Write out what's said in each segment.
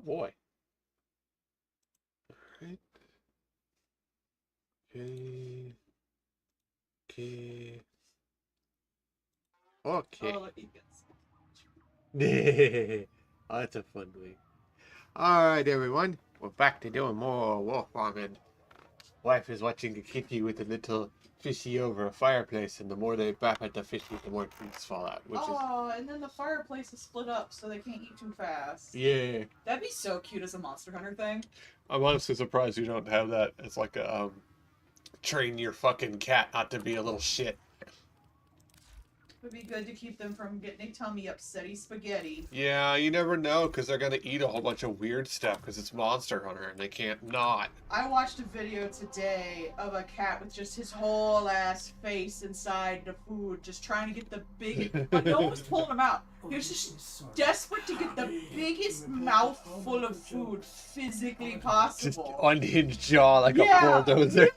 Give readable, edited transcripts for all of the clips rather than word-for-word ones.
boy. Alright. Okay. Okay. Okay. Oh, look, he gets. Oh, that's a fun week. Alright, everyone. We're back to doing more warframe. Wife is watching a kitty with a little fishy over a fireplace, and the more they bap at the fishy, the more treats fall out. And then the fireplace is split up so they can't eat too fast. Yeah. That'd be so cute as a Monster Hunter thing. I'm honestly surprised you don't have that as like a train your fucking cat not to be a little shit. Would be good to keep them from getting a tummy upsetty spaghetti. Yeah, you never know because they're gonna eat a whole bunch of weird stuff because it's Monster Hunter and they can't not. I watched a video today of a cat with just his whole ass face inside the food, just trying to get the big. But no one was pulling him out. He was just desperate to get the biggest mouthful of food physically Just possible. unhinged jaw like a bulldozer.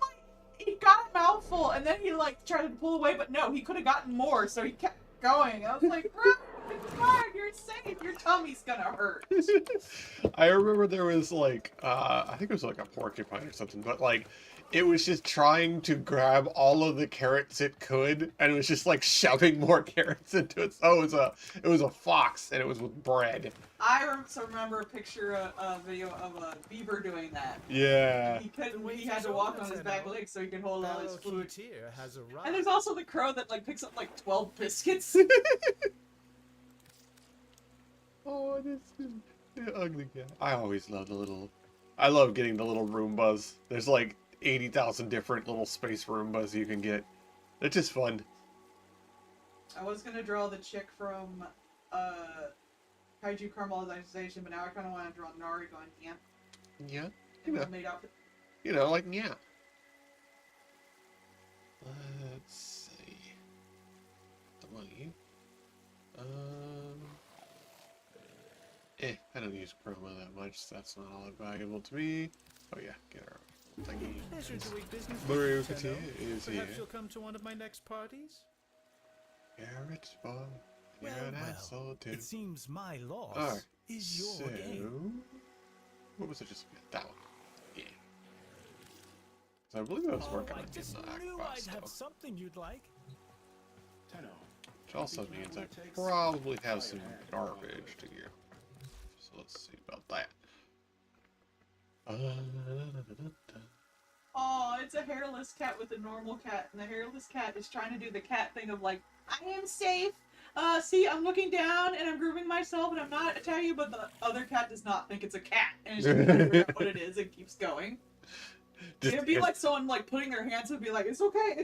He got a mouthful and then he tried to pull away, but no, he could have gotten more, so he kept going. I was like, bro, it's fine, you're safe, your tummy's gonna hurt. I remember there was I think it was like a porcupine or something, but it was just trying to grab all of the carrots it could, and it was just like shoving more carrots into it. Oh, it was a fox, and it was with bread. I remember a video of a beaver doing that. Yeah. He had to walk on his back legs so he could hold all his food. And there's also the crow that picks up 12 biscuits. Oh, this is the ugly cat. I always love I love getting the little Roombas. There's 80,000 different little space Roombas you can get. They're just fun. I was gonna draw the chick from Kaiju Caramelization, but now I kind of want to draw Nari going, yeah. Yeah. Made outfit. Yeah. Let's see. The money. I don't use chroma that much, so that's not all that valuable to me. Oh yeah, get her. Mario Katia is here. Perhaps you'll come to one of my next parties? You're a rich boy. You're an asshole too. It seems my loss is your gain. What was it just? That one. Yeah. So I believe I was working on just knew I'd have something you'd like. Which also means I probably have some garbage to get. So let's see about that. Oh, it's a hairless cat with a normal cat, and the hairless cat is trying to do the cat thing of I am safe. See, I'm looking down and I'm grooming myself and I'm not attacking you, but the other cat does not think it's a cat and it's just trying to figure out what it is and keeps going. It'd be like someone putting their hands and be like, it's okay,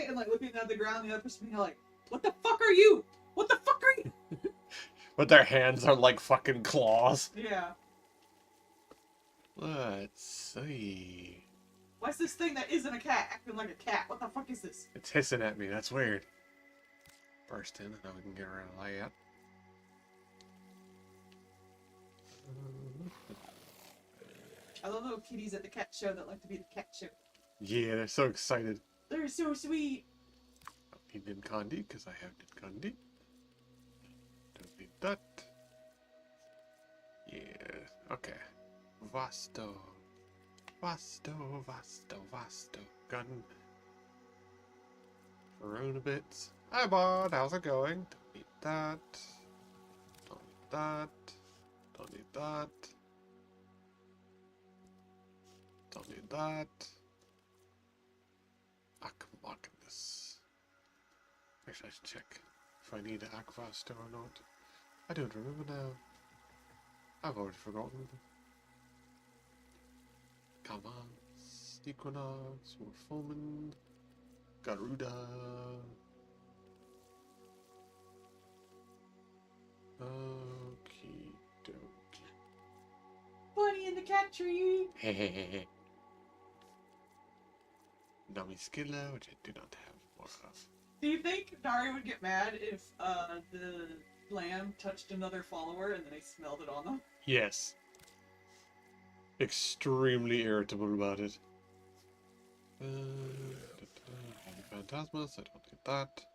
and looking at the ground, the other person being like, what the fuck are you? What the fuck are you? But their hands are like fucking claws. Yeah. Let's see. Why's this thing that isn't a cat acting like a cat? What the fuck is this? It's hissing at me. That's weird. Burst in, and now we can get around a layout. I love little kitties at the cat show that like to be at the cat show. Yeah, they're so excited. They're so sweet. Don't need Ninkandi, because I have Ninkandi. Don't need that. Yeah, okay. Vasto. Gun. Corona bits. Hi, bud. How's it going? Don't need that. Don't need that. Don't need that. Don't need that. Aquamachus. Actually, I should check if I need an Aquasto or not. I don't remember now. I've already forgotten. Kamans, Equinox, Morphoman, Garuda. Okie dokie. Bunny in the cat tree. Hehehe. Namiskilla, which I do not have more of. Do you think Nari would get mad if the lamb touched another follower and then he smelled it on them? Yes. Extremely irritable about it. Phantasmas, I don't need that.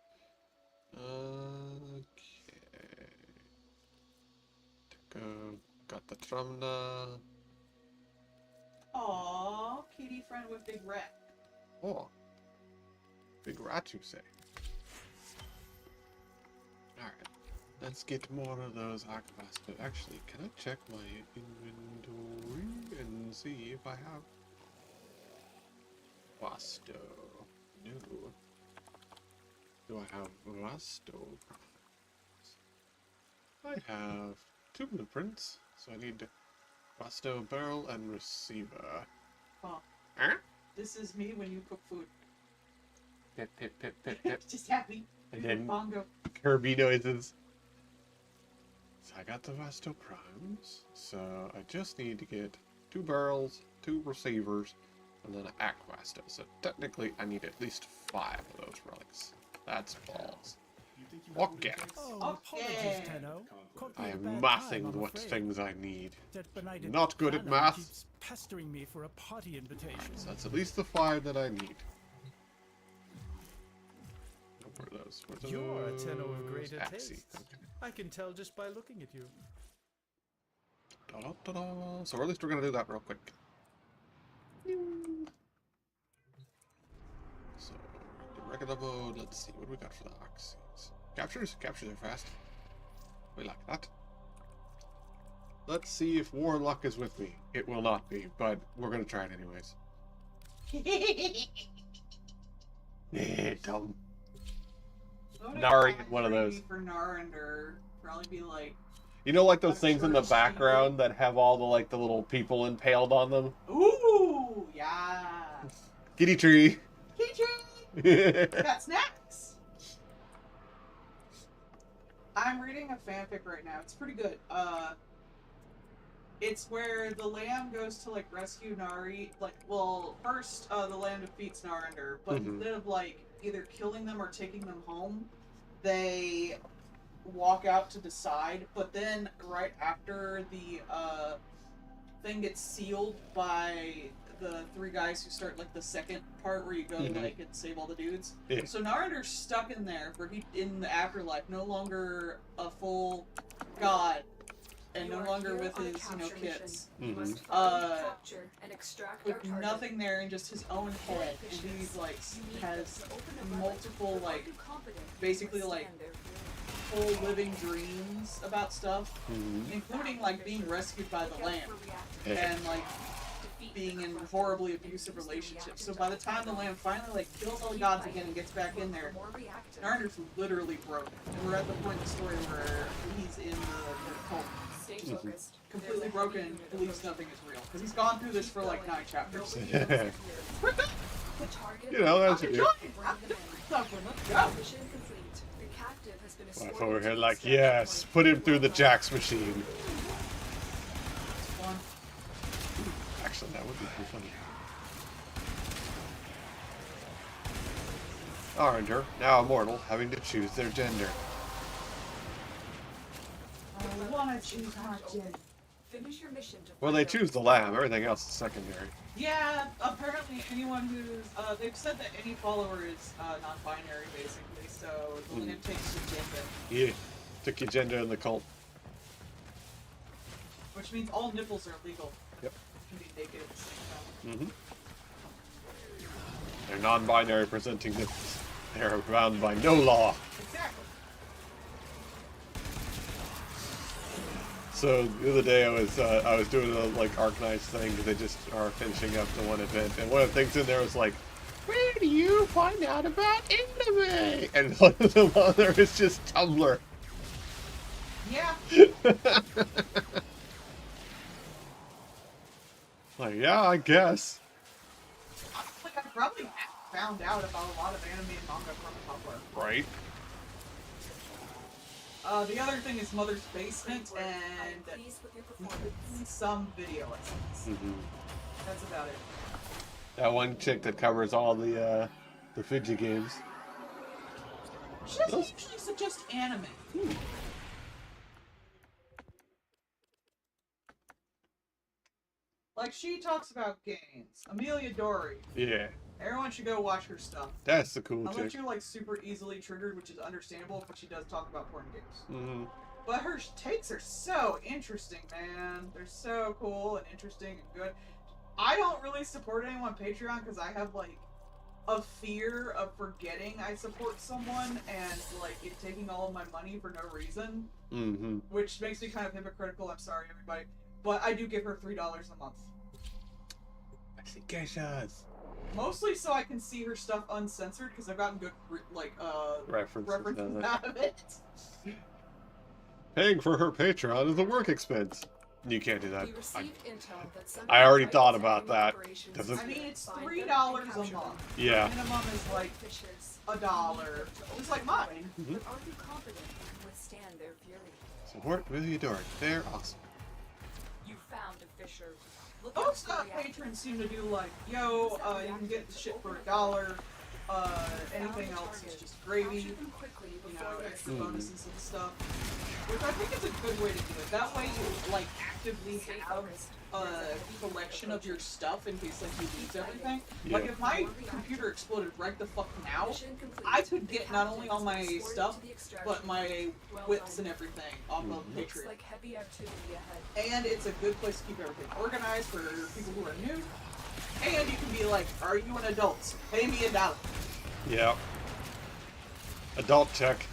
Okay. Go. Got the Trumna. Aww, kitty friend with big rat. Oh. Big rat, you say? Alright. Let's get more of those aquas. But actually, can I check my inventory and see if I have Vasto? No. Do I have Vasto? I have 2 blueprints, so I need Vasto barrel and receiver. Huh. Huh? This is me when you cook food. Pip, pip, pip, pip, pip. Just happy. And then Bongo. Kirby noises. So I got the Vasto primes, so I just need to get 2 barrels, 2 receivers, and then an Aquasto. So technically I need at least 5 of those relics. That's balls. Okay. Oh, apologies, Okay. Tenno. Caught me I at a am bad mathing time, I'm what afraid. things I need. That benighted Not good at Anna math. keeps pestering me for a party invitation. So that's at least the 5 that I need. What were those? Were You're a Tenno of those? greater Axie. taste. Okay. I can tell just by looking at you. Da-da-da-da. So at least we're gonna do that real quick. So the regular mode. Let's see what we got for the Axies. Captures are fast. We like that. Let's see if Warlock is with me. It will not be, but we're gonna try it anyways. Dumb. Nari is one of those. For Narander, probably be like, You know, like those things in the background that have all the the little people impaled on them. ooh, yeah. Kitty tree. Kitty! Got snacks. I'm reading a fanfic right now. It's pretty good. It's where the lamb goes to rescue Nari. First the lamb defeats Narander, but instead of either killing them or taking them home, they walk out to decide. But then right after the thing gets sealed by the 3 guys who start the second part where you go and save all the dudes. Yeah. So Narander's stuck in there for in the afterlife, no longer a full god and no longer with his kids. With nothing there and just his own head, and he's has multiple basically full living dreams about stuff, including being rescued by the lamb and being in horribly abusive relationships. So by the time the lamb finally kills all the gods again and gets back in there, Narander's literally broken. And we're at the point in the story where he's in the cult. Completely broken, believes nothing is real. Because he's gone through this for 9 chapters. You know, that's it. Let's go. Wife over here yes, put him through the Jax machine. Fun. Actually, that would be pretty funny. Oranger, now immortal, having to choose their gender. I wanna choose my gender. Finish your mission to Well, they choose the lamb. Everything else is secondary. Yeah, apparently anyone who's, they've said that any follower is non-binary, basically, so the lamb takes your gender. Yeah, took your gender in the cult. Which means all nipples are legal. Yep. Can be naked at the same time. They're non-binary presenting nipples. They are bound by no law. Exactly. So the other day I was doing a Arknights thing because they just are finishing up the one event, and one of the things in there was where do you find out about anime? And one of them on there is just Tumblr. Yeah. Yeah, I guess. I probably found out about a lot of anime and manga from Tumblr. Right. The other thing is Mother's Basement and some video lessons. That's about it. That one chick that covers all the fidget games. She doesn't usually suggest anime. She talks about games. Amelia Dory. Yeah. Everyone should go watch her stuff. That's the cool Unless chick. you're super easily triggered, which is understandable, but she does talk about porn games. But her takes are so interesting, man. They're so cool and interesting and good. I don't really support anyone on Patreon because I have, like, a fear of forgetting I support someone and, like, it taking all of my money for no reason. Mm-hmm. Which makes me kind of hypocritical. I'm sorry, everybody. But I do give her $3 a month. I see geishas. Mostly so I can see her stuff uncensored because I've gotten good, references out of it. Paying for her Patreon is a work expense. You can't do that. We received intel that some I already titans thought and about that. corporations Does it- I mean, it's find $3 them and a capture month. them. Yeah. Minimum is like Fishes. $1, just like mine. Mhm. But are you confident you can withstand their fury? Support really adore it. They're awesome. You found a fisher. Look Most out for the patrons seem to do like, yo, you can get the shit for $1. Anything else is just gravy. Capture them quickly You before know, they extra escape. bonuses and stuff. Which I think is a good way to do it. That way you, like, actively have a collection of your stuff in case, like, you lose everything. Yeah. Like, if my computer exploded right the fuck now, Mission complete. I could get not only all my Escorted stuff, to the extraction. but my Well whips done. and everything off of Looks Patreon. like heavy activity ahead. And it's a good place to keep everything organized for people who are new. And you can be like, are you an adult? Pay me $1. Yeah. Adult check.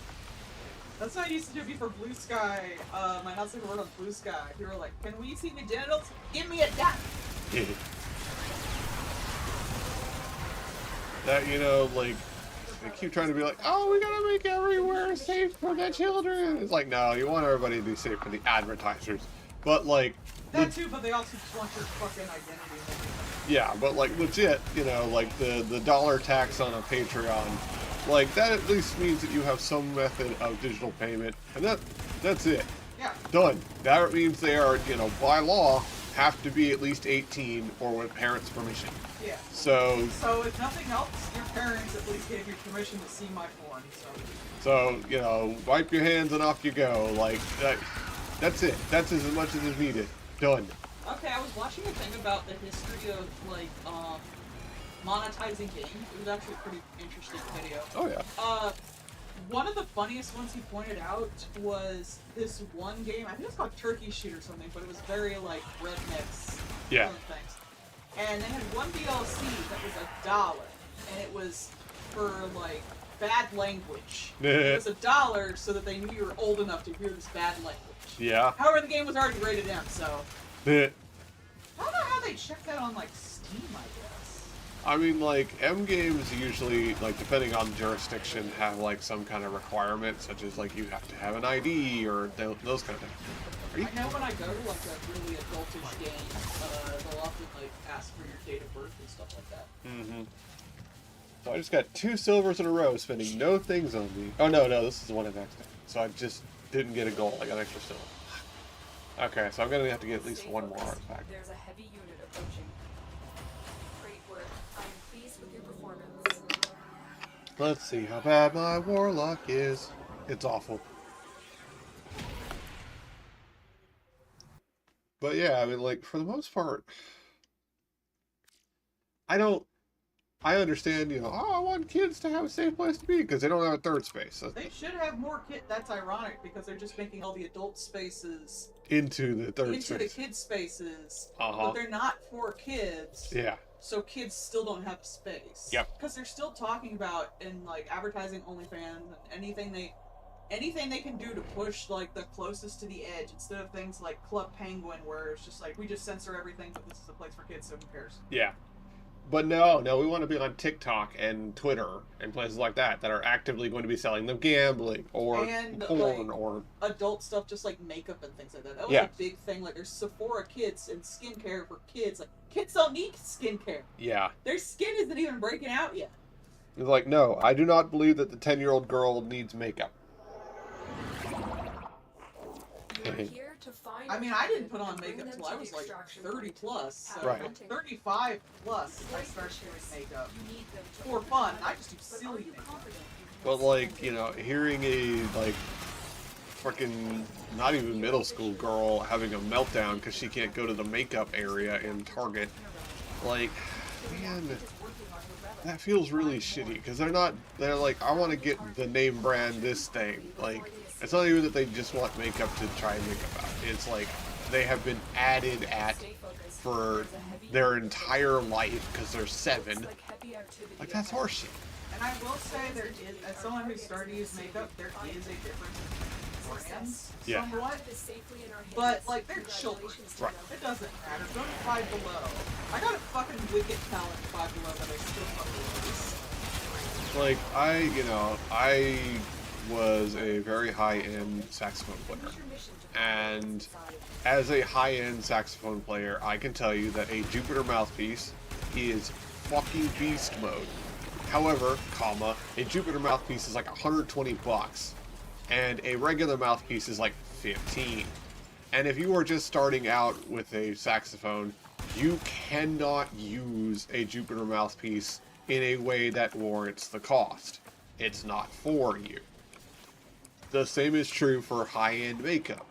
That's what I used to do before Blue Sky. My house like wrote on Blue Sky. People were like, can we see the genitals? Give me $1. That, you know, like, they keep trying to be like, oh, we gotta make everywhere safe for the children. It's like, no, you want everybody to be safe for the advertisers. But, like, That too, but they also just want your fucking identity and everything. yeah, but, like, legit, you know, like, the dollar tax on a Patreon, like, that at least means that you have some method of digital payment, and that's it. Yeah. Done. That means they are, you know, by law, have to be at least 18 or with parents' permission. Yeah. So, if nothing else, your parents at least gave you permission to see my porn, you know, wipe your hands and off you go. Like, that's it. That's as much as is needed. Done. Okay, I was watching a thing about the history of, like, monetizing games. It was actually a pretty interesting video. Oh, yeah. One of the funniest ones he pointed out was this one game. I think it's called Turkey Shoot or something, but it was very, like, rednecks Yeah. killing things. And they had one DLC that was $1, and it was for, like, bad language. It was $1 so that they knew you were old enough to hear this bad language. Yeah. However, the game was already rated M, so Eh. I don't know how they check that on, like, Steam, I guess. I mean, like, M games usually, like, depending on jurisdiction, have, like, some kind of requirement, such as, like, you have to have an ID or those kind of things. I know when I go to, like, a really adultish game, they'll often, like, ask for your date of birth and stuff like that. Mm-hmm. So I just got 2 silvers in a row, spending no things on me. Oh, no, this is the one I maxed out. So I just didn't get a gold. I got extra silver. Okay, so I'm gonna have to get at least one more artifact. There's a heavy unit approaching. Great work. I am pleased with your performance. Let's see how bad my warlock is. It's awful. But yeah, I mean, like, for the most part, I understand, you know, oh, I want kids to have a safe place to be because they don't have a third space. They should have more kid. That's ironic because they're just making all the adult spaces Into the third into space. the kid spaces, Uh-huh. but they're not for kids. Yeah. So kids still don't have space. Yep. Because they're still talking about in like advertising OnlyFans and anything they can do to push like the closest to the edge instead of things like Club Penguin where it's just like we just censor everything but this is a place for kids so who cares. Yeah. But no, we want to be on TikTok and Twitter and places like that that are actively going to be selling them gambling or And, porn like, or... Adult stuff just like makeup and things like that. That was Yeah. a big thing. Like there's Sephora Kids and skincare for kids. Like kids don't need skincare. Yeah. Their skin isn't even breaking out yet. It's like, no, I do not believe that the 10-year-old girl needs makeup. You are here to find I mean, a I didn't target put on and bring makeup them till to I the was like extraction 30 point. plus. So Right. like 35 plus, I started doing makeup. You need them to For fun. overcome I it. just do But are silly you makeup. confident you can But, withstand like, it? you know, hearing a, like, freaking, not even middle school girl having a meltdown because she can't go to the makeup area in Target, like, man, that feels really shitty because they're like, I want to get the name brand this thing. Like, It's not even that they just want makeup to try and make up out. It's like they have been added at for their entire life because they're 7. Like, that's horseshit. And I will say there is, as someone who started to use makeup, there is a difference in brands somewhat. But, like, they're children. Right. It doesn't matter. Go to Five Below. I got a fucking Wicked palette in Five Below that I still fucking use. Like, I was a very high-end saxophone player. And as a high-end saxophone player, I can tell you that a Jupiter mouthpiece is fucking beast mode. However, a Jupiter mouthpiece is like $120, and a regular mouthpiece is like 15. And if you are just starting out with a saxophone, you cannot use a Jupiter mouthpiece in a way that warrants the cost. It's not for you. The same is true for high-end makeup.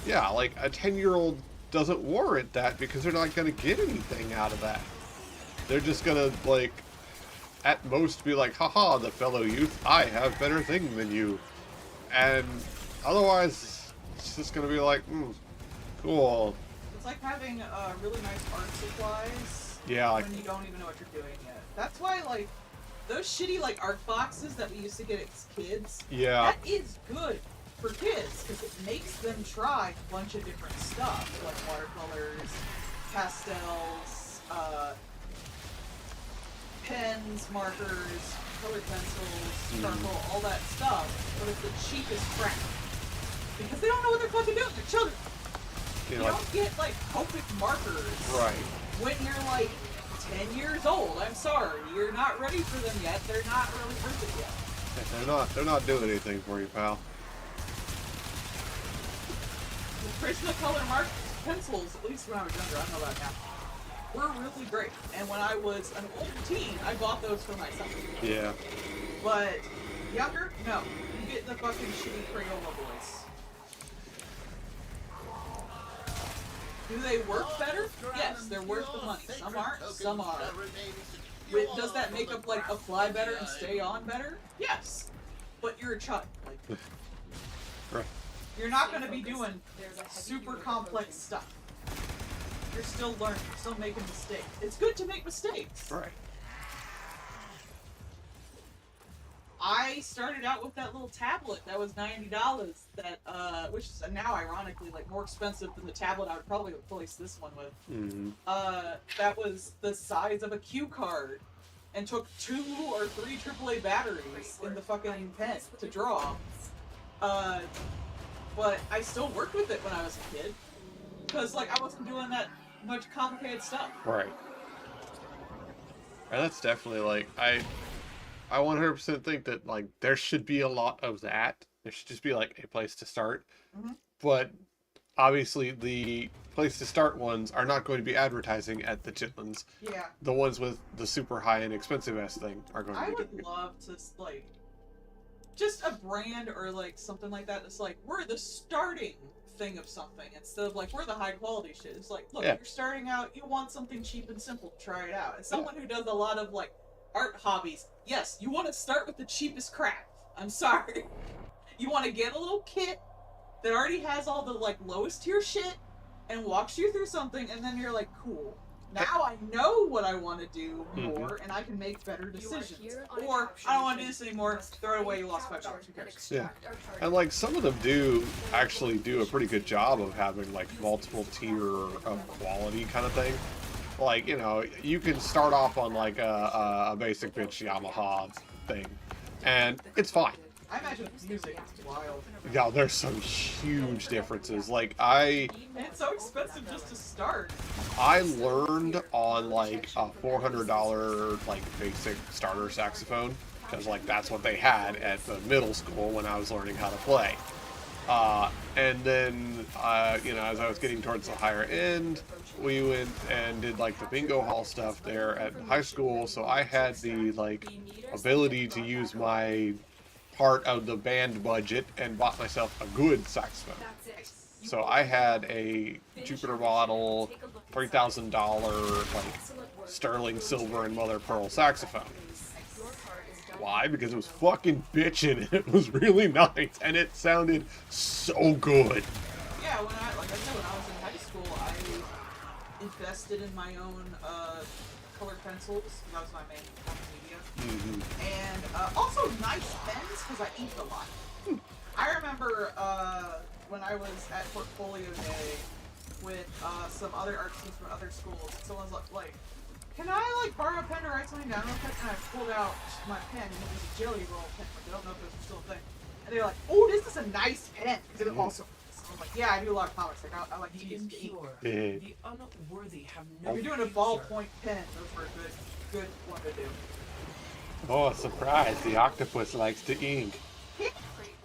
Yeah, like a 10-year-old doesn't warrant that because they're not going to get anything out of that. They're just going to, like, at most be like, haha, the fellow youth, I have better thing than you. And otherwise, it's just going to be like, cool. It's like having really nice art supplies Like, when you don't even know what you're doing yet. That's why, like, those shitty, like, art boxes that we used to get as kids, that is good for kids, because it makes them try a bunch of different stuff, like watercolors, pastels, pens, markers, colored pencils, charcoal, all that stuff, but it's the cheapest crap. Because they don't know what they're fucking doing, they're children. You don't get, like, Copic markers when you're, like, 10 years old. I'm sorry, you're not ready for them yet, they're not really worth it yet. They're not doing anything for you, pal. The Prismacolor markers, pencils, at least when I was younger, I don't know about now, were really great. And when I was an old teen, I bought those for myself. Yeah. But younger, no. You get the fucking shitty Crayola boys. Do they work better? Yes, they're worth the money. Some aren't, some are. Does that makeup, like, apply better and stay on better? Yes. But you're a child. Like, Right. you're not going to be doing super complex stuff. You're still learning. You're still making mistakes. It's good to make mistakes. Right. I started out with that little tablet that was $90. That which is now ironically like more expensive than the tablet I would probably replace this one with. Mm-hmm. That was the size of a cue card, and took 2 or 3 AAA batteries in the fucking pen to draw. But I still worked with it when I was a kid, because like I wasn't doing that much complicated stuff. Right. And that's definitely like I 100% think that like there should be a lot of that. There should just be like a place to start. Mm-hmm. But obviously the place to start ones are not going to be advertising at the Chitlins. Yeah. The ones with the super high and expensive ass thing are going to be I would doing it. love to like just a brand or like something like that that's like we're the starting thing of something instead of like we're the high quality shit. It's like, look, Yeah. You're starting out, you want something cheap and simple to try it out. As someone who does a lot of like art hobbies, yes, you want to start with the cheapest crap. I'm sorry. You want to get a little kit that already has all the like lowest tier shit and walks you through something, and then you're like, cool. Now I know what I want to do more, and I can make better decisions. Or, I don't want to do this anymore, throw it away, you lost $5, who cares? Yeah. And like some of them do actually do a pretty good job of having like multiple tier of quality kind of thing. Like, you know, you can start off on like a basic bitch Yamaha thing, and it's fine. I imagine the music is wild. Yeah, there's some huge differences. Like And it's so expensive just to start. I learned on like a $400 like basic starter saxophone, because like that's what they had at the middle school when I was learning how to play. And then you know, as I was getting towards the higher end, we went and did like the bingo hall stuff there at high school, so I had the like ability to use my part of the band budget and bought myself a good saxophone. So I had a Jupiter model $3,000 like sterling silver and mother pearl saxophone. why, because it was fucking bitchin', and it was really nice, and it sounded so good. Yeah, like I said, when I was in high school, I invested in my own colored pencils, because that was my main media. And also nice pens, because I inked a lot. I remember when I was at Portfolio Day with some other art students from other schools, someone's like, can I like borrow a pen to write something down real quick? And I pulled out my pen, and it was a Jelly Roll pen. Like, I don't know if this is still a thing. And they're like, oh, this is a nice pen. Because it also, I was like, yeah, I do a lot of comics. Like, I like to use ink. The unworthy have no. If you're doing a ballpoint pen, those were a good one to do. Oh, surprise, the octopus likes to ink. Great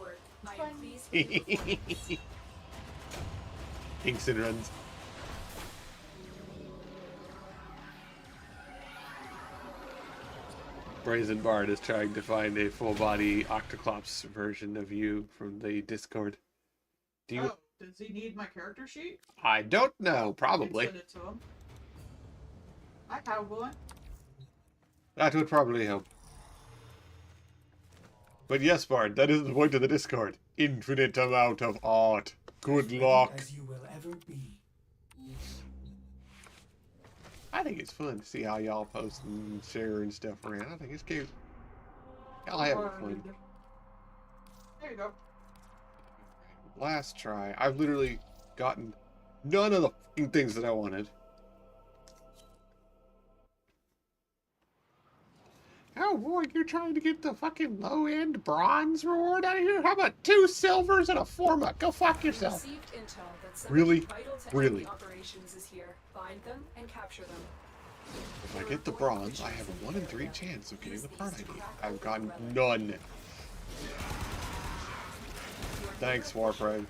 work. I am pleased with your performance. Inks and runs. Brazen Bard is trying to find a full-body Octoclops version of you from the Discord. Do you? Oh, does he need my character sheet? I don't know. I can Probably. send it to him. I have one. That would probably help. But yes, Bard, that is the point of the Discord. Infinite amount of art. Good luck. As you will ever be. I think it's fun to see how y'all post and share and stuff around. I think it's cute. Y'all having fun. There you go. Last try, I've literally gotten none of the fucking things that I wanted. Oh boy, you're trying to get the fucking low-end bronze reward out of here? How about 2 silvers and a forma? Go fuck yourself. Received intel that something Really? vital to Really? enemy operations is here. Find them and capture them. If I get the bronze, I have a 1 in 3 chance of getting the part I need. I've gotten none. Thanks, Warframe.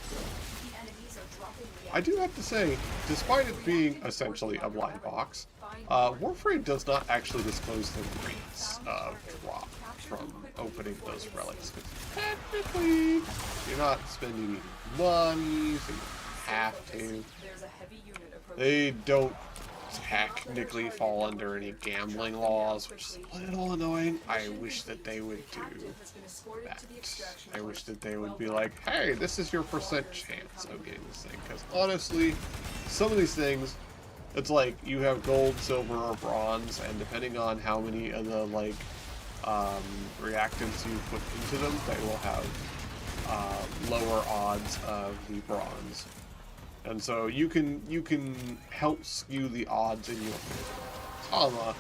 The enemies are dropping I do have to say, despite it being essentially a blind box, Warframe does not actually disclose the rates of drop from opening those relics. Because technically, you're not spending any money, so you have to. There's a heavy unit approaching. They don't technically fall under any gambling laws, which is a little annoying. I wish that they would do that. I wish that they would be like, hey, this is your percent chance of getting this thing. Because honestly, some of these things, it's like you have gold, silver, or bronze, and depending on how many of the like reactants you put into them, they will have lower odds of the bronze. And so you can help skew the odds in your favor.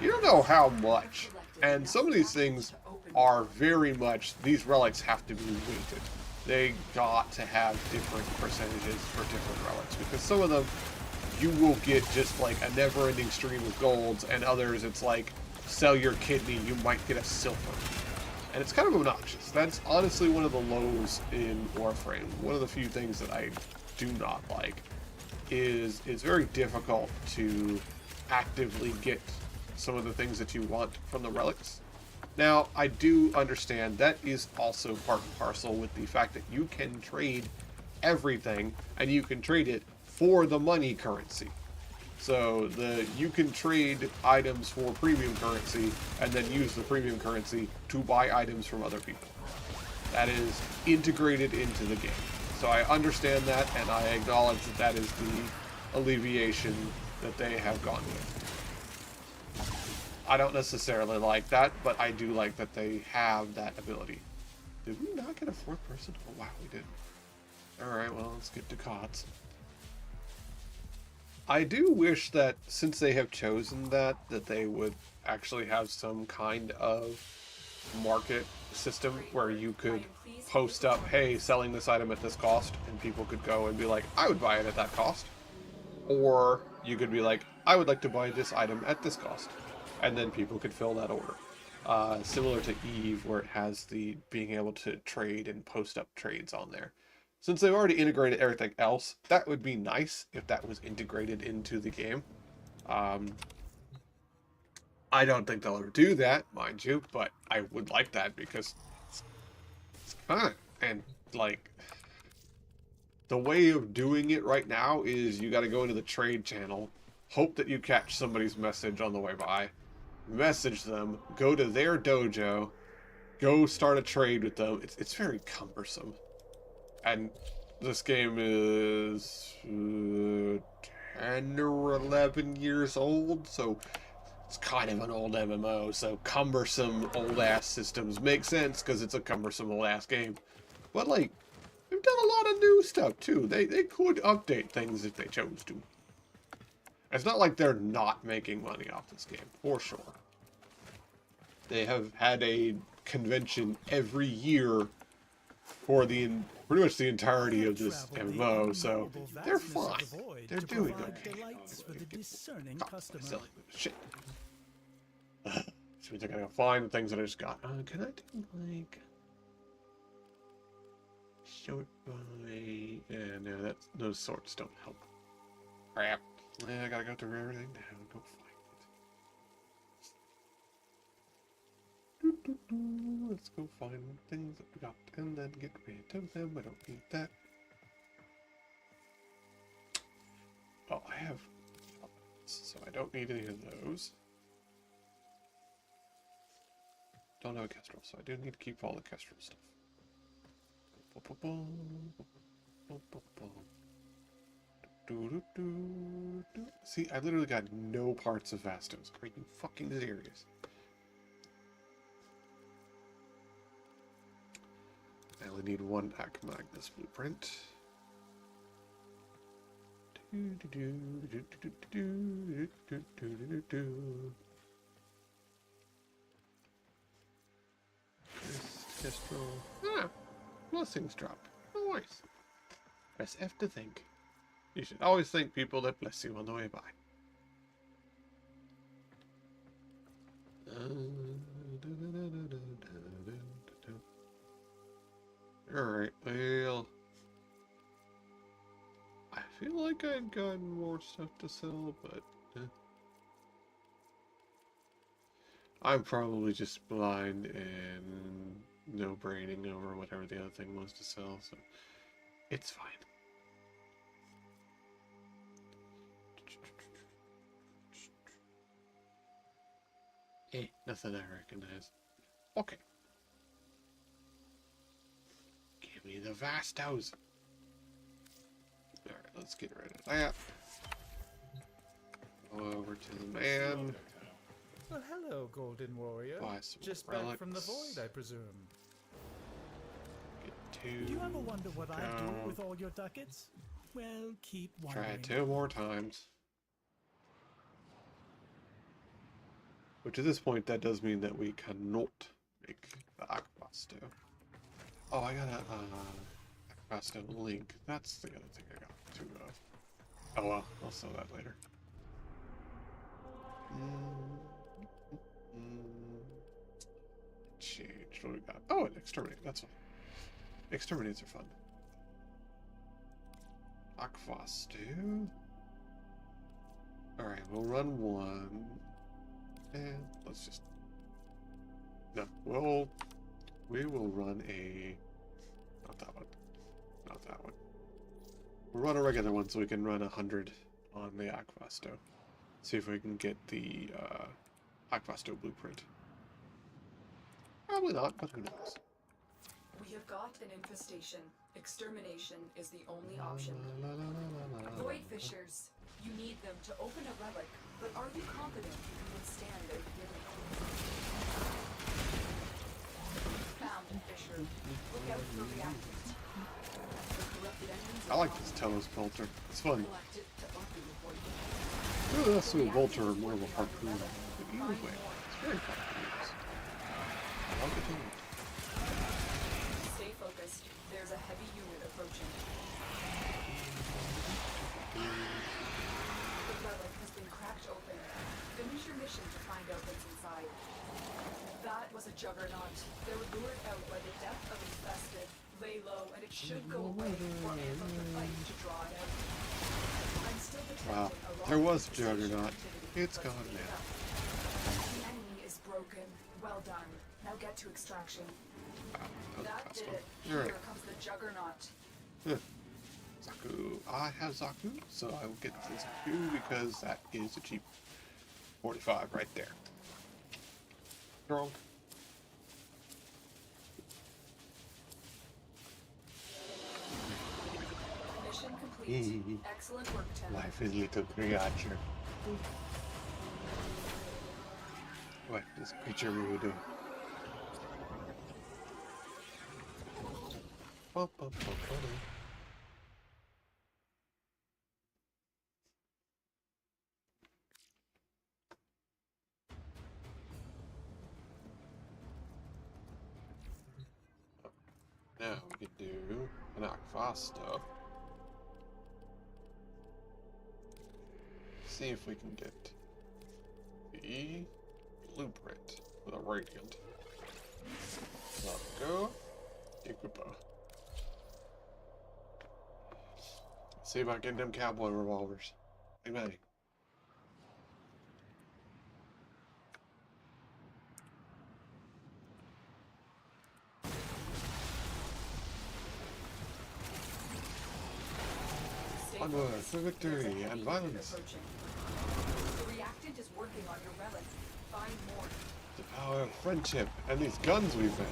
You don't know how much. And some of these things are very much, these relics have to be weighted. They got to have different percentages for different relics, because some of them you will get just like a never-ending stream of golds, and others it's like sell your kidney, you might get a silver. And it's kind of obnoxious. That's honestly one of the lows in Warframe. One of the few things that I do not like is it's very difficult to actively get some of the things that you want from the relics. Now, I do understand that is also part and parcel with the fact that you can trade everything, and you can trade it for the money currency. So you can trade items for premium currency and then use the premium currency to buy items from other people. That is integrated into the game. So I understand that, and I acknowledge that that is the alleviation that they have gone with. I don't necessarily like that, but I do like that they have that ability. Did we not get a 4th person? Oh wow, we did. Alright, well, let's get to COTS. I do wish that, since they have chosen that they would actually have some kind of market system where you could post up, hey, selling this item at this cost, and people could go and be like, I would buy it at that cost. Or you could be like, I would like to buy this item at this cost. And then people could fill that order. Similar to Eve, where it has the being able to trade and post up trades on there. Since they've already integrated everything else, that would be nice if that was integrated into the game. I don't think they'll ever do that, mind you, but I would like that because it's fun. And, like, the way of doing it right now is you got to go into the trade channel, hope that you catch somebody's message on the way by, message them, go to their dojo, go start a trade with them. It's very cumbersome. And this game is 10 or 11 years old, so it's kind of an old MMO, so cumbersome old-ass systems make sense because it's a cumbersome old-ass game. But, like, they've done a lot of new stuff, too. They could update things if they chose to. It's not like they're not making money off this game, for sure. They have had a convention every year for pretty much the entirety of this MMO, so they're fine. They're doing okay. Shit. Which means I gotta go find the things that I just got. Can I do, like... Short by... Yeah, no, those sorts don't help. Crap. Yeah, I gotta go through everything now and go find it. Let's go find things that we got and then get rid of them. I don't need that. Oh, I have... So I don't need any of those. Don't have a Kestrel, so I do need to keep all the Kestrel stuff. See, I literally got no parts of Vastos. Are you fucking serious? I only need one Magnus blueprint. Kestrel. Ah, blessings drop. Nice. Press F to think. You should always thank people that bless you on the way by. Alright, well... I feel like I'd gotten more stuff to sell, but... I'm probably just blind and no braining over whatever the other thing was to sell, so it's fine. Nothing I recognize. Okay. Give me the Vastos. Alright, let's get rid of that. Go over to the man. Well, hello, Golden Warrior. Just back from the void, I presume. Get two. Do you ever wonder what I do with all your ducats? Well, keep wondering. Try it 2 more times. Which at this point, that does mean that we cannot make the Aquasto. Oh, I got a Aquasto link. That's the other thing I got to. Oh well, I'll sell that later. Changed. What do we got? Oh, an Exterminate. That's fine. Exterminates are fun. Aquasto. Alright, we'll run one. And let's just... No, we will run a... Not that one. Not that one. We'll run a regular one so we can run 100 on the Aquasto. See if we can get the Aquasto blueprint. Probably not, but who knows. We have got an infestation. Extermination is the only option. Void Fishers. You need them to open a relic, but are you confident you can withstand their fury? Found Fisher. Look out for reactant. The corrupted engines I like this Telos Bolter. It's fun. collected to open the void. Really less of a Bolter and more of a Harpoon. But either way, it's very fun to use. I like it too. Stay focused. There's a heavy unit approaching. The relic has been cracked open. Finish your mission to find out what's inside. That was a juggernaut. They were lured out by the death of infested. Lay low, and it should go away for Anthem to fight to draw it out. I'm still detecting Wow, a lot there of was infestation Juggernaut. activity, It's but gone keep now. up. The enemy is broken. Well done. Now get to extraction. That did it. Here Alright. comes the juggernaut. Zaku. I have Zaku, so I will get the Zaku because that is a cheap 45 right there. Drunk. Mission complete. Excellent work, Tenno. Life is little creature. What does creature really do? Now we can do knock fast stuff. See if we can get the blueprint with a radiant. Let go. Equipo. See about getting them cowboy revolvers. Hey, buddy. Onward for victory and violence. The reactant is working on your relic. Find more. The power of friendship and these guns we found.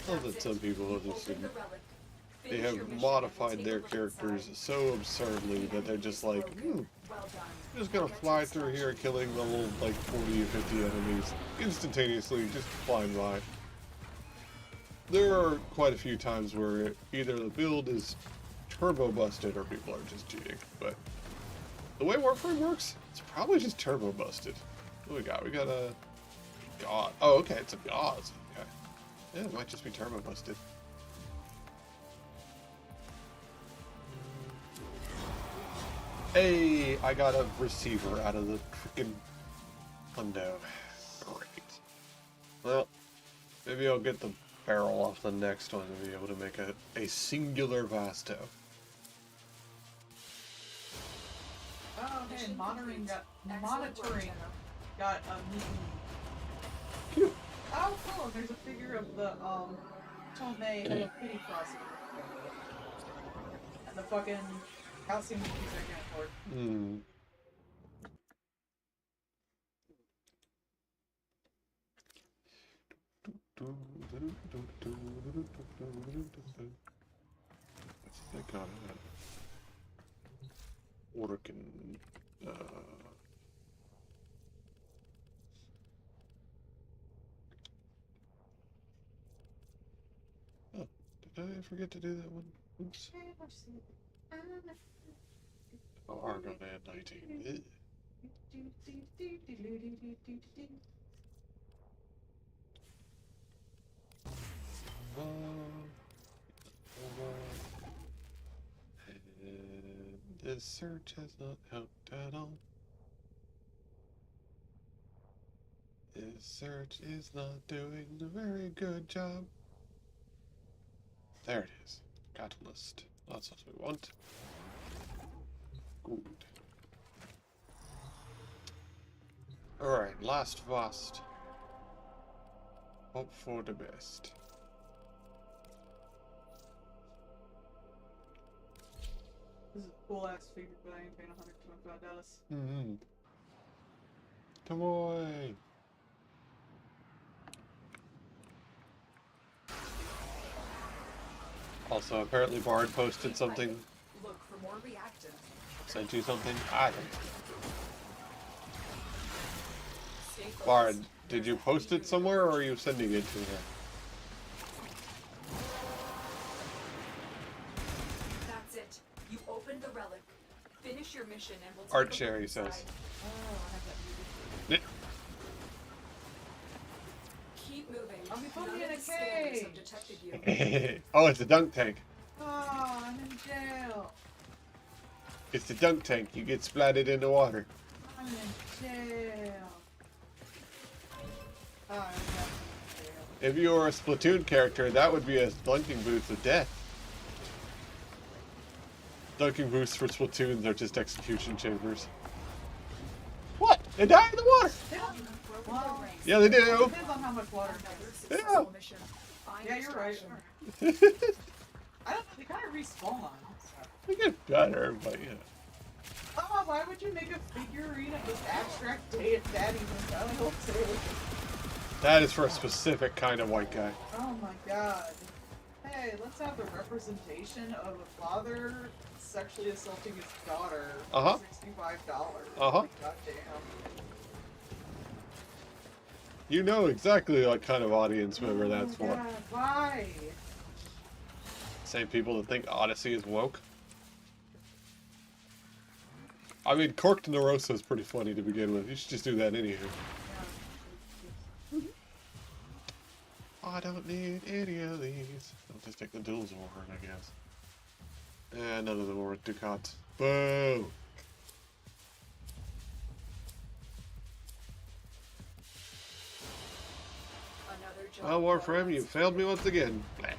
I love that some people have just they have modified their characters so absurdly that they're just like, I'm just gonna fly through here killing the little like 40 or 50 enemies instantaneously, just flying by. There are quite a few times where either the build is turbo busted or people are just cheating, but the way Warframe works, it's probably just turbo busted. What do we got? We got a god. Oh, okay, it's a god. Okay. Yeah, it might just be turbo busted. Hey, I got a receiver out of the freaking hundo. Great. Well, maybe I'll get the barrel off the next one and be able to make a singular Vasto. Oh, hey, monitoring got a meeting. Cute. Oh, cool. There's a figure of the Tomei Hello Kitty crossing. And the fucking calcium keys I can't afford. Hmm. I think I got it. Working. Oh, did I forget to do that one? Oops. Oh, Argon at 19. And this search has not helped at all. This search is not doing a very good job. There it is. Catalyst. That's what we want. Good. Alright, last Vast. Hope for the best. This is a cool ass figure, but I ain't paying $125. Mm-hmm. Come on. Also, apparently Bard posted something. Look for more reactant. Sent you something? I don't know. Stay focused. Bard, did you post it somewhere or are you sending it to her? That's it. You opened the relic. Finish your mission and we'll take Art a look Cherry inside. says. Oh, I have that muted. Keep moving. I'll be putting None you in of a the scanners cage. have detected you. Oh, it's a dunk tank. Oh, I'm in jail. It's the dunk tank. You get splatted in the water. I'm in jail. Oh, I'm in jail. If you were a Splatoon character, that would be a dunking boots of death. Dunking boosts for Splatoons are just execution chambers. What? They die in the water! Well, Yeah, they do! depends on how much water it has. Yeah! Yeah, you're right. I don't know, they kind of respawn. So. They get better, but yeah. Oh, why would you make a figurine of this abstract daddy with Downhill too? That is for a specific kind of white guy. Oh my god. Hey, let's have the representation of a father sexually assaulting his daughter for $65. Uh-huh. Goddamn. You know exactly what kind of audience member that's for. God, why? Same people that think Odyssey is woke. I mean, Corked Neurosa is pretty funny to begin with. You should just do that anywho. I don't need any of these. I'll just take the dual sword, I guess. And none of them were Ducats. Boo! Oh, Warframe, you failed me once again. Blah.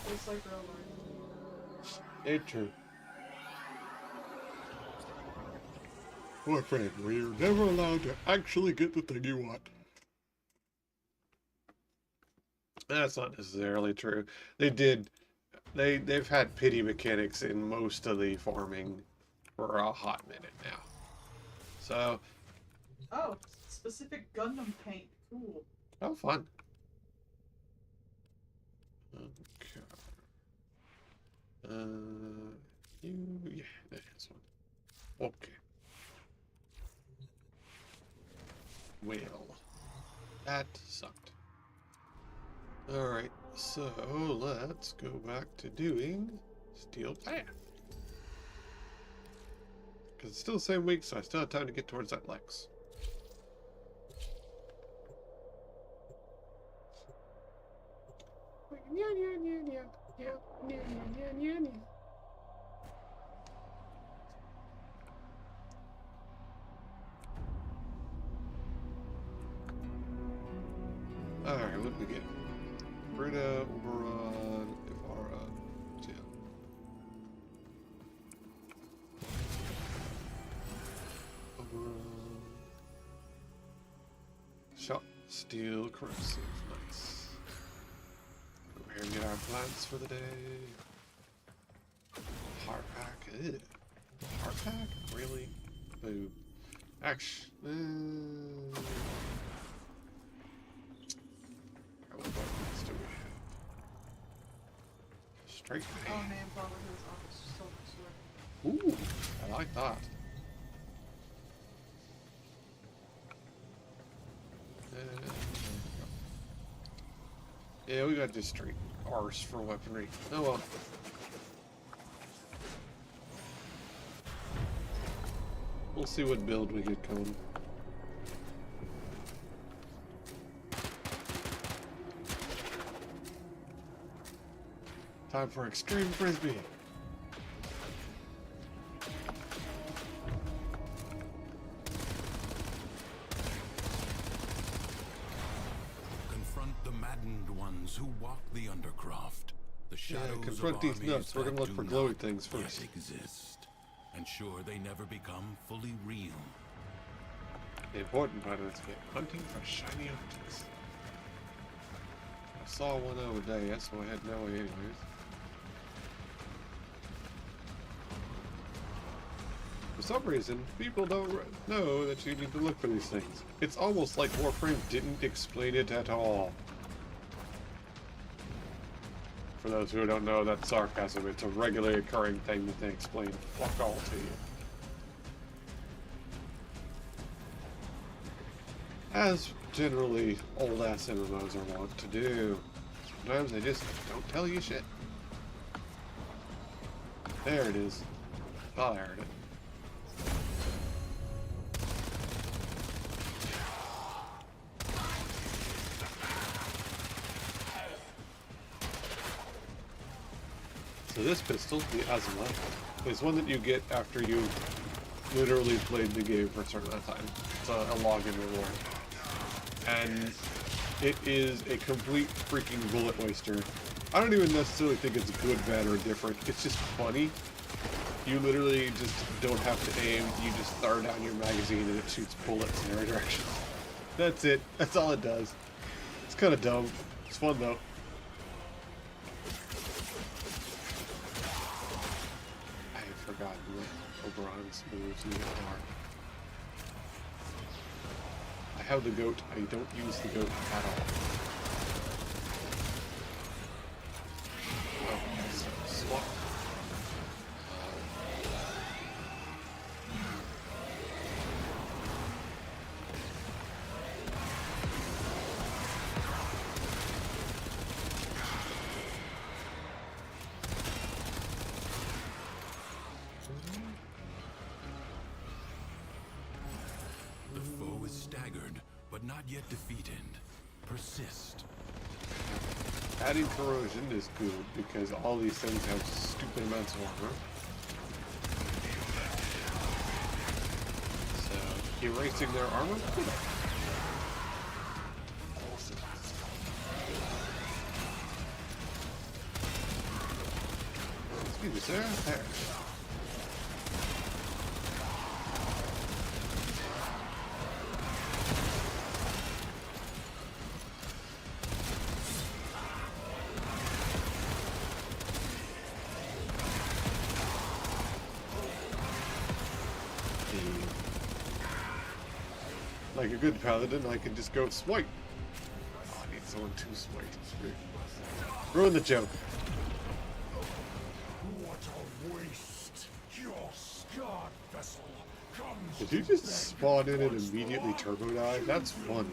Tastes like real life. It's true. Warframe, where you're never allowed to actually get the thing you want. That's not necessarily true. They've had pity mechanics in most of the farming for a hot minute now. So. Oh, specific Gundam paint. Cool. Oh, fun. Okay. Yeah, that's one. Okay. Well, that sucked. Alright, so let's go back to doing Steel Path. Because it's still the same week, so I still have time to get towards that Lex. Alright, what did we get? Brita, Oberon, Ivara, Jim. Oberon. Shot, steel, corrosive, nice. Go here and get our plants for the day. Heart pack, ew. Heart pack? Really? Boo. Actually, what weapons do we have? Straight Oh pain. man, probably his office is so sword. Ooh, I like that. Yeah, we got just straight arse for weaponry. Oh well. We'll see what build we get going. Time for extreme frisbee. Confront the maddened ones who walk the undercroft. The shadows confront of these armies nuts. We're gonna that look for do glowy not things yet first. exist. Ensure they never become fully real. The important part of this game, hunting for shiny objects. I saw one the other day, so I had no way anyways. For some reason, people don't know that you need to look for these things. It's almost like Warframe didn't explain it at all. For those who don't know, that's sarcasm. It's a regularly occurring thing that they explain fuck all to you. As generally old-ass MMOs are wont to do. Sometimes they just don't tell you shit. There it is. Oh, I heard it. So this pistol, the Azuma, is one that you get after you've literally played the game for a certain amount of time. It's a login reward. And it is a complete freaking bullet waster I don't even necessarily think it's good, bad, or different. It's just funny. You literally just don't have to aim. You just fire down your magazine and it shoots bullets in every direction. That's it. That's all it does. It's kind of dumb. It's fun though. I have forgotten what Oberon's moves even are. I have the goat. I don't use the goat at all. Okay, so swap. The foe is staggered, but not yet defeated. Persist. Adding corrosion is good because all these things have stupid amounts of armor. So, erasing their armor? Good. Let's do this there. There. Like a good paladin, I can just go smite. Oh, I need someone to smite. Ruin the joke. What a waste! Your scarred vessel comes. Did you just spawn in and immediately turbo dive? That's fun.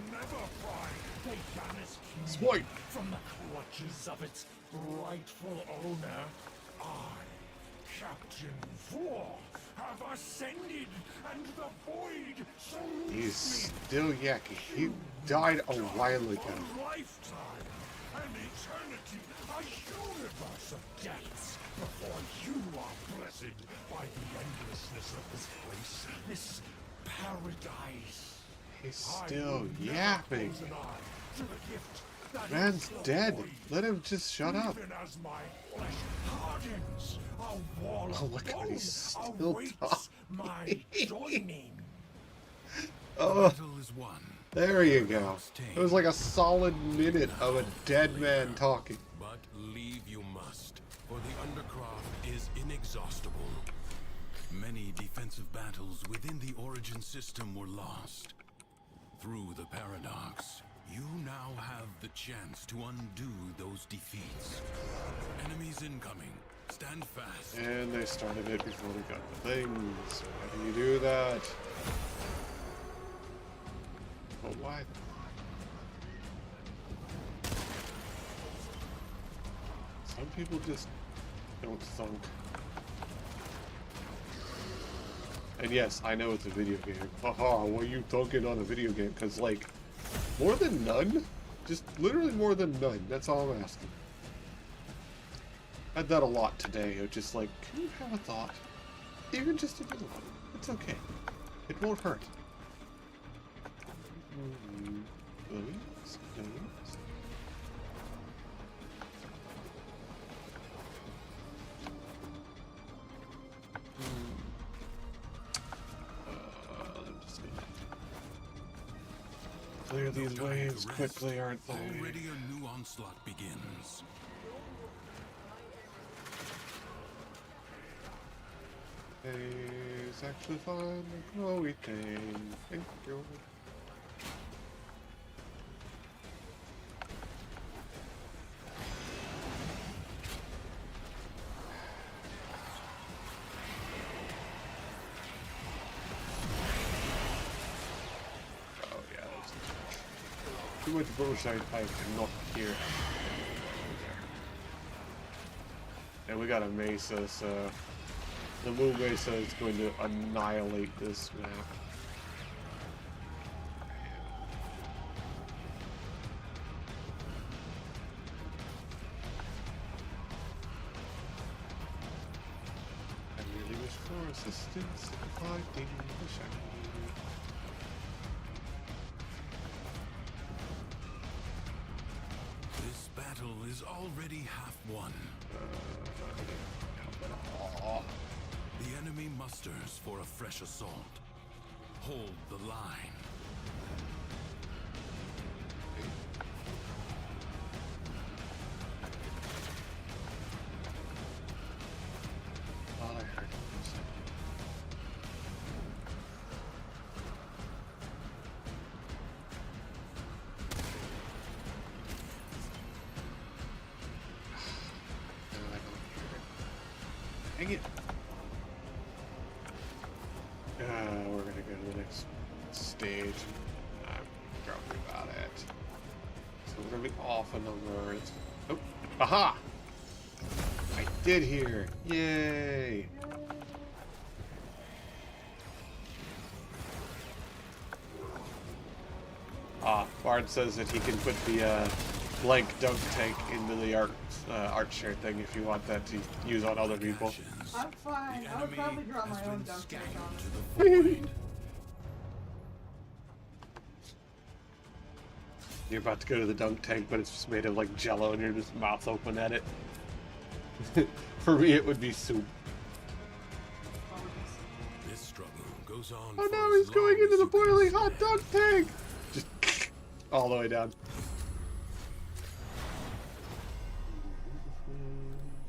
Smite! From the clutches of its rightful owner, I, Captain Vor, have ascended, and the void salutes He's me. still yakking. He died a while ago. A lifetime, an eternity, a universe of deaths before you are blessed by the endlessness of this place, this paradise. He's still yapping. Close an eye to the gift that Man's is the dead. void. Let him just shut up. Even as my flesh hardens, a wall Oh of my God, bone he's still awaits talking. my joining. Oh, Battle is won. there you go. It was like a solid minute of a dead man talking. But leave you must, for the Undercroft is inexhaustible. Many defensive battles within the Origin system were lost. Through the paradox, you now have the chance to undo those defeats. Enemies incoming. Stand fast. And they started it before they got the things. Why do you do that? But why? Some people just don't thunk. And yes, I know it's a video game. Haha, why are you thunking on a video game? Because, like, more than none? Just literally more than none. That's all I'm asking. I had that a lot today. Of just like, can you have a thought? Even just a little one. It's okay. It won't hurt. Balloons? Balloons? I'm just gonna clear these waves quickly, aren't they? Already a new onslaught begins. It's actually fun, glowy thing. Thank you. Oh yeah, that's too much bullshit I cannot hear. And we got a Mesa, so the Moon Mesa is going to annihilate this map. I really wish for assistance in fighting the shadow. This battle battle is already half won. Aw. The enemy musters for a fresh assault. Hold the line. All I heard was dang it. We're gonna go to the next stage. I'm grumpy about it. So we're gonna be off on the words. Oh, aha! I did hear. Yay! Bard says that he can put the blank dunk tank into the archer thing if you want that to use on other people. I'm fine. I would probably draw my own dunk tank on it. You're about to go to the dunk tank, but it's just made of like jello and you're just mouth open at it. For me, it would be soup. This struggle goes on. Oh no, he's going into the boiling hot dunk tank! Just all the way down.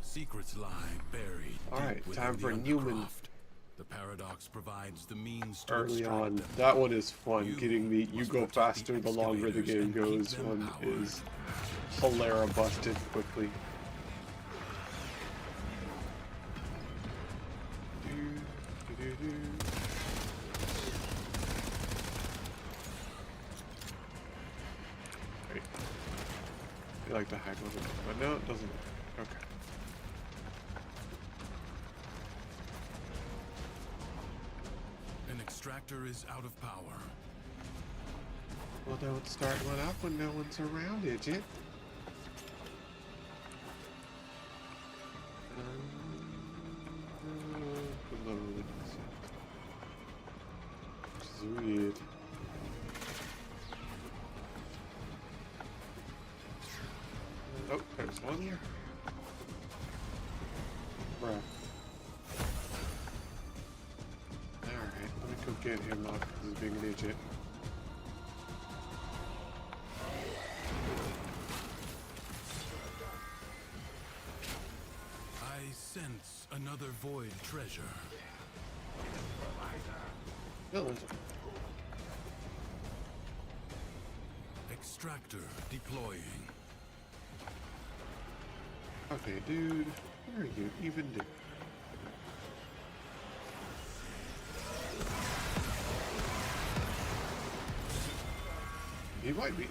Secrets lie buried. Alright, deep time within for the Newman. Undercroft. The paradox provides the means to Early extract on. them. That one is fun. You Getting the you must go protect faster the the longer the excavators game and keep goes them one powered. is hilarious busted quickly. Wait. You like to hack with it, but no, it doesn't. Okay. An extractor is out of power. Well, don't start one up when no one's around, Idjit. Sweet. Oh, there's one here. Bruh. Alright, let me go get him up because he's being an idiot. I sense another void treasure. No, Extractor deploying. okay, dude. Where are you even doing? He might be AFK,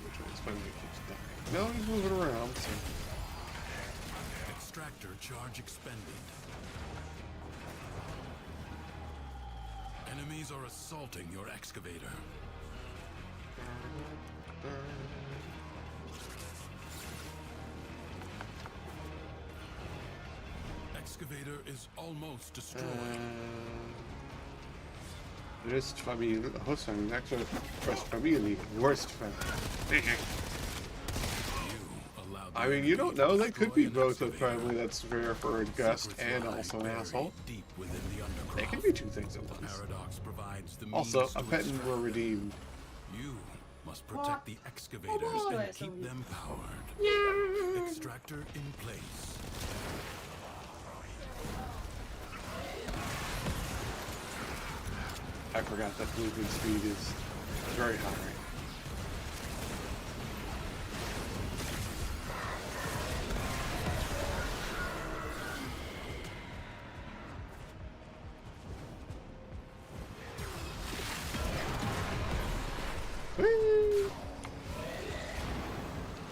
which would explain why he keeps dying. No, he's moving around, so. Extractor charge expended. Enemies are assaulting your excavator. Excavator is almost destroyed. Rest family, host family, actually, rest family, worst family. I mean, you don't know, they could be both a family that's very for a gust and also an asshole. They can be two things at once. Also, a pet and were redeemed. You must protect the excavators and keep them powered. Extractor in place. I forgot that movement speed is very high. Whee!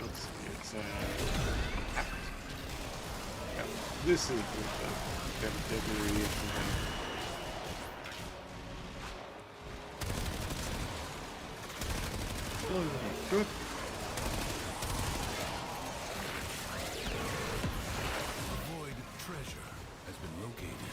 Let's see, it's yeah, this is the WWE issue. Good. Void treasure has been located.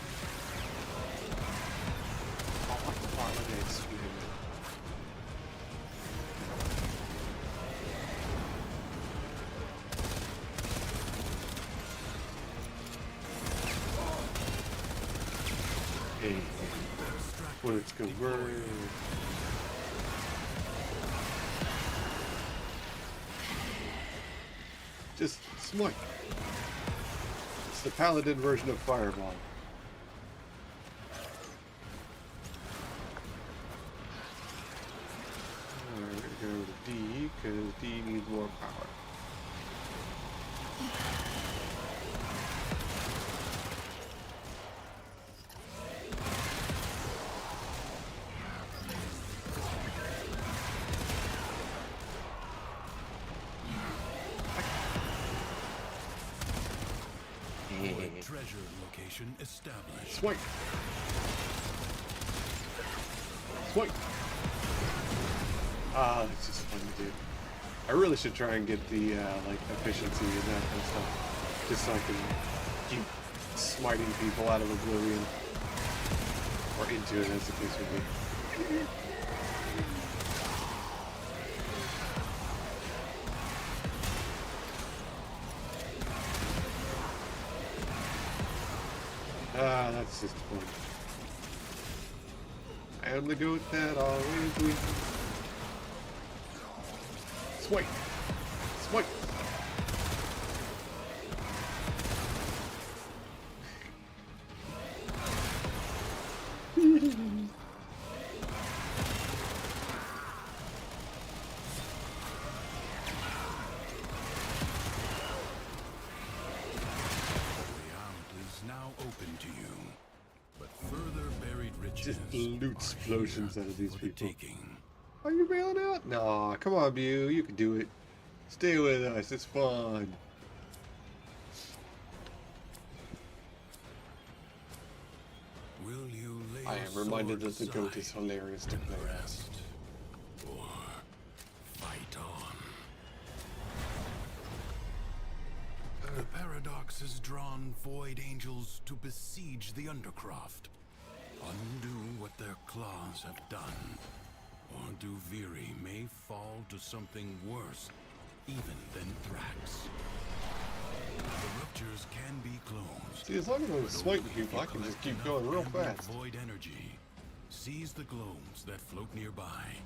Bullets go burn. Just smite. It's the paladin version of fireball. Alright, we're gonna go to D, because D needs more power. Treasure location established. Swipe. Swipe. Ah, it's just fun to do. I really should try and get the like efficiency and that kind of stuff, just so I can keep smiting people out of oblivion or into it, as the case would be. Ah, that's just fun. I am the goat that always wins. Swipe! Swipe! Just loot explosions out of these people. Are you bailing out? Nah, come on, Mew. You can do it. Stay with us. It's fun. Will you lay I am reminded that the goat is hilarious to play as. Or fight on. The Paradox has drawn Void Angels to besiege the Undercroft. Undo what their claws have done, or Duviri may fall to something worse, even than Thrax. The ruptures can be closed. See, as long as I'm smiting people, I can just keep going real fast. Void energy. Seize the globes that float nearby.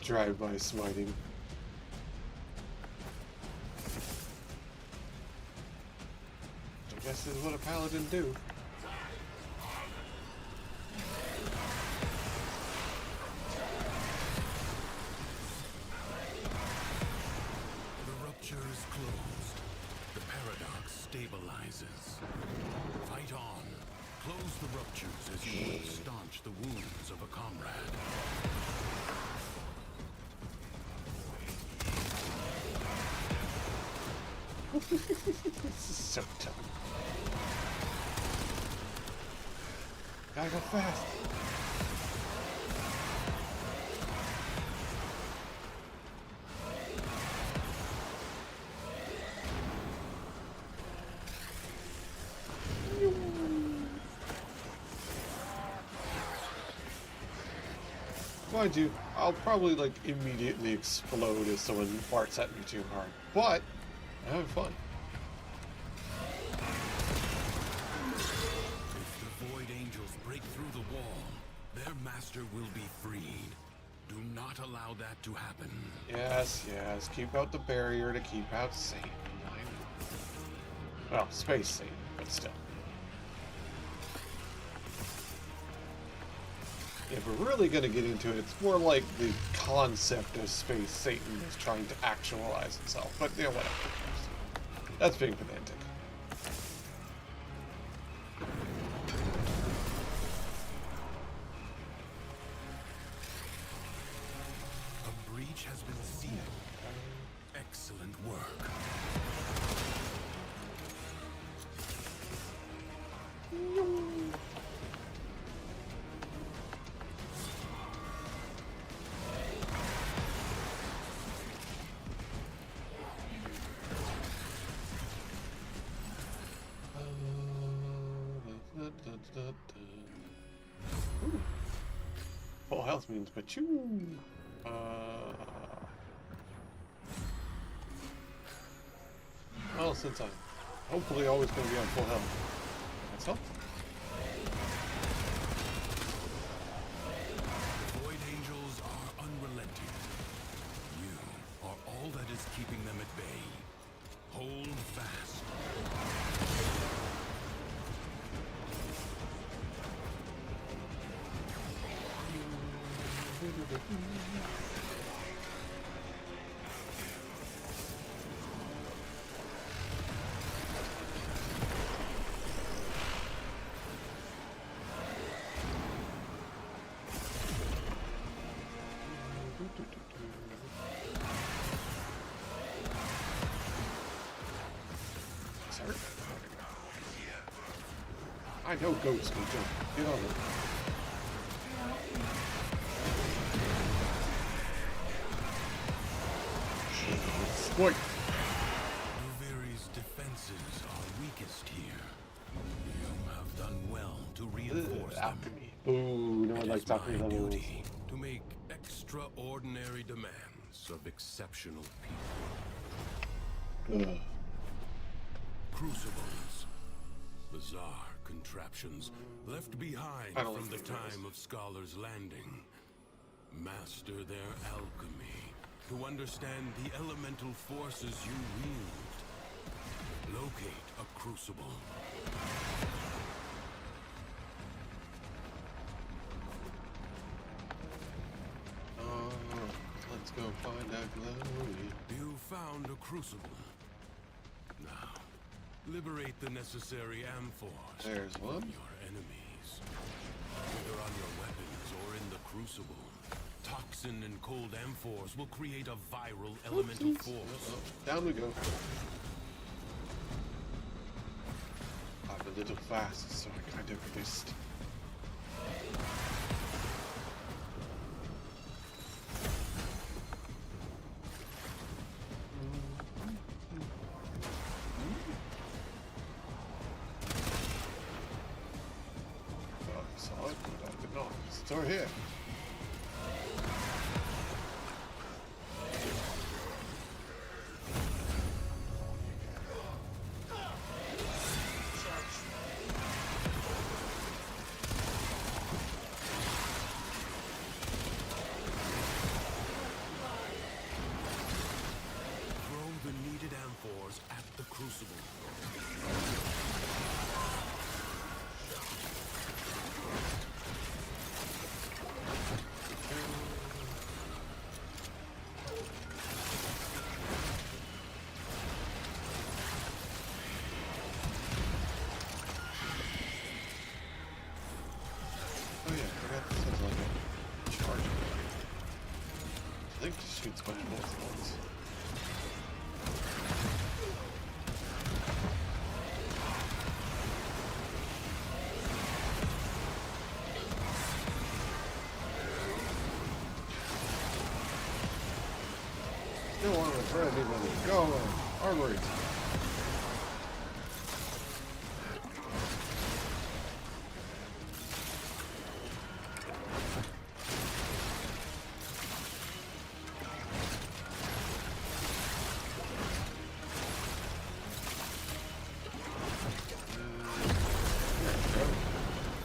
Drive-by smiting. I guess this is what a paladin do. The rupture is closed. The paradox stabilizes. Fight on. Close the ruptures as you would staunch the wounds of a comrade. This is so tough. Gotta go fast. Mind you, I'll probably like immediately explode if someone farts at me too hard, but I'm having fun. If the Void Angels break through the wall, their master will be freed. Do not allow that to happen. Yes, yes, keep out the barrier to keep out Satan. Well, space Satan, but still. If we're really going to get into it, it's more like the concept of space Satan is trying to actualize itself. But, you know, whatever. That's being pedantic. A breach has been sealed. Excellent work. Full health means pachoo. since I'm hopefully always going to be on full health. That's helpful. Void angels are unrelenting. You are all that is keeping them at bay. Hold fast. I know goats can jump. Get on it. Exploit. Duviri's defenses are weakest here. You have done well to reinforce them. Alchemy. Ooh, no one likes alchemy My levels. duty to make extraordinary demands of exceptional people. Ugh. Crucibles. Bizarre contraptions left behind from the time of Scholar's Landing. Master their alchemy to understand the elemental forces you wield. Locate a crucible. Let's go find that glowy. You found a crucible. Now, liberate the necessary amphors There's one. from your enemies. Whether on your weapons or in the crucible, toxin and cold amphors will create a viral elemental force. Down we go. I'm a little fast, so I kind of missed. I saw it, but I did not. It's over here. Throw the needed amphors at the crucible. Oh yeah, I forgot this has like a charge. I think it shoots a bunch of bullets at once. Still want to thread anybody. Go on. Armory.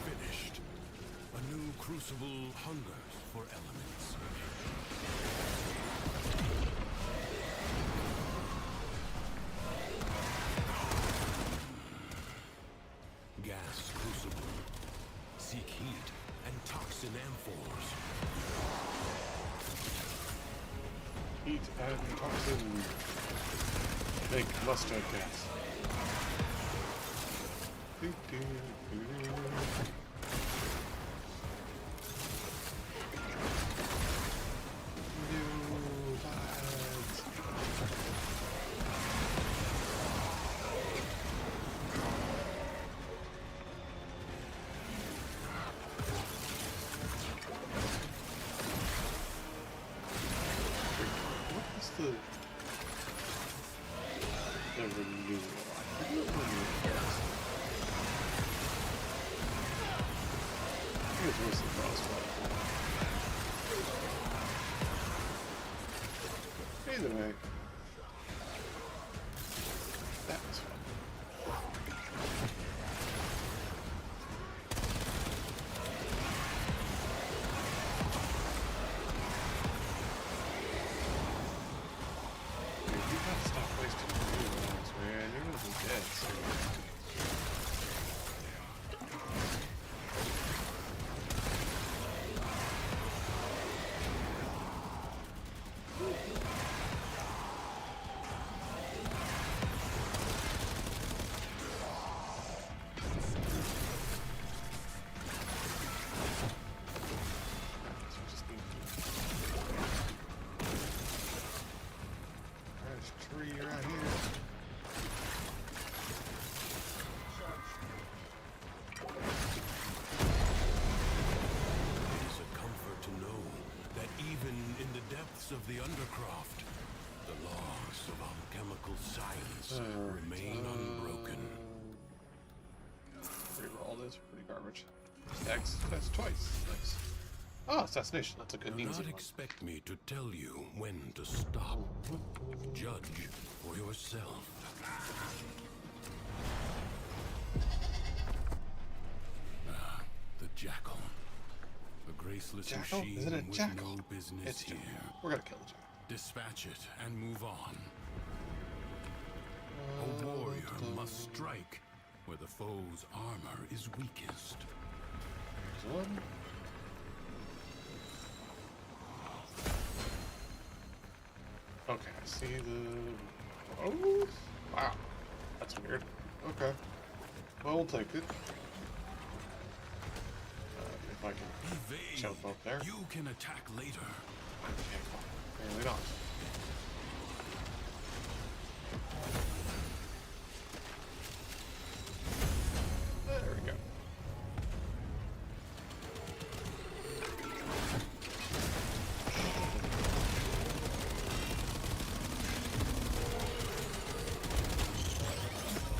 Finished. A new crucible hungers for elements. Gas crucible. Seek heat and toxin amphors. Heat and toxin. Make mustard gas. New vibes. What is the renewal? I forget what renewal is. I think it's mostly frostbite. Either way. That was fun. Dude, you gotta stop wasting reloads, man. You're gonna be dead soon. Tree right here. It is a comfort to know that even in the depths of the Undercroft, the laws of alchemical science remain unbroken. Reroll this, pretty garbage. X, that's twice. Nice. Oh, assassination. That's a good Do easy not one. expect me to tell you when to stop. Judge for yourself. Ah, the jackal. A graceless Jackal? machine Is it a with jackal? no business It's here. jackal. We're gonna kill the jackal. Dispatch it and move on. A warrior must strike where the foe's armor is weakest. There's one. Okay, I see the... Oh! Wow. That's weird. Okay. Well, we'll take it. If I can Evade. jump up there. You can attack later. Okay, apparently not. There we go.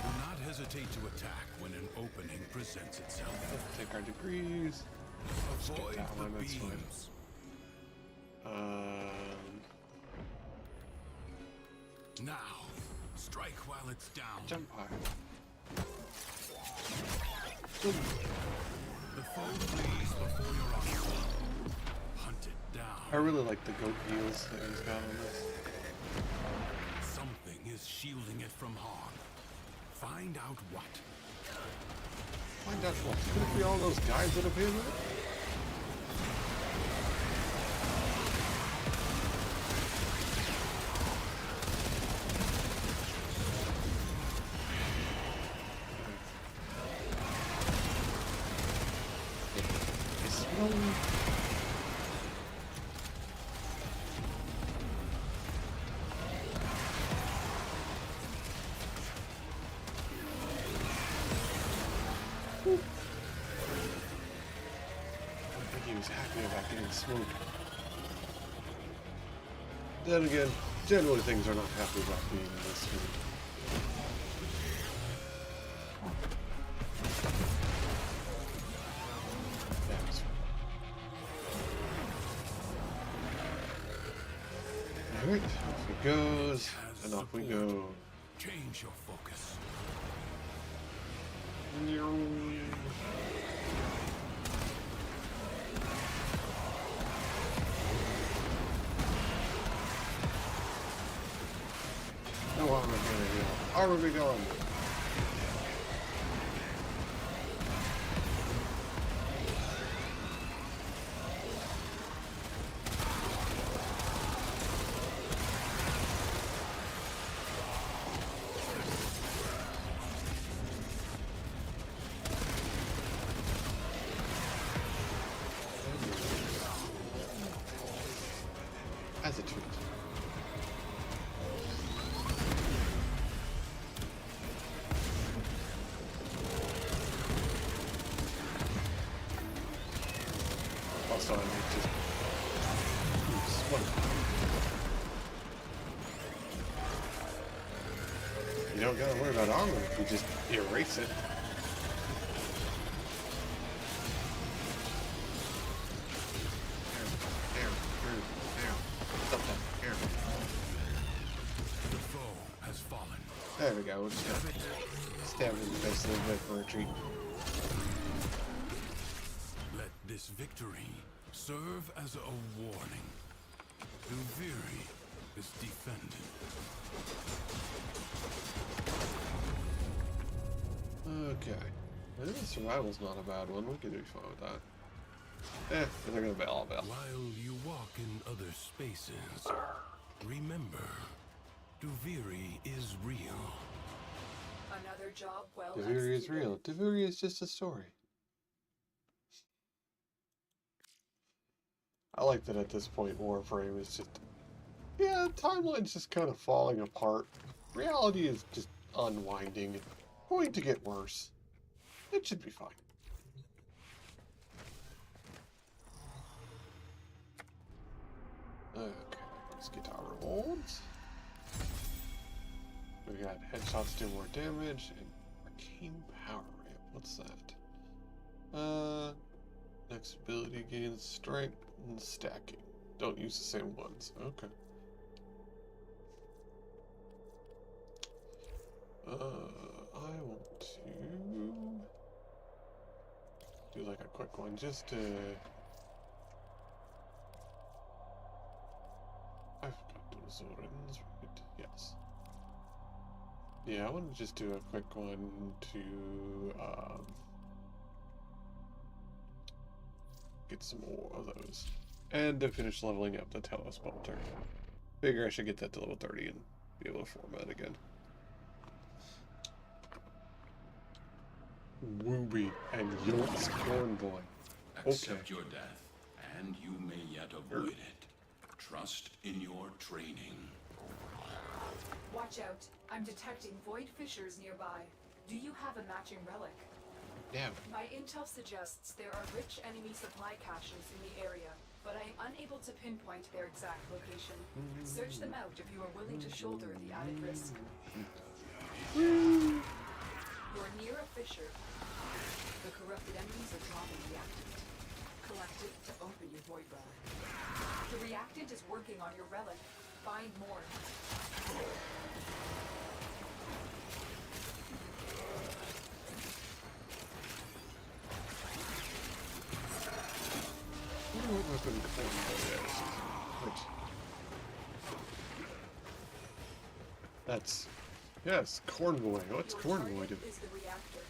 Do not hesitate to attack when an opening presents itself. Let's take our degrees. Avoid that one, the that's fine. beams. Now, strike while it's down. Jump high. The foe flees before your onslaught. Hunt it down. I really like the goat heels that he's got on this. Something is shielding it from harm. Find out what. Find out what. Could it be all those guys that appear with it? He was happy about getting smoke. Then again, generally things are not happy about being in this game. Alright, off he goes, and off we go. Change your focus. No armor here. Armor be gone. As a treat. Also, I need to smoke. You don't gotta worry about armor if you just erase it. The foe has fallen. There we go. Stab him in the face a little bit for a treat. Let this victory serve as a warning. Duviri is defended. Okay. I think the survival's not a bad one. We could be fine with that. They're gonna bail, I'll bail. While you walk in other spaces, remember, Duviri is real. Another job well Duviri is executed. real. Duviri is just a story. I like that at this point Warframe is just... Yeah, timeline's just kind of falling apart. Reality is just unwinding. Going to get worse. It should be fine. Okay, let's get our rewards. We got headshots do more damage and arcane power ramp. What's that? Next ability gains strength and stacking. Don't use the same ones. Okay. I want to do like a quick one just to... I forgot those Zorins, right? Yes. Yeah, I want to just do a quick one to get some more of those. And to finish leveling up the Telos Bolter. Figure I should get that to level 30 and be able to format again. Wooby and York's Corn Boy. Accept your death, and you may yet avoid it. Trust in your training. Watch out. I'm detecting void fissures nearby. Do you have a matching relic? Yeah. My intel suggests there are rich enemy supply caches in the area, but I am unable to pinpoint their exact location. Search them out if you are willing to shoulder the added risk. You're near a fissure. The corrupted enemies are dropping reactant. Collect it to open your void relic. The reactant is working on your relic. Find more. I wonder what weapon Corn Boy is. Which... That's... Yes, Corn Boy. What's Corn Boy do? Is the reactor.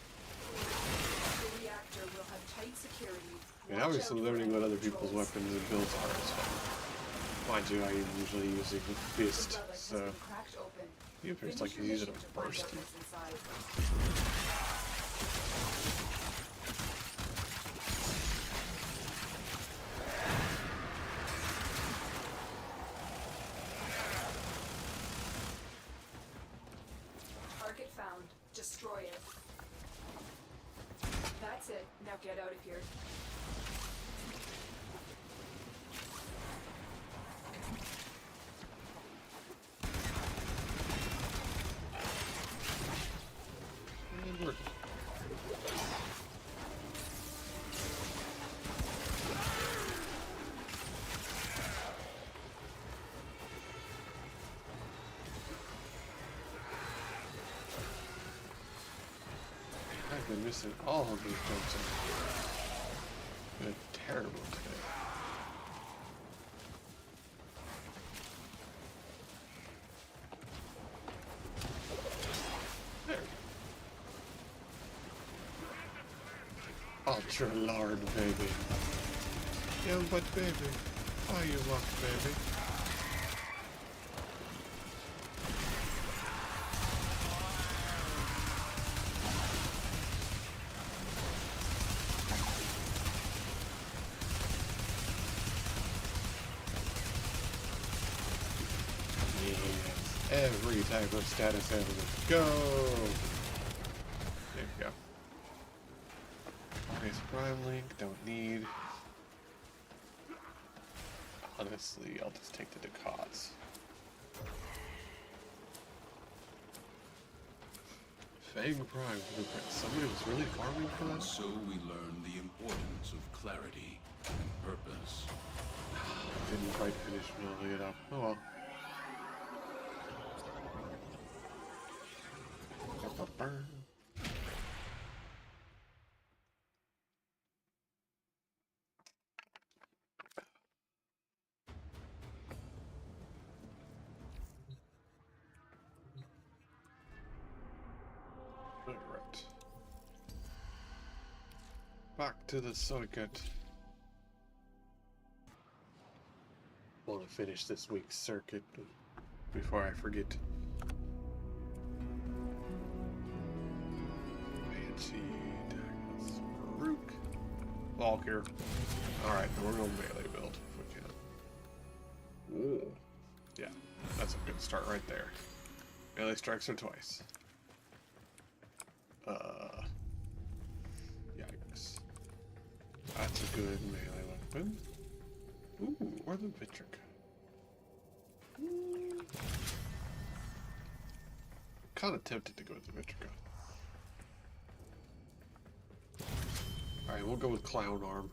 The reactor will have tight security. And obviously learning what other people's weapons and builds are is fun. Mind you, I am usually using Fist, so... He appears like he's using a burst. Target found. Destroy it. That's it. Now get out of here. And work. I've been missing all of these jumps. Been terrible today. There. Ultra lard, baby. Yeah, but baby, why you walk, baby? Every type of status element. Go! There we go. Raise Prime Link, don't need. Honestly, I'll just take the Ducats. Fang Prime Blueprint. Somebody was really farming for that? So we learn the importance of clarity and purpose. Didn't quite finish building it up. Oh well. Burn. Alright. Back to the circuit. Want to finish this week's circuit before I forget. Banshee, Daggers, Rook, Valkyr. Alright, we're going melee build if we can. Ooh. Yeah, that's a good start right there. Melee strikes are twice. Yikes. That's a good melee weapon. Ooh, or the Vitric. Kind of tempted to go with the Vitric. Alright, we'll go with Clown Arm.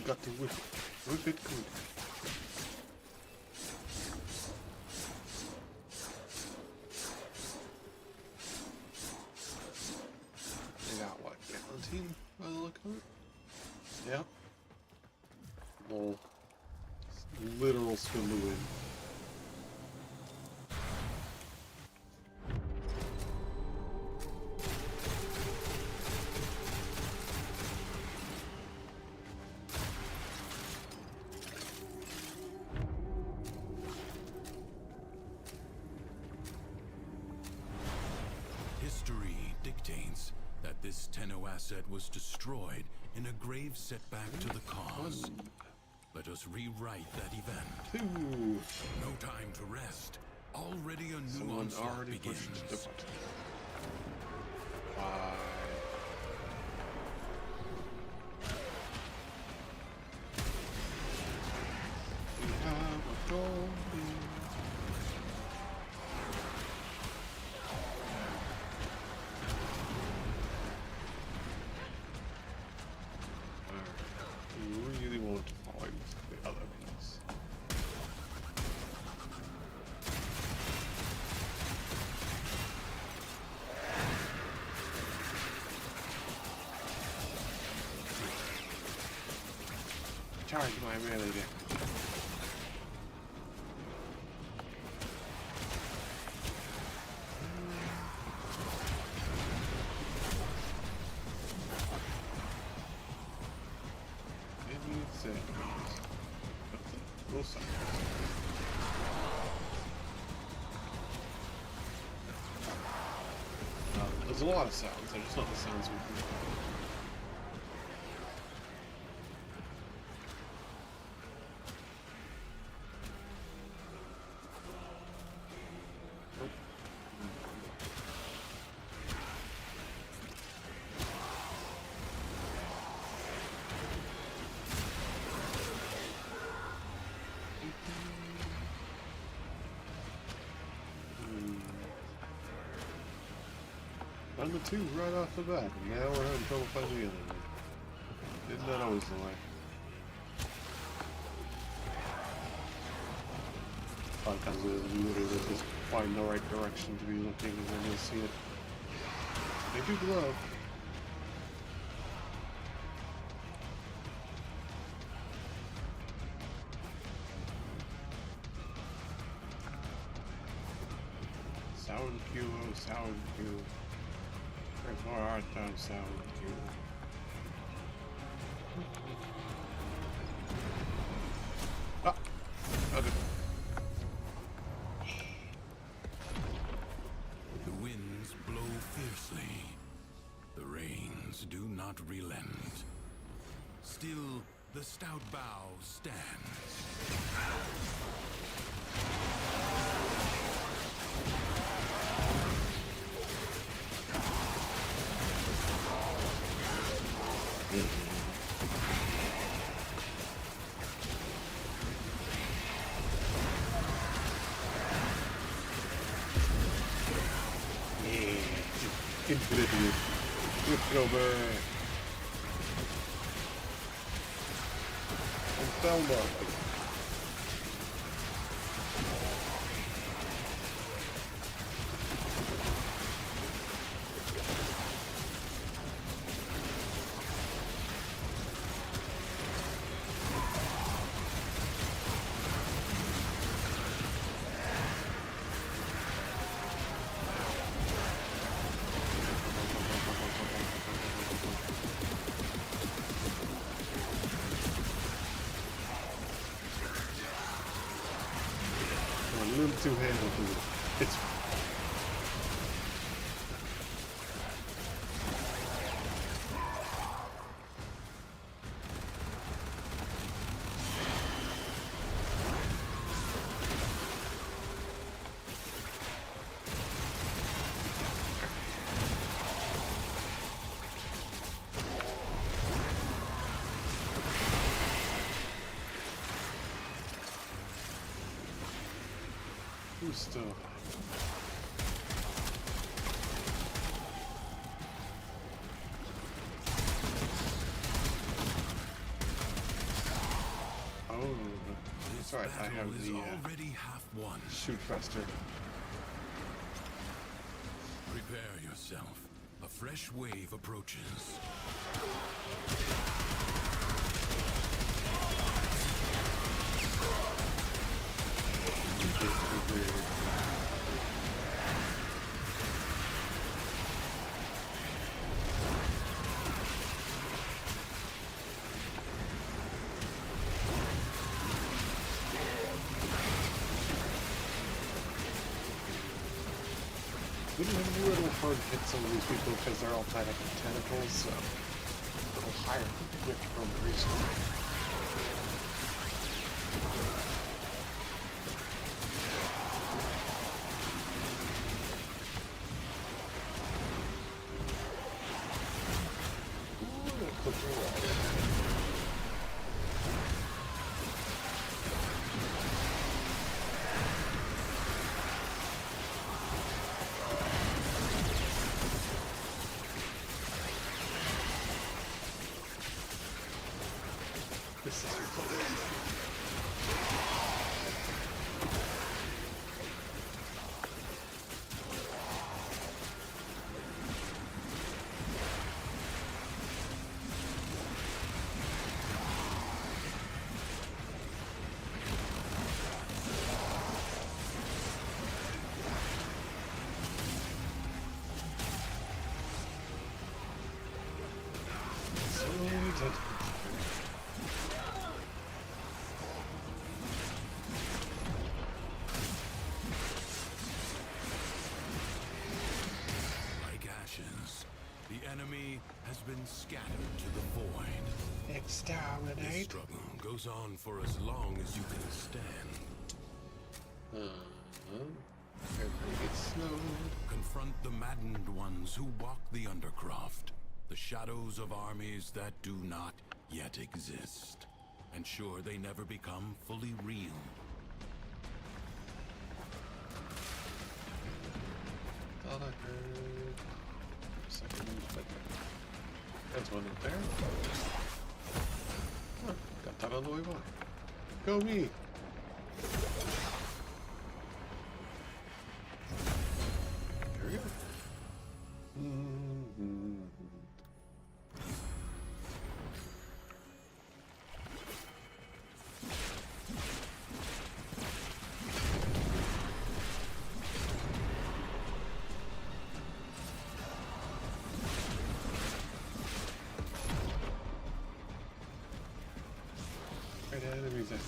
Got to whip it good. They got what, guillotine by the look of it? Yep. Lol. Literal swim to win. Dictates that this Tenno asset was destroyed in a grave setback to the cause. Let us rewrite that event. Ooh. No time to rest. Already a new Someone onslaught already begins. pushed the button. We have a goal. Really want to find the other piece. Charge my melee damage. There's a lot of sounds, they're just not the sounds we can. Found the two right off the bat, and now we're having trouble finding the other one. Isn't that always the way? Sometimes we literally just find the right direction to be looking and then you'll see it. They do glow. Sound cue, oh sound cue. Wherefore art thou sound cue? Ah! Okay. The winds blow fiercely. The rains do not relent. Still, the stout bough stands. infinity. With over. And Thelma. A little too handled. It's who's still. Oh, that's right. I have the already half won. shoot faster. Prepare yourself. A fresh wave approaches. We didn't have a little hard to hit some of these people because they're all tied up in tentacles, so a little higher quick from recently. This is Like ashes, the enemy has been scattered to the void. This exterminate. struggle goes on for as long as you can stand. Everybody gets slowed. Confront the maddened ones who walk the undercroft, the shadows of armies that do not yet exist. Ensure they never become fully real. Thought I heard second but there's one up there. Huh, got that on the way by. Go me! There we go. Right enemies there.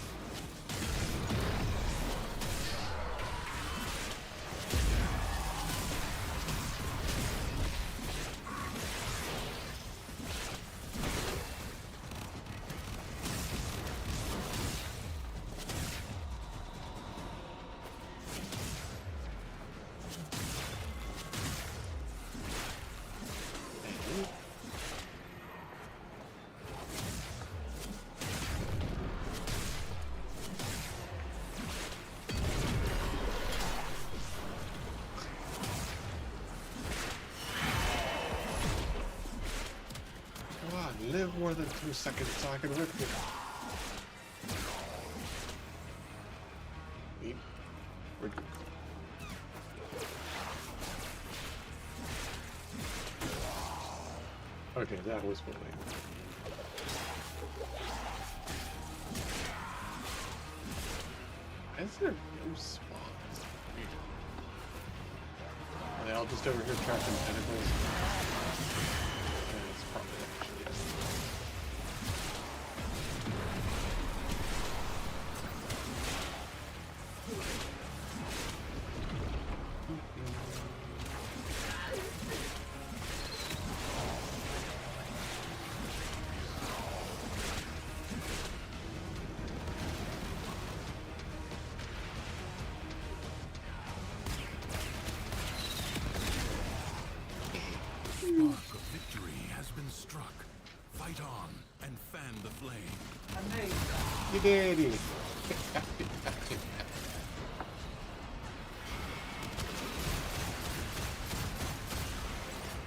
more than 2 seconds so I can rip it. Where'd you go? Okay, that was funny. Is there no spawns? Are they all just over here trapped in tentacles? Yeah, it's probably actually. Spark of victory has been struck. Fight on and fan the flame. You did it!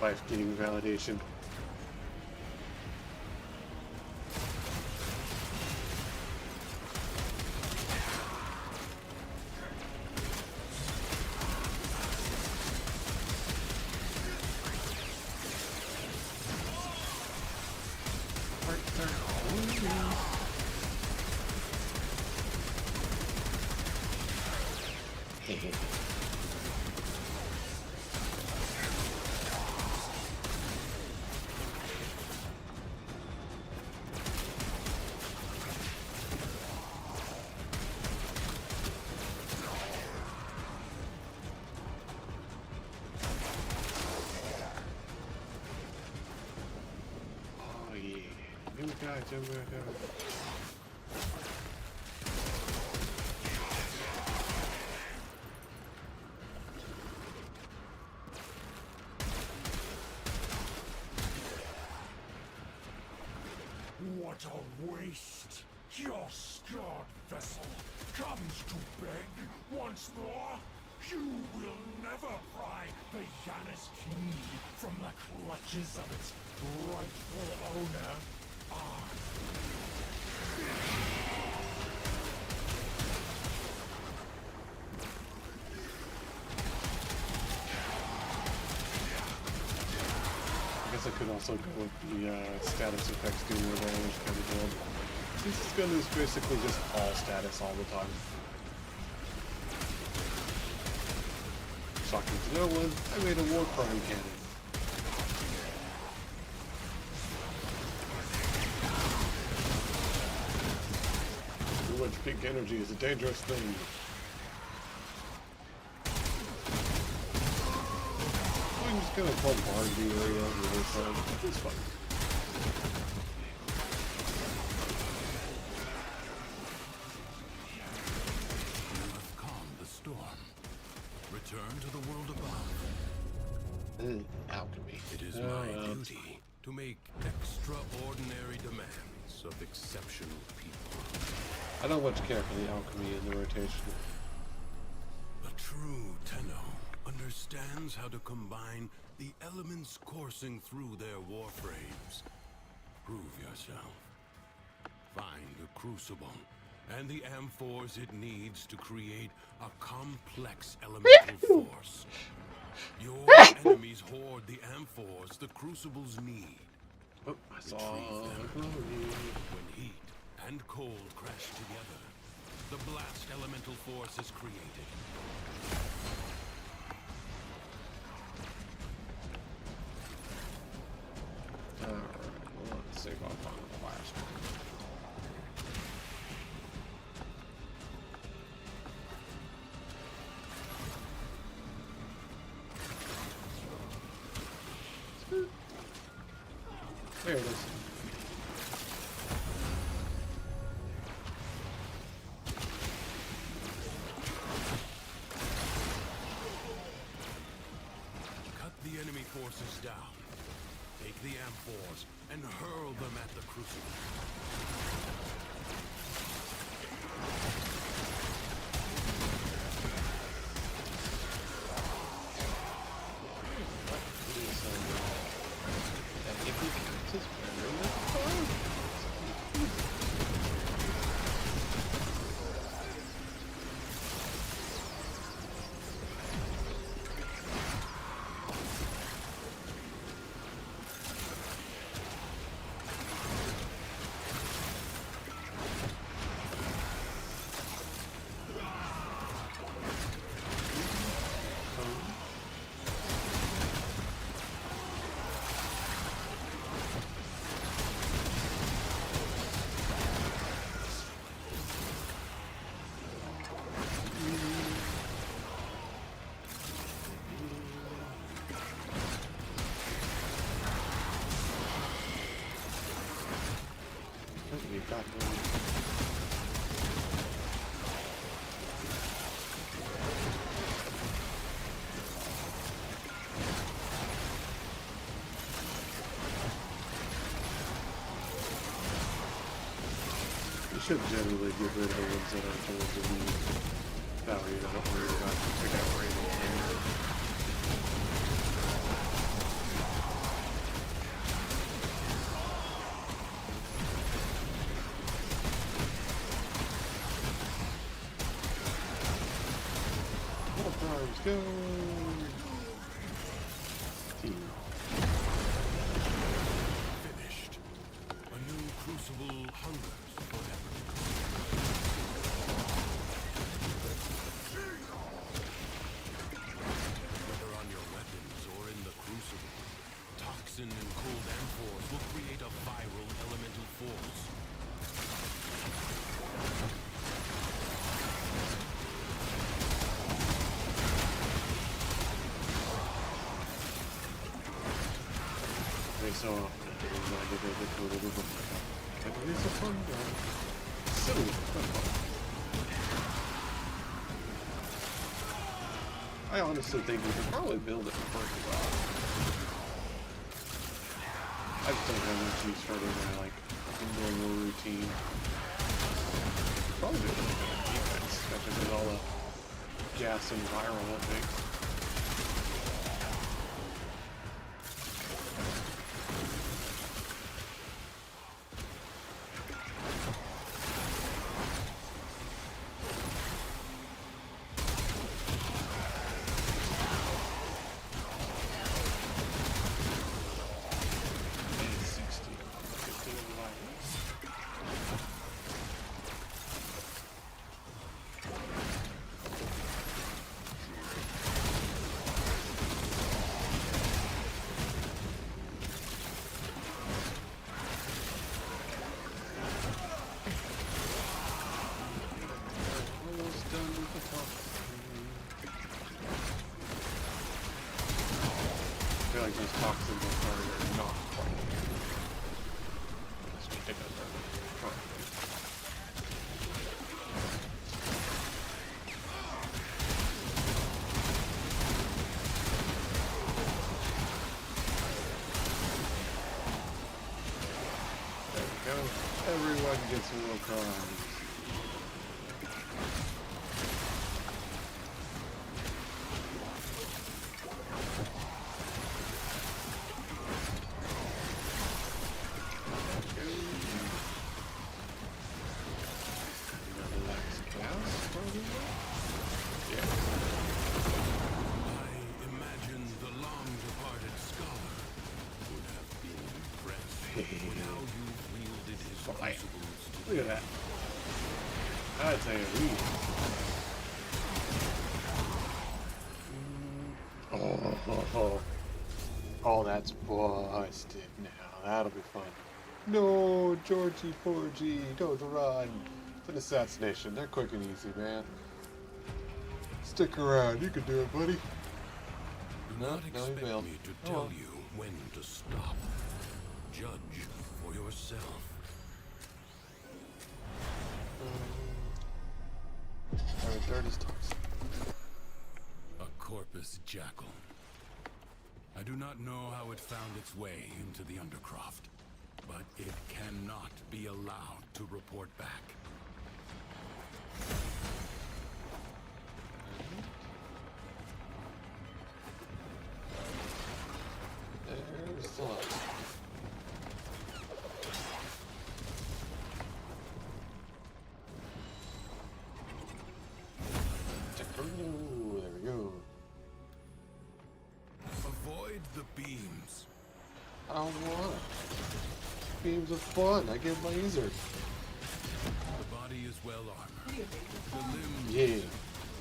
Life getting validation. Oh yeah, new guys over here. What a waste! Your scarred vessel comes to beg once more. You will never pry the Yanis key from the clutches of its rightful owner. I guess I could also go with the status effects doing more damage kind of build. This gun is basically just all status all the time. Shocking to no one, I made a warframe cannon. Too much pink energy is a dangerous thing. I'm just gonna bombard the area on the other side. It's fun. You have calmed the storm. Return to the world above. Alchemy. It is my duty to make extraordinary demands of exceptional people. I don't much care for the alchemy in the rotation. A true Tenno understands how to combine the elements coursing through their warframes. Prove yourself. Find the crucible and the amphors it needs to create a complex elemental force. Your enemies hoard the amphors the crucibles need. Oh, I saw When heat and cold crash together, the blast elemental force is created. Alright, well, let's save off on the last one. There it is. Cut the enemy forces down. Take the amphors and hurl them at the crucible. That hippie cactus bearing the farm? God, no. You should generally get rid of the ones that aren't the ones that need value. I don't worry about pick out random things. Let's go! Finished. A new crucible hungers forever. Whether on your weapons or in the crucible, toxin and cold amphors will create a viral elemental force. So often I'm reminded of the code of the book. And it is a fun game. Silly, but fun. I honestly think we could probably build it pretty well. I just don't have much use for it in my, like, normal routine. Probably just looking at defense, especially with all the gas and viral things. I feel like these toxins are not quite. Let's take a look. There we go. Everyone gets a little prize. Look at that. I tell you, oh, that's busted now. That'll be fun. No, Georgie, Porgy, don't run. It's an assassination. They're quick and easy, man. Stick around. You can do it, buddy. Do not expect me to tell you when to stop. Judge for yourself. Our third is toxic. A corpus jackal. I do not know how it found its way into the Undercroft, but it cannot be allowed to report back. There's the light. Ooh, there we go. Avoid the beams. I don't want it. Beams are fun. I get laser. The body is well armored. The limbs, Yeah.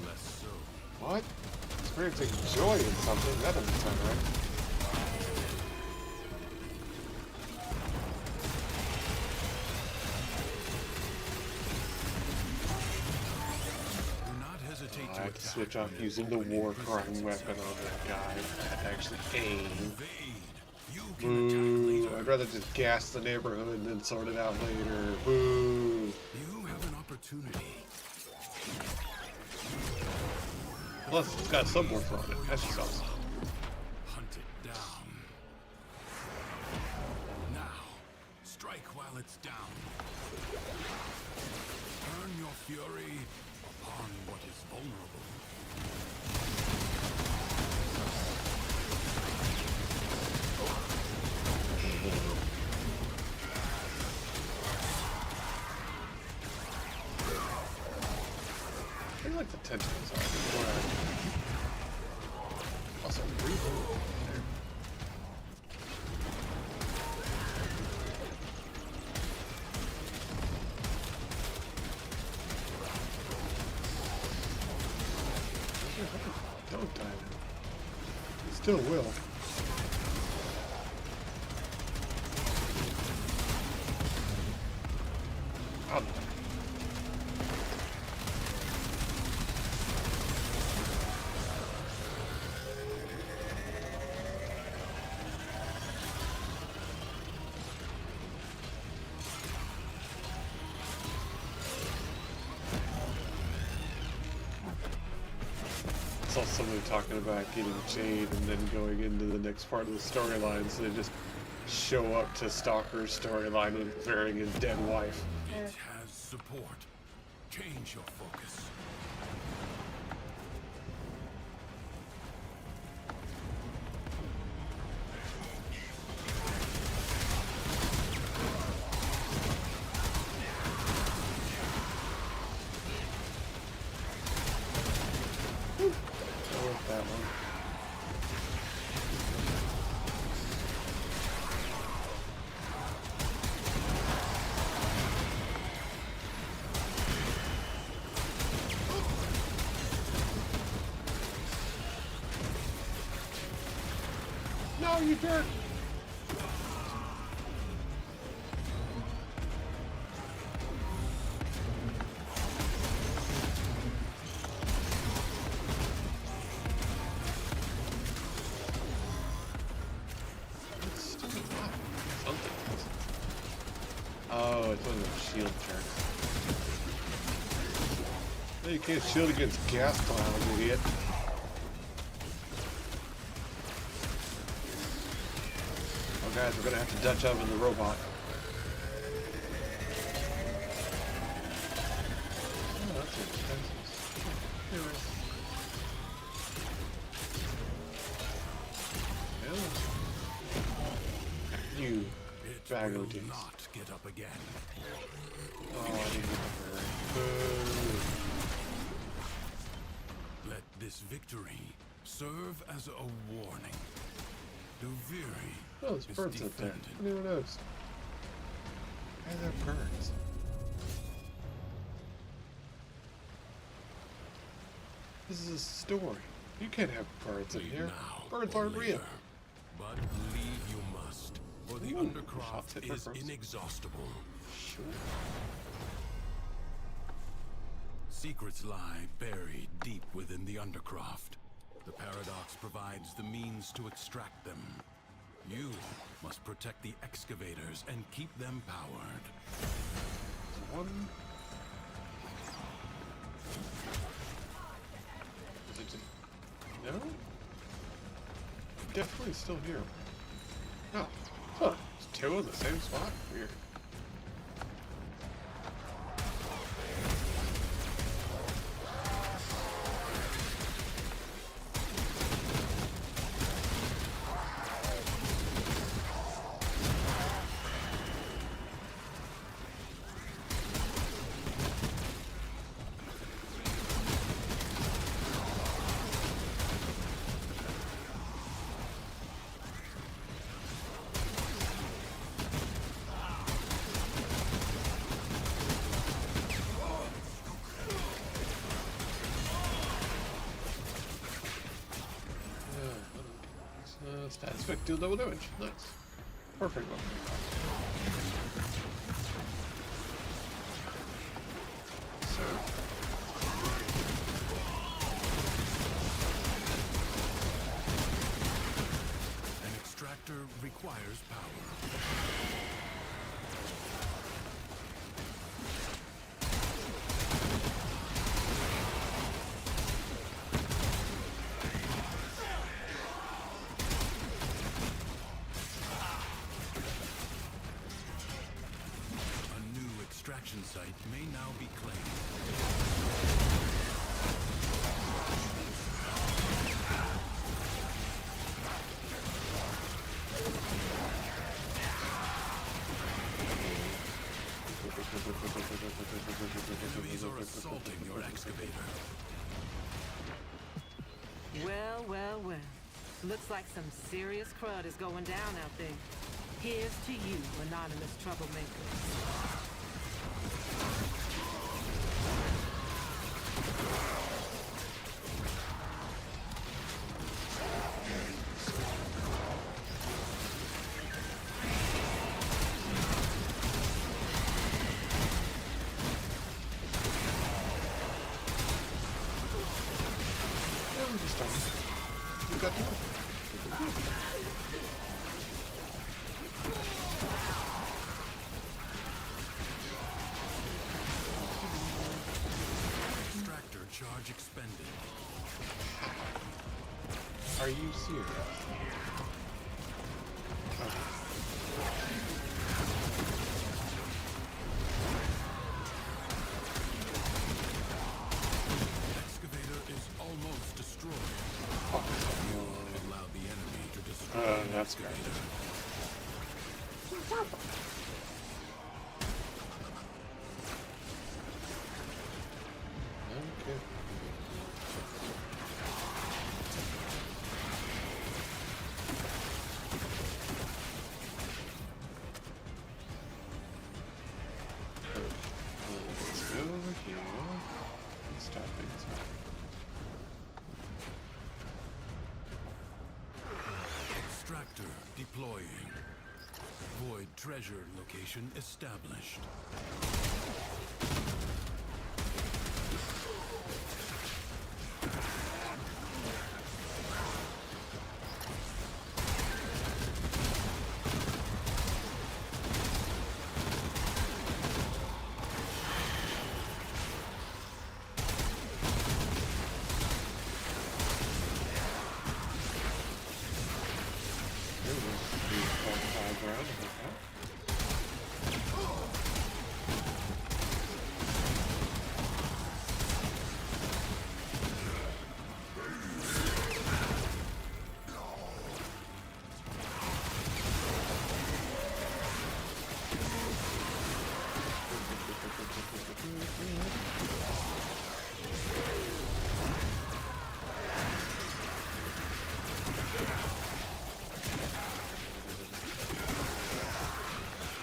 less so. What? Experiencing joy in something? That doesn't sound right. I had to switch off using the warframe weapon on that guy. I had to actually aim. can attack later. I'd rather just gas the neighborhood and then sort it out later. Boo. You have an opportunity. Plus, it's got subwoofer on it. That's just awesome. Hunt it down. Now, strike while it's down. Turn your fury upon what is vulnerable. I like the tentacles on it. Also, reboot. Don't die now. You still will. Oh, no. I saw somebody talking about getting Jade and then going into the next part of the storyline, so they just show up to Stalker's storyline and burying his dead wife. It has support. Change your focus. I like that one. No, you jerk! It's still alive. Something. Oh, it's one of those shield jerks. No, you can't shield against gas clouds, idiot. Oh, guys, we're gonna have to Dutch oven the robot. Oh, that's expensive. Anyway. Yeah. You It bag will of dicks. not get up again. Oh, I need to get the bird. Let this victory serve as a warning. Duviri Oh, there's is birds up there. defended. I never noticed. Why are there birds? This is a story. You can't have birds in Leave here. now Birds or aren't real. later. But leave you must, for the Ooh, Undercroft shots hit her is first. inexhaustible. Sure. Secrets lie buried deep within the Undercroft. The Paradox provides the means to extract them. You must protect the excavators and keep them powered. One. Is it just... No? Definitely still here. Oh. Huh. It's two in the same spot? Weird. Stats effect deal double damage. Nice. Perfect one. So. An extractor requires excavation site may now be claimed. Enemies are assaulting your excavator. Well, well, well. Looks like some serious crud is going down out there. Here's to you, anonymous troublemakers. You got to. Extractor charge expended. Are you serious? Excavator is almost destroyed. Oh, Allow the enemy to destroy the that's great. excavator. Okay. Let's go over here and start things up. Extractor deploying. Void treasure location established. Here we go. 5 rounds, okay.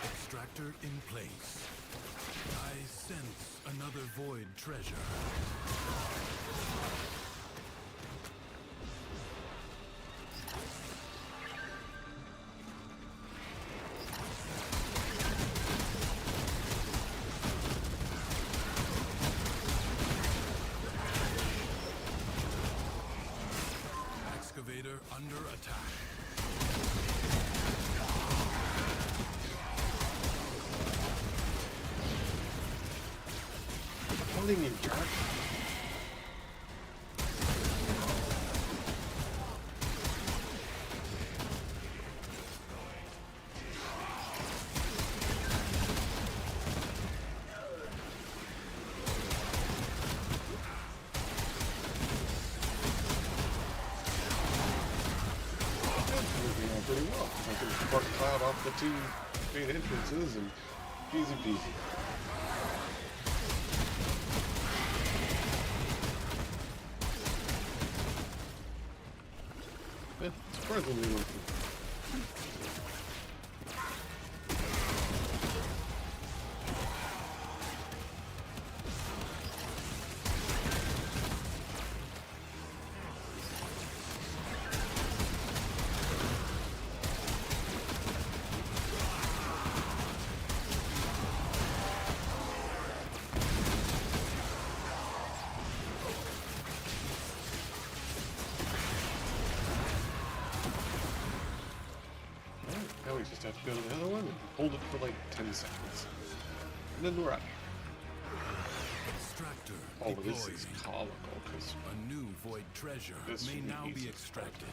Extractor in place. I sense another void treasure. Excavator under attack. Holding in dark. Moving on pretty well. I can spark cloud off the 2 main entrances and easy peasy. Surprisingly working. Now we just have to go to the other one and hold it for like 10 seconds. And then we're out. Extractor Oh, deploying. this is comical, because A new void treasure This may should be now be easy. extracted.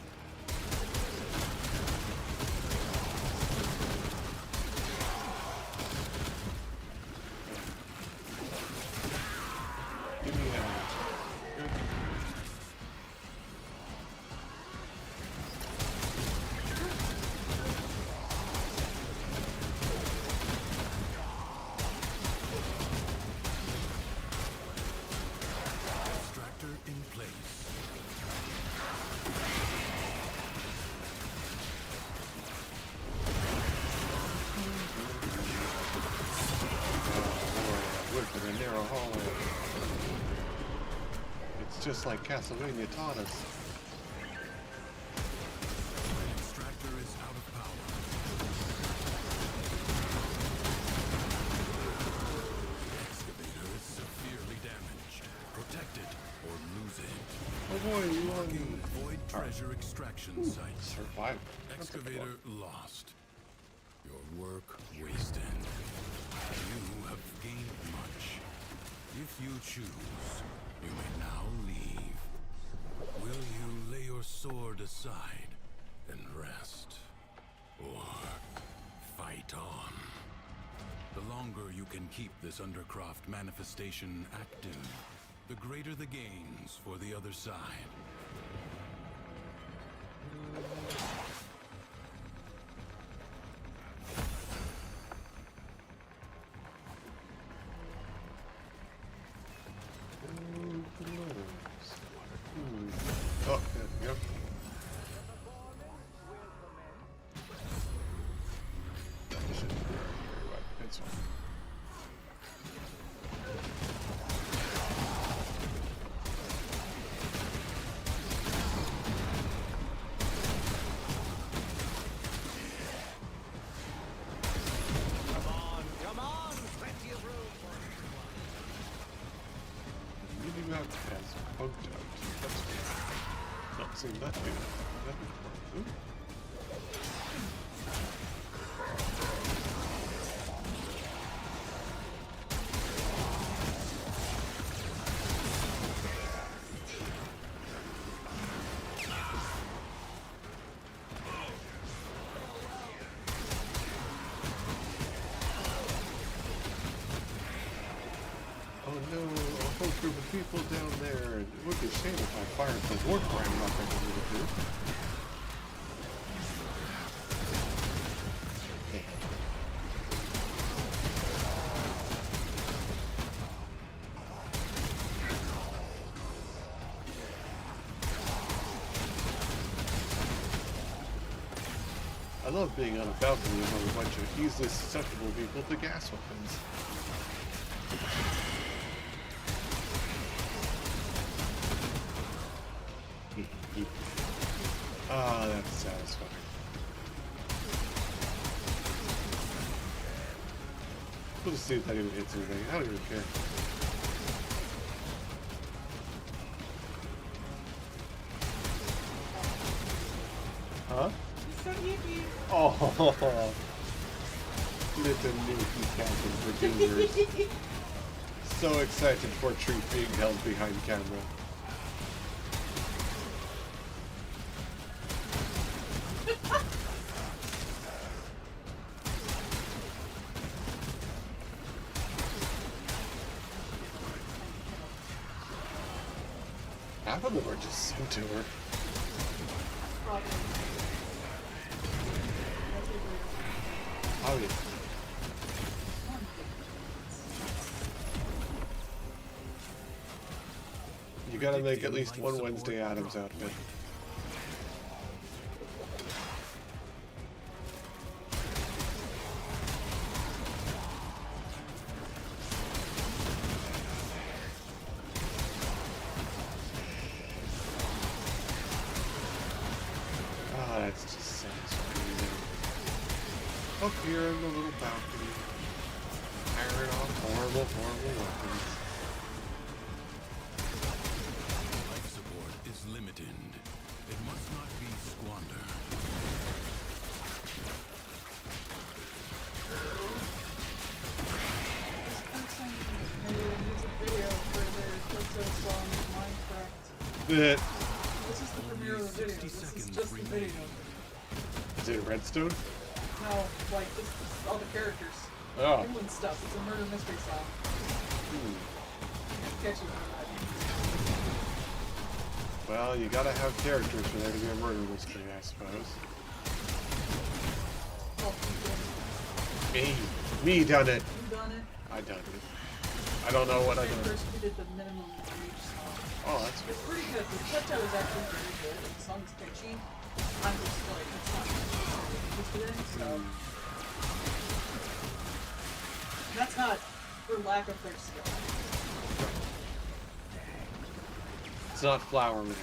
just like Castlevania taught us. The extractor is out of power. The excavator is severely damaged. Protect it or lose it. Oh boy, you Marking won. void treasure extraction site. Survive. Excavator lost. Your work wasted. You have gained much. If you choose, you may now leave. Will you lay your sword aside and rest? Or fight on? The longer you can keep this Undercroft manifestation active, the greater the gains for the other side. Oh, there we go. That should be right. It's fine. Come on, plenty of room for everyone. Mini map has bugged out. That's not seen that before. Ooh. Oh no, a whole group of people down there. It would be a shame if I fired the warframe like I wanted to do. Hey. I love being on a balcony among a bunch of easily susceptible people to gas weapons. Ah, that's satisfying. We'll just see if that even hits anything. I don't even care. Huh? He's so yippee. Oh, little Milky Captain Virginians. So excited for a treat being held behind camera. Half of them were just sent to her. Probably. Oh yeah. You gotta make at least one Wednesday Addams outfit. Ah, that's just satisfying. Up here in the little balcony, firing off horrible, horrible weapons. Life support is limited. It must not be squandered. Maybe a music video for their crypto song Minecraft. This is the premiere of the video. 60 This is seconds just the video. Is it Redstone? No, like this is all the characters. Oh. Doing stuff. It's a murder mystery song. Catchy. Well, you gotta have characters for there to be a murder mystery, I suppose. Oh, Me done it. you done it. I done it. I don't know what I done. First, we did the minimum wage song. Oh, that's good. It's pretty good. The crypto is actually very good. The song's catchy. I'm just like, it's not interested in, so. That's not for lack of their skill. It's not Flower Man.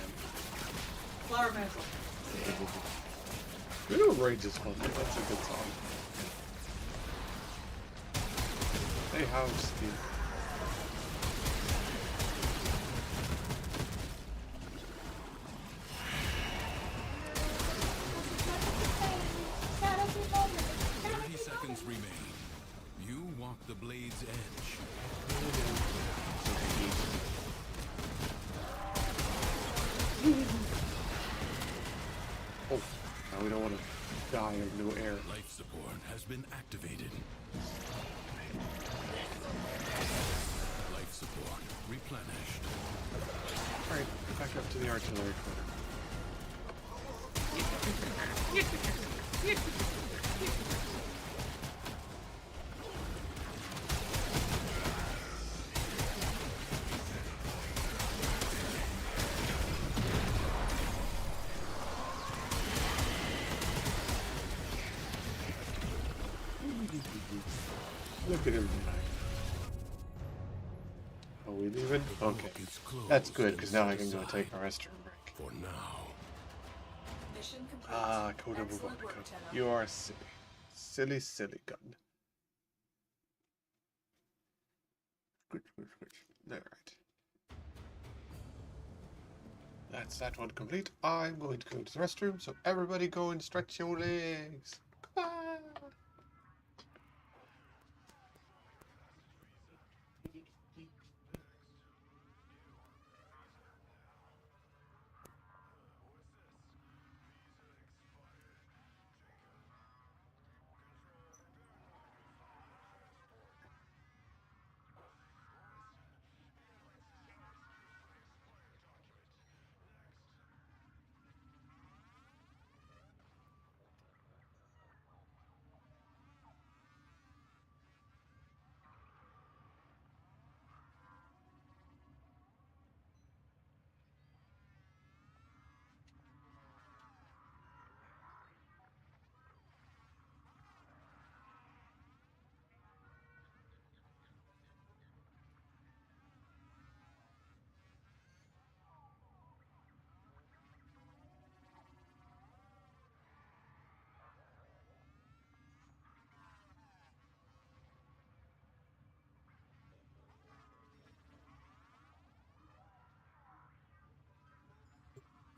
Flower Mantle. You know Rage is fun. That's a good song. Hey, how's Steve? Seconds remain. You walk the blade's edge. Oh, now we don't want to die of no air. Life support has been activated. Life support replenished. Alright, back up to the artillery corner. Look at him tonight. Are we leaving? Okay. That's good, because now I can go take a restroom break. For now. Mission complete. Ah, Coda Excellent work, Robotica. Lieutenant. You are silly. Silly, silly gun. Good. Alright. That's that one complete. I'm going to go to the restroom, so everybody go and stretch your legs. Goodbye.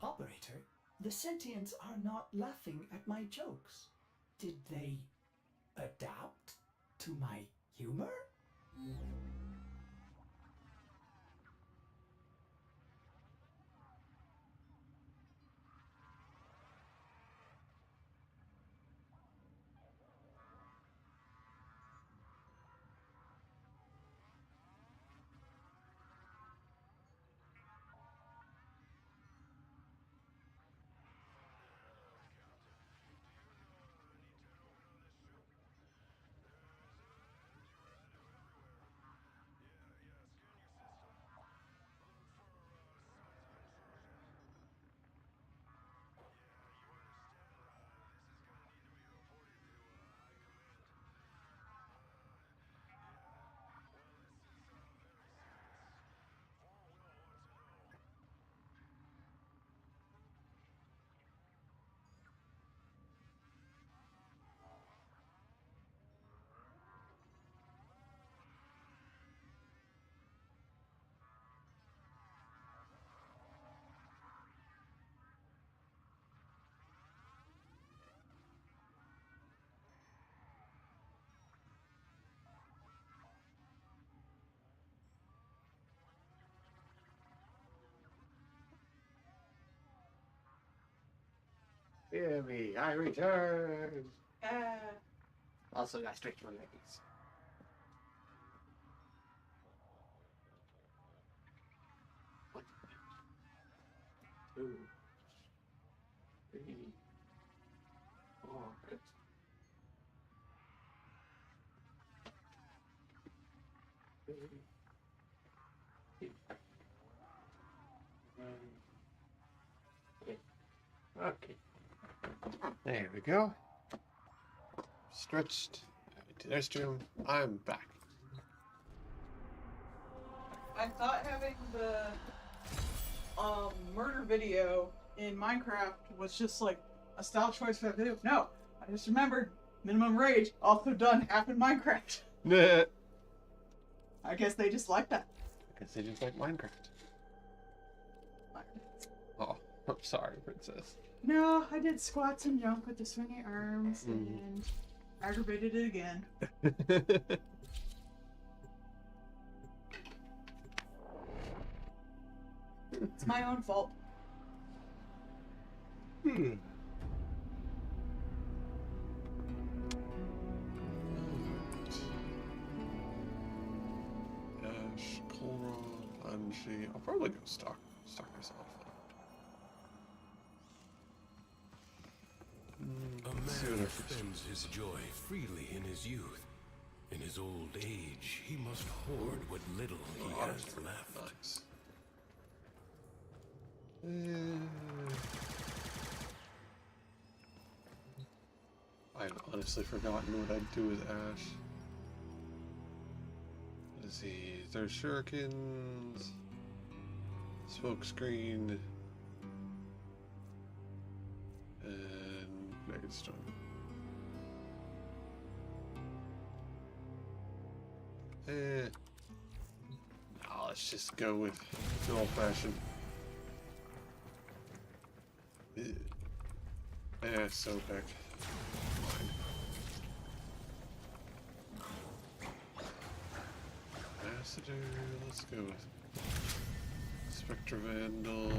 Operator, the sentients are not laughing at my jokes. Did they adapt to my humor? Hear me, I return. Yeah. Also got stretch my legs. One, 2, 3, 4. Okay. There we go. Stretched. To the restroom. I'm back. I thought having the murder video in Minecraft was just like a style choice for that video. No, I just remembered minimum rage also done half in Minecraft. Nah. I guess they just like that. I guess they just like Minecraft. Oh, I'm sorry, princess. No, I did squats and jump with the swinging arms and aggravated it again. It's my own fault. Ash, Colron, Banshee. I'll probably go stock myself. A man spends his joy freely in his youth. In his old age, he must hoard what little he has left. Nice. I've honestly forgotten what I'd do with Ash. Let's see. There's shurikens, smoke screen, and naked storm. No, let's just go with good old fashioned. So back. Fine. Ambassador, let's go with Spectre Vandal.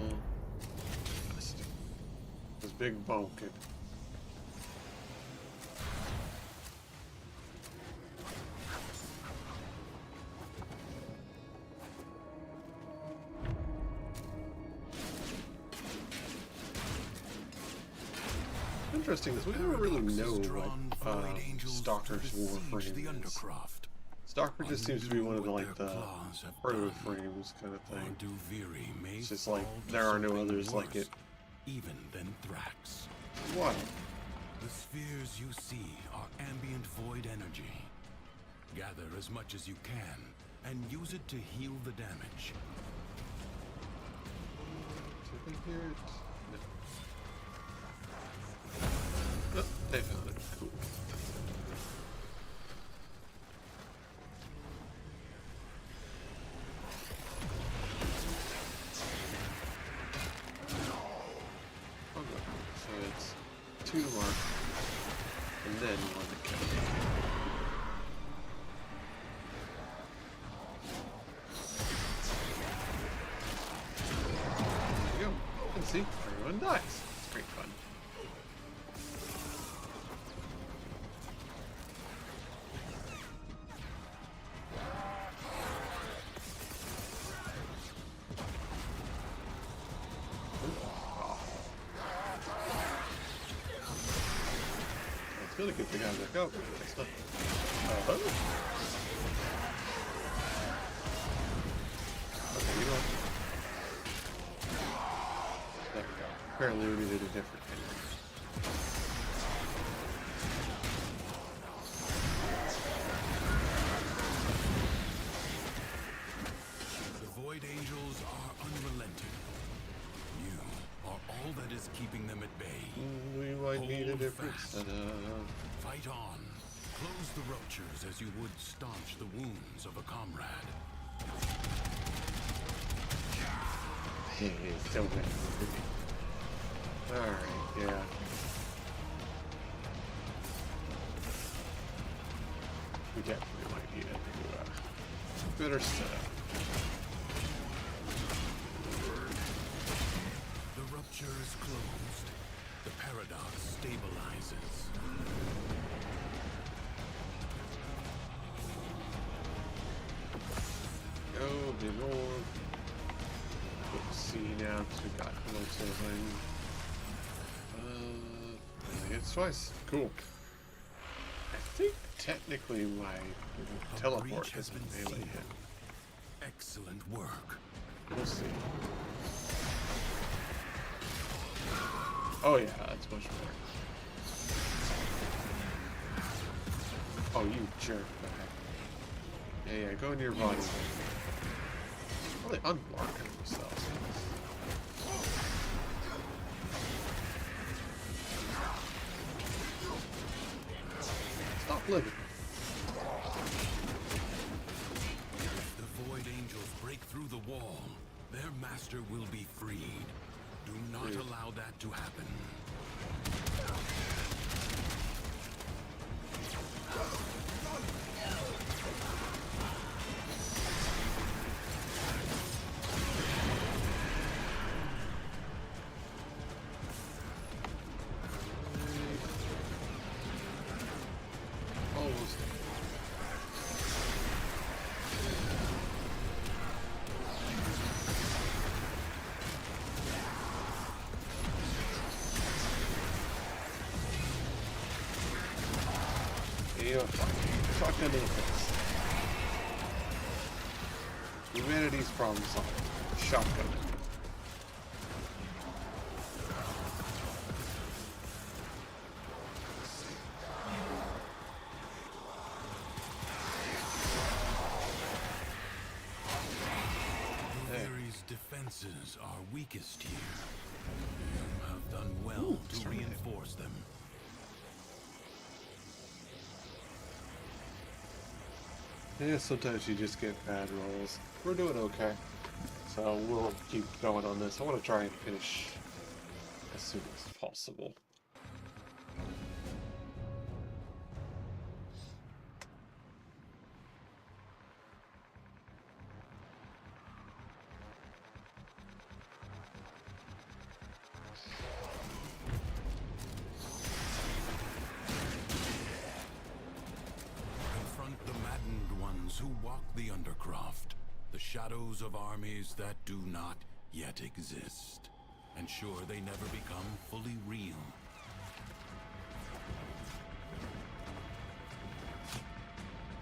This big bunkin. Interesting is we never really know what Stalker's warframe is. Stalker just seems to be one of the proto frames kind of thing. It's just like there are no others like it. Even than Thrax. What? The spheres you see are ambient void energy. Gather as much as you can and use it to heal the damage. Did they hear it? No. Oh, they found it. Cool. So it's 2 to mark, and then 1 to kill. There you go. And see, everyone dies. It's great fun. Really good thing I was like, oh, next up. Okay, you know what? There we go. Apparently we needed a different thing. The Void Angels are unrelenting. You are all that is keeping them at bay. We might need a different setup. Fight on. Close the ruptures as you would staunch the wounds of a comrade. Hey, so good. Alright, yeah. We definitely might need a better setup. The rupture is closed. The paradox stabilizes. Go, the north. Let's see now, because we got most of the thing. I hit twice. Cool. I think technically my teleport has been melee hit. Excellent work. We'll see. Oh yeah, that's much better. Oh, you jerk bag. Yeah, go into your body. Really unblocking themselves. living. If the Void Angels break through the wall, their master will be freed. Do not allow that to happen. Almost. Yeah, fuck into the face. Humanity's problem solved. Shotgun. Ares' defenses are weakest here. You have done well to reinforce them. Yeah, sometimes you just get bad rolls. We're doing okay. So we'll keep going on this. I want to try and finish as soon as possible. Confront the maddened ones who walk the Undercroft, the shadows of armies that do not yet exist. Ensure they never become fully real.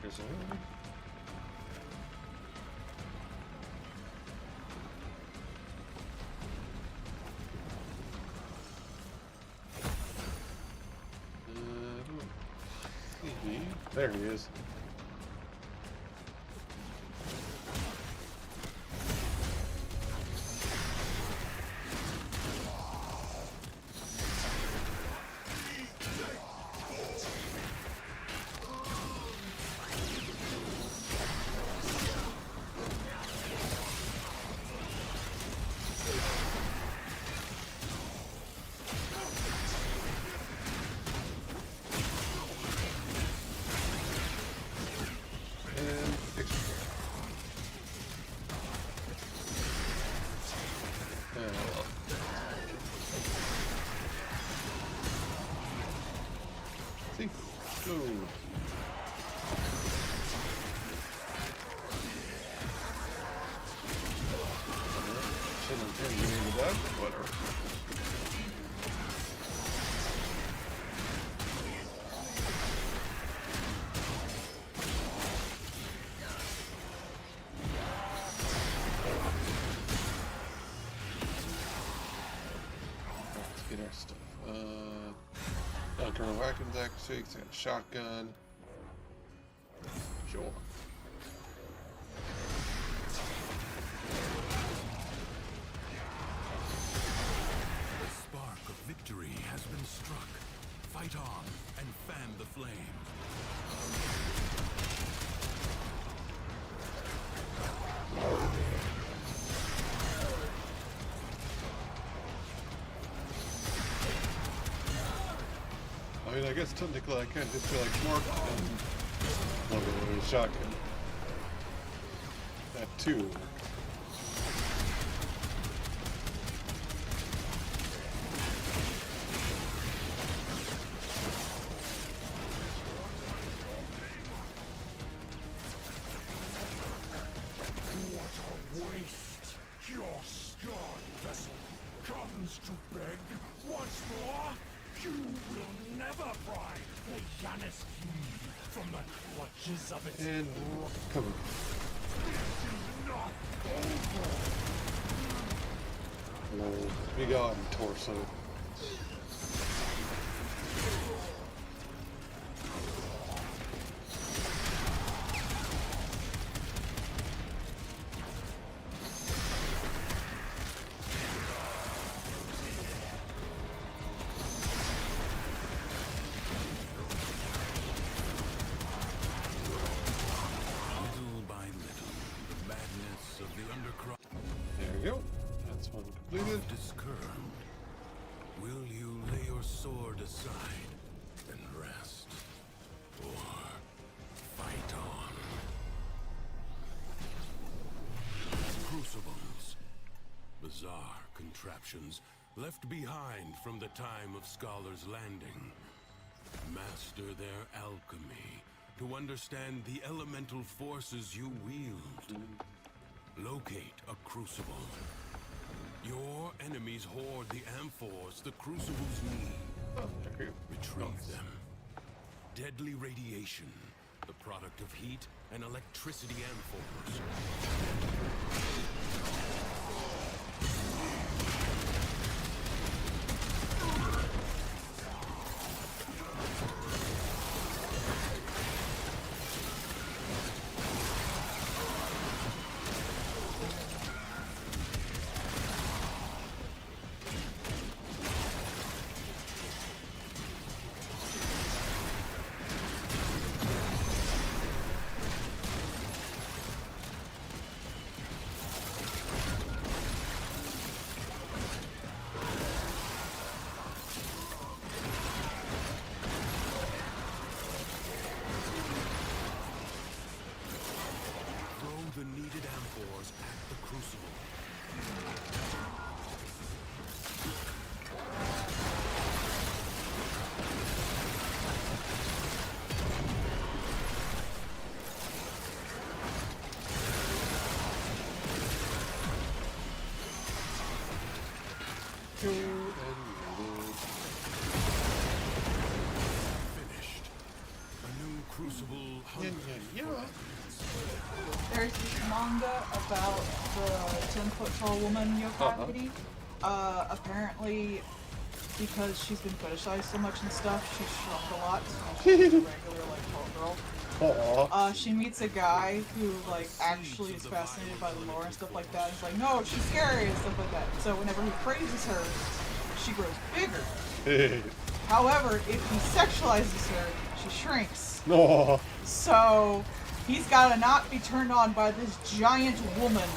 Here's one. There he is. See? Boom. Whatever. Let's get our stuff. Colonel Watkins activates, got a shotgun. Sure. The spark of victory has been struck. Fight on and fan the flame. I mean, I guess technically I can't just be like Mark and look at a shotgun. That too. What a waste! Your scarred vessel comes to beg once more. You will never pry the Janus King from the clutches of its And cover. not over. Oh, begotten torso. we go. That's one completed. Discerned. Will you lay your sword aside and rest? Or fight on? Crucibles. Bizarre contraptions left behind from the time of Scholar's Landing. Master their alchemy to understand the elemental forces you wield. Locate a crucible. Your enemies hoard the amphors the crucibles need. Retrieve them. Deadly radiation, the product of heat and electricity amphors. The needed amphors at the crucible. Finished. A new crucible hungry. There's this manga about the 10-foot tall woman yokai lady. Apparently, because she's been fetishized so much and stuff, she's shrunk a lot. So she's a regular, like, tall girl. She meets a guy who, like, actually is fascinated by the lore and stuff like that. He's like, no, she's scary and stuff like that. So whenever he praises her, she grows bigger. However, if he sexualizes her, she shrinks. No. So he's got to not be turned on by this giant woman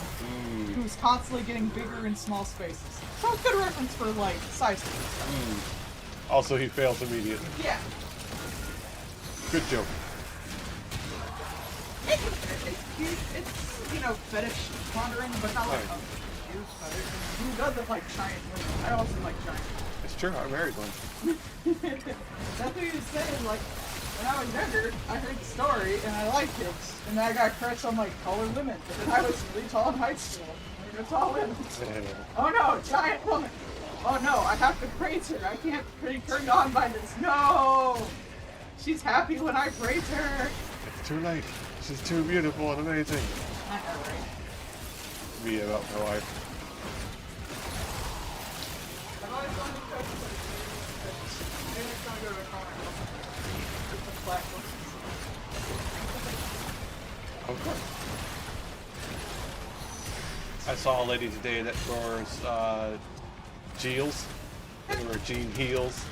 who's constantly getting bigger in small spaces. So it's a good reference for, like, size stuff. Also, he fails immediately. Yeah. Good joke. It's cute. It's, you know, fetish pondering, but not like a huge fetish. Who doesn't like giant women? I also like giant women. It's true, I married one. That's what he was saying, like, when I was younger, I heard the story, and I liked it. And then I got crushed on, like, taller women. But then I was really tall in high school. And they're tall women. Oh no, giant woman! Oh no, I have to praise her. I can't be turned on by this. No! She's happy when I praise her. It's too late. She's too beautiful and amazing. I know, right? Me about my wife. I've always wanted to go to the maybe it's gonna go to a comic book. With the black books. Of course. I saw a lady today that wears jeans. They wear jean heels.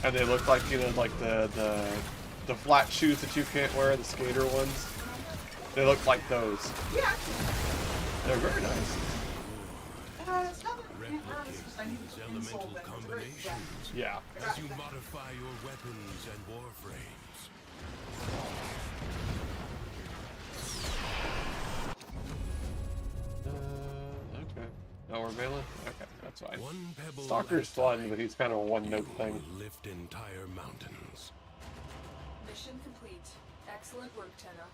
And they look like, you know, like the flat shoes that you can't wear, the skater ones. They look like those. Yeah. They're very nice. It's not that I can't wear this, just I need to Elemental insult them. It's very combinations. Yeah. As you modify your weapons and warframes. Okay. No, we're bailing? Okay, that's fine. One pebble Stalker's fun, but he's kind of a one-note thing. Lift entire mountains. Mission complete. Excellent work, Tenna.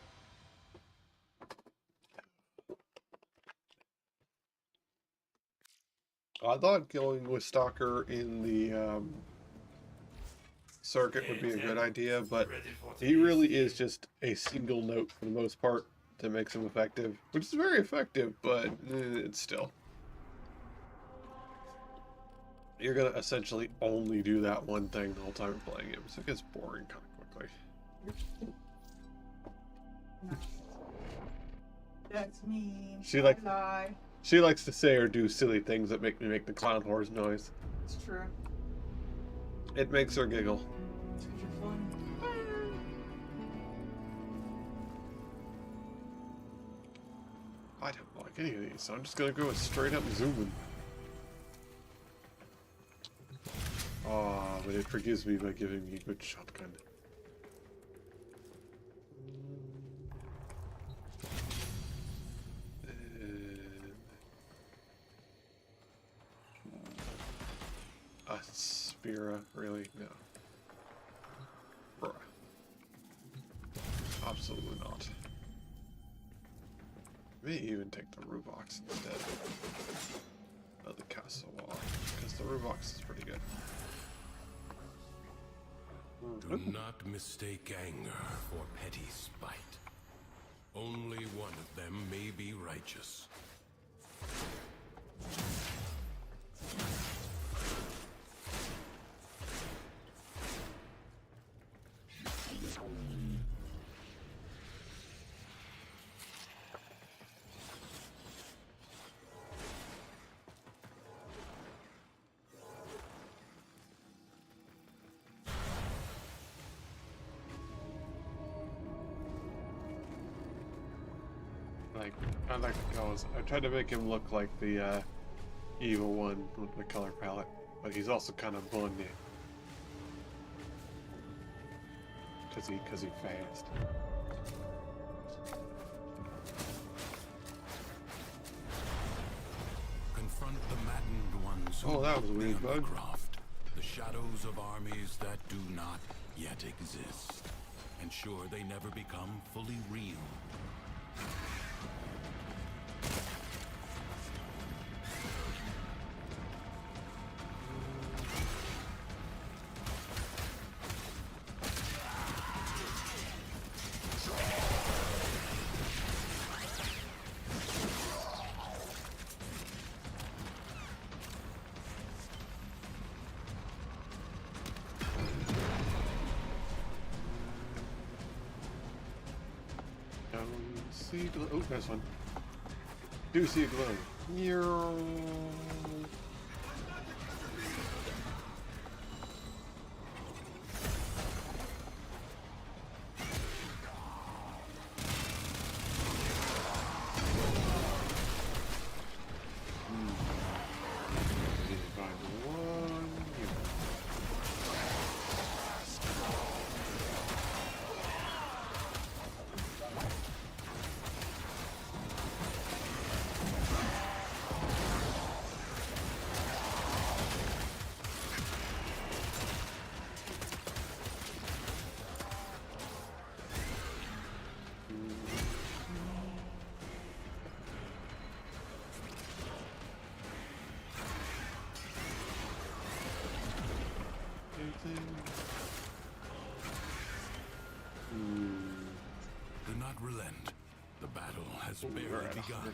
I thought going with Stalker in the circuit would be a good idea, but he really is just a single note for the most part that makes him effective, which is very effective, but it's still. You're going to essentially only do that one thing the whole time you're playing him, so it gets boring kind of quickly. That's mean. She she likes to say or do silly things that make me make the clown horse noise. It's true. It makes her giggle. It's because you're fun. I don't like any of these, so I'm just gonna go with straight up zooming. Oh, but it forgives me by giving me a good shotgun. A Spira, really? No. Bruh. Absolutely not. May even take the Rubox instead of the Castle Wall, because the Rubox is pretty good. Do not mistake anger for petty spite. Only one of them may be righteous. I tried to make him look like the evil one with the color palette, but he's also kind of blondie. Cause he fast. Confront the maddened ones who Oh, that was walk the weird, bud. undercroft, the shadows of armies that do not yet exist. Ensure they never become fully real. See glow. Oh, there's one. Do see a glow. Do not relent. The battle has barely begun.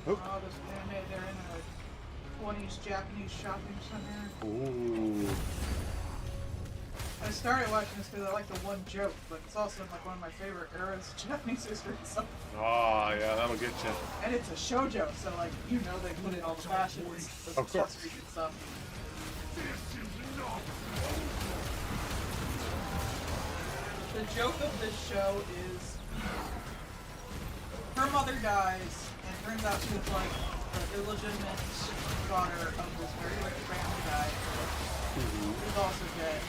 Oh, this anime, they're in a 20s Japanese shopping center. Ooh. I started watching this because I like the one joke, but it's also like one of my favorite eras of Japanese history. So. Oh, yeah, that'll get you. And it's a shoujo, so like you know they put in all the fashions, the Of course. accessories and stuff. The joke of this show is her mother dies, and it turns out she was like the illegitimate daughter of this very rich family guy who's also dead.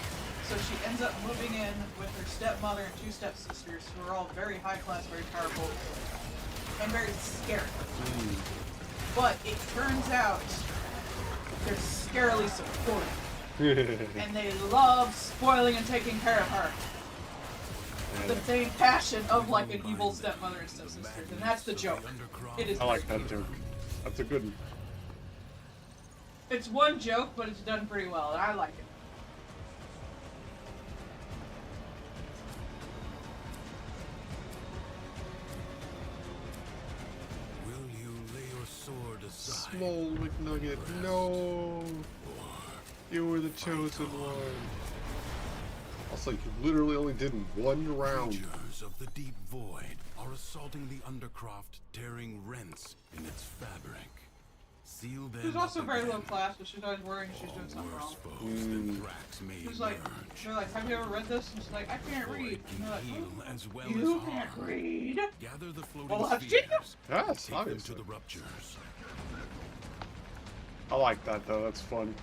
So she ends up moving in with her stepmother and two stepsisters who are all very high class, very powerful, and very scary. But it turns out they're scarily supportive. And they love spoiling and taking care of her. The same passion of like an evil stepmother and stepsisters, and that's the joke. It is. I like that joke. That's a good one. It's one joke, but it's done pretty well, and I like it. Will you lay your sword aside? Small McNugget, no. Or You were the chosen one. Also, you literally only did one round. Creatures of the deep void are assaulting the Undercroft, tearing rents in its fabric. Seal them She's also up very again. low class, but she's always worrying she's doing something Worse wrong. foes than Thrax may She's like, emerge. they're like, have you ever read this? And she's like, I can't read. Void And can they're like, heal "Oh, as well you as can't harm. read. Gather the floating Well, I've seen spheres. Yes, Take them to obviously. the ruptures. I like that though. That's fun.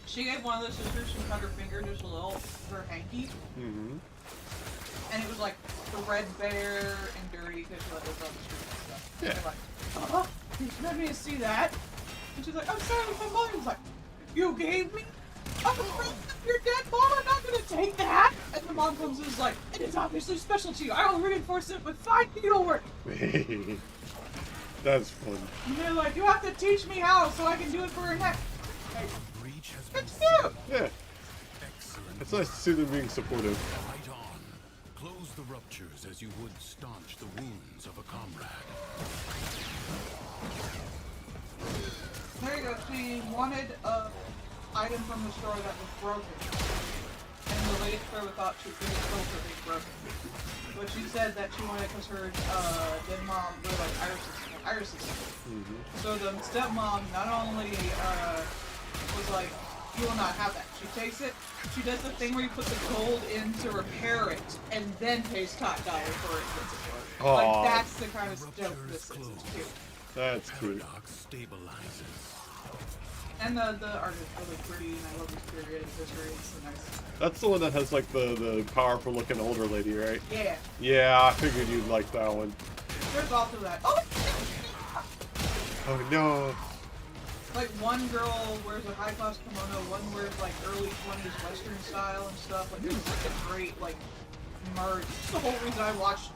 She gave one of the sisters who cut her finger just a little, her hanky. Mm-hmm. And it was like threadbare and dirty because she let those on the street and stuff. Yeah. And they're like, you let me see that. And she's like, I'm sorry, my mother was like, you gave me a friend of your dead mom, I'm not gonna take that. And the mom comes and is like, it is obviously special to you. I will reinforce it with fine needlework. That's fun. And they're like, you have to teach me how so I can do it for her neck. Like, Breach has been it's cute. Yeah. excellent. It's nice to see them being supportive. Fight on. Close the ruptures as you would staunch the wounds of a comrade. There you go. She wanted a item from the store that was broken. And the lady clearly thought she could have sold her being broken. But she said that she wanted because her dead mom were like irises. So the stepmom not only was like, you will not have that. She takes it, she does the thing where you put the gold in to repair it, and then pays top dollar for it. Aw. Like, that's the kind of stuff this is. It's cute. That's cute. Paradox stabilizes. And the art is really pretty, and I love this period history. It's so nice. That's the one that has like the powerful looking older lady, right? Yeah. Yeah, I figured you'd like that one. There's also that. Oh! Oh no. Like, one girl wears a high-class kimono, one wears, like, early 20s Western style and stuff. Like, it's like a great, like, merge. It's the whole reason I watched,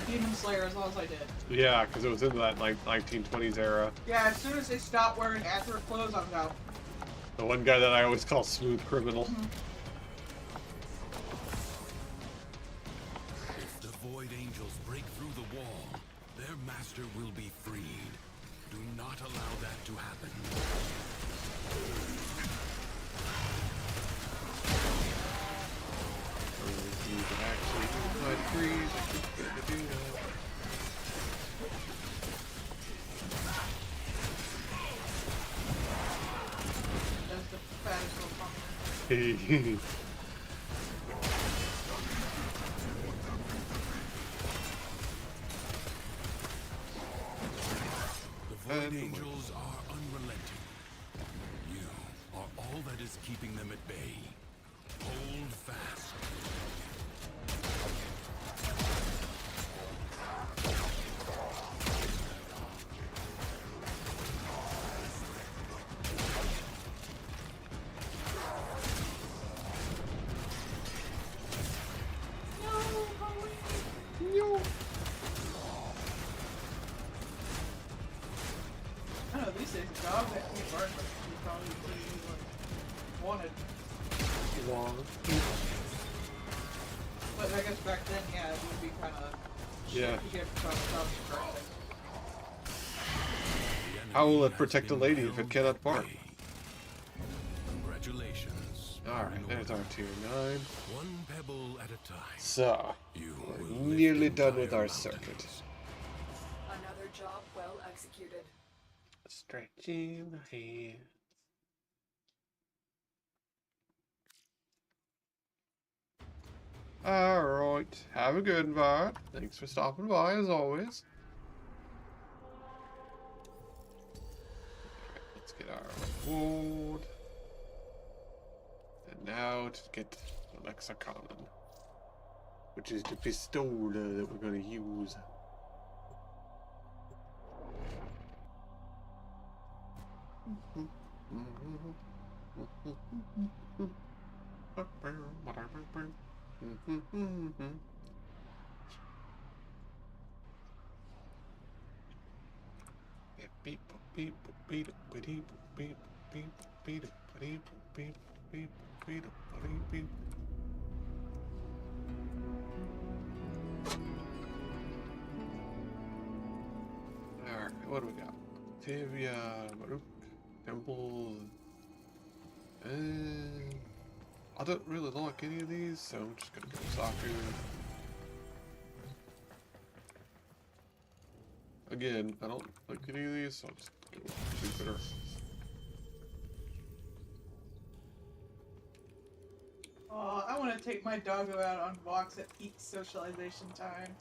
Demon Slayer as long as I did. Yeah, because it was in that like 1920s era. Yeah, as soon as they stopped wearing accurate clothes, I was out. The one guy that I always call Smooth Criminal. If the Void Angels break through the wall, their master will be freed. Do not allow that to happen. You can actually inside freeze. You can do that. That's the fattest little pumpkin. The Void Angels are unrelenting. You are all that is keeping them at bay. Hold fast. I don't know, these days, the dog that keep barking is probably pretty, like, wanted. Long. But I guess back then, yeah, it would be kind of... Yeah. You get to stop barking. How will it protect a lady if it cannot bark? Congratulations. Alright, there's our tier 9. One pebble at a time. So, You we're will lift nearly done entire with our mountains. circuit. Another job well executed. Stretching the hands. Alright, have a good one. Thanks for stopping by as always. Let's get our reward. And now to get the Lexicon, which is the pistola that we're going to use. Alright, what do we got? Tibia, Baruch. Temple. I don't really like any of these, so I'm just gonna go Saku. Again, I don't like any of these, so I'll just go Jupiter. Oh, I want to take my doggo out on walks at peak socialization time.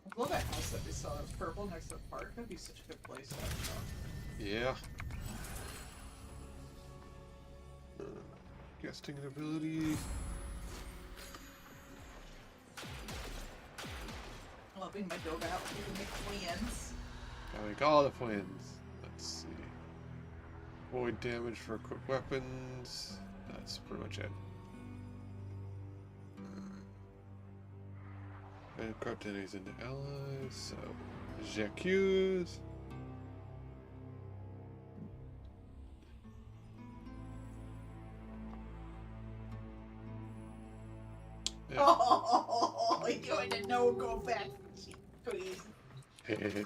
I love that house that we saw. It was purple next to the park. That'd be such a good place to have a dog. Yeah. Guesting ability. I love being my dog out. You can make twins. I like all the twins. Let's see. Void damage for equipped weapons. That's pretty much it. And corrupt enemies into allies, so J'accuse. Yeah. Oh, you're going to no go back, please. Alright,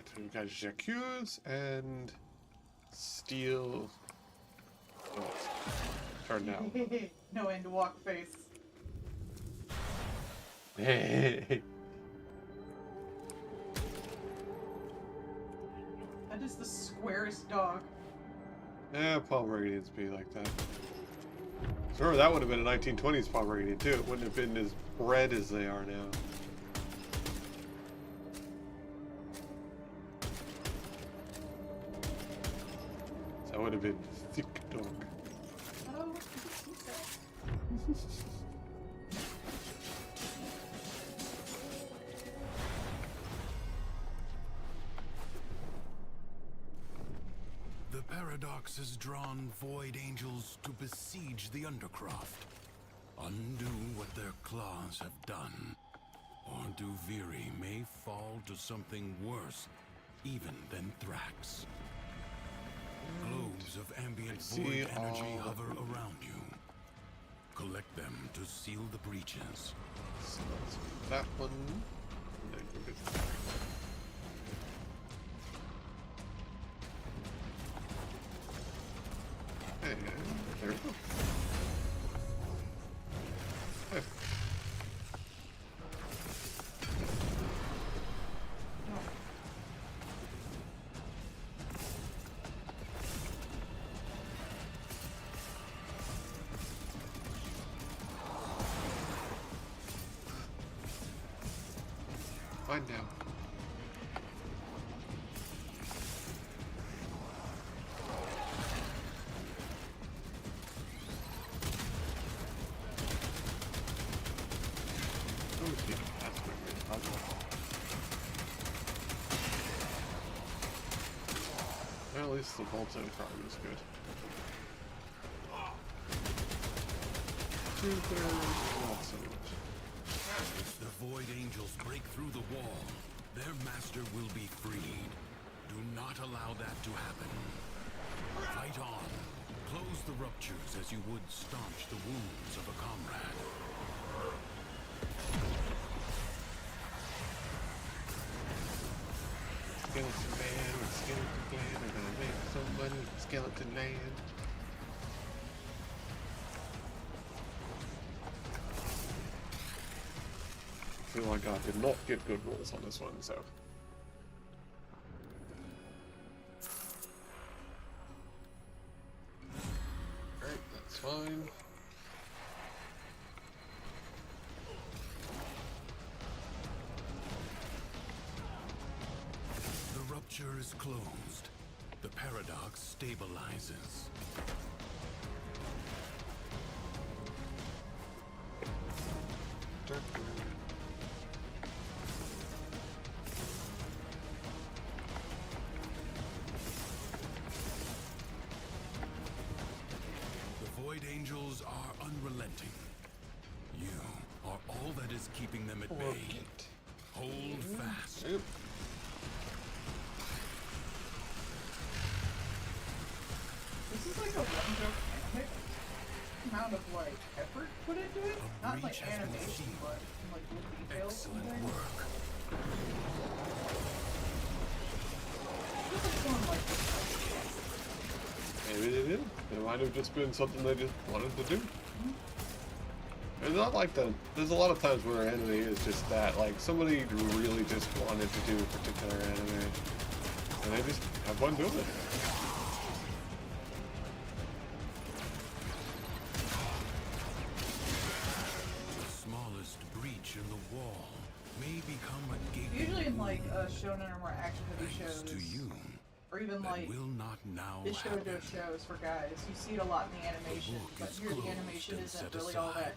so we got J'accuse and Steel. Oh, turn now. No end to walk face. Hey. That is the squarest dog. Yeah, Pomeranians be like that. Sure, that would have been a 1920s Pomeranian too. It wouldn't have been as red as they are now. So that would have been thick dog. Oh, The Paradox has drawn Void Angels to besiege the Undercroft. Undo what their claws have done. Or Duviri may fall to something worse, even than Thrax. Globes of ambient void energy hover around you. Collect them to seal the breaches. So let's do that one. And then go get that. And there we go. Hey. Fine now. Oh, yeah, that's pretty good. Well, at least the bolt zone probably was good. 2/3, not so much. If the Void Angels break through the wall, their master will be freed. Do not allow that to happen. Fight on. Close the ruptures as you would staunch the wounds of a comrade. Skeleton man with skeleton clan are gonna make some money with skeleton land. I feel like I did not get good rolls on this one, so. Alright, that's fine. The rupture is closed. The paradox stabilizes. The Void Angels are unrelenting. You are all that is keeping them at bay. Hold fast. Yep. This is like a one-joke anime. Amount of like effort put into it, not like breach has been animation, sealed. but in, like looking. tail Excellent something. work. Feels like someone liked this. Maybe they did. It might have just been something they just wanted to do. It's not like that. There's a lot of times where anime is just that. Like, somebody really just wanted to do a particular anime. And they just have fun doing it. The smallest breach in the wall may become a gaping Usually in like wound. shonen or more action-heavy Thanks shows, to you, or even that like will not now the shoujo happen. shows for guys, you see it a lot in the animation, book but is here the closed animation and isn't set really all that aside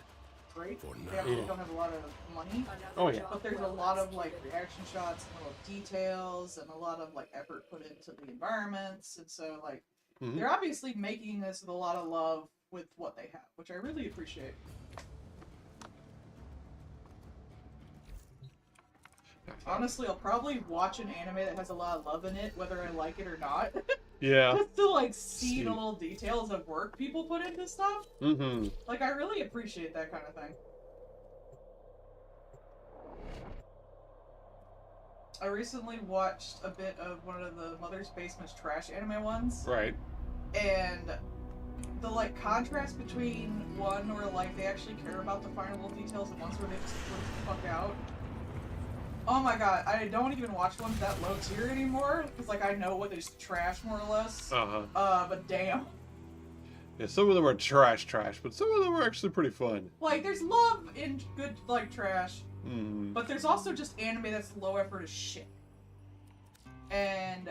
great. for They actually now. don't have a lot of money, Another Oh, yeah. job but there's a well lot of like executed. reaction shots and little details and a lot of like effort put into the environments, and so like Mhm. they're obviously making this with a lot of love with what they have, which I really appreciate. Honestly, I'll probably watch an anime that has a lot of love in it, whether I like it or not. Yeah. Just to like see See. the little details of work people put into stuff. Mm-hmm. Like, I really appreciate that kind of thing. I recently watched a bit of one of the Mother's Basement's trash anime ones, Right. and the like contrast between one where like they actually care about the finer little details and ones where they just flip the fuck out. Oh my god, I don't even watch ones that low tier anymore, because like I know what is trash more or less. Uh-huh. But damn. Yeah, some of them are trash, but some of them are actually pretty fun. Like, there's love in good, like, trash, Mm-hmm. but there's also just anime that's low effort as shit. And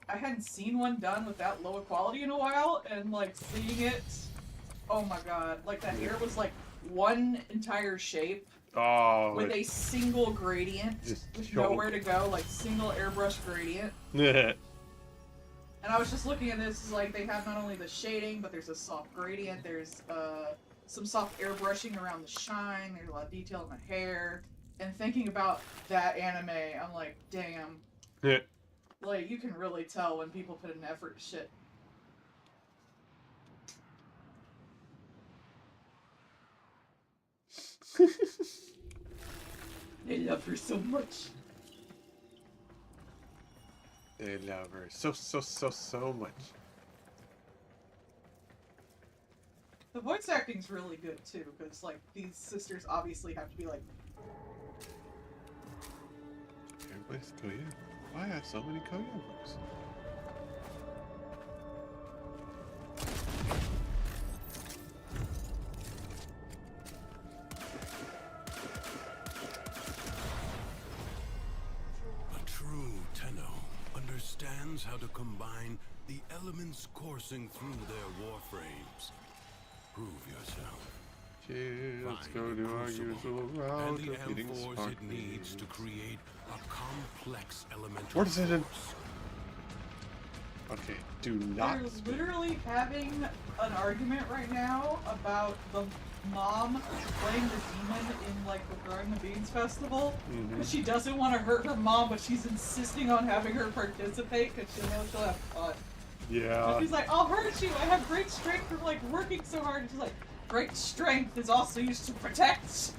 I hadn't seen one done with that low a quality in a while, and, like, seeing it, oh my god. Like, that hair was, like, one entire shape Oh. with a single gradient, Just with choke. nowhere to go, like, single airbrush gradient. Yeah. And I was just looking at this, like, they have not only the shading, but there's a soft gradient, there's, some soft airbrushing around the shine, there's a lot of detail in the hair. And thinking about that anime, I'm like, damn. Yeah. Like, you can really tell when people put in effort to shit. They love her so much. They love her so much. The voice acting's really good, too, because, like, these sisters obviously have to be, like... Everybody's Korean. Why have so many Korean books? A true Tenno understands how to combine the elements coursing through their warframes. Prove yourself. Let's Find go the to our crucible, usual and route the of getting M-Force it needs sparklings. to create a complex elemental What is it in? force. Okay, do not. They're literally having an argument right now about the mom playing the demon in, like, the Growing the Beans festival. Because she doesn't want to hurt her mom, but she's insisting on having her participate because she knows she'll have fun. Yeah. She's like, I'll hurt you, I have great strength from, like, working so hard. And she's like, great strength is also used to protect.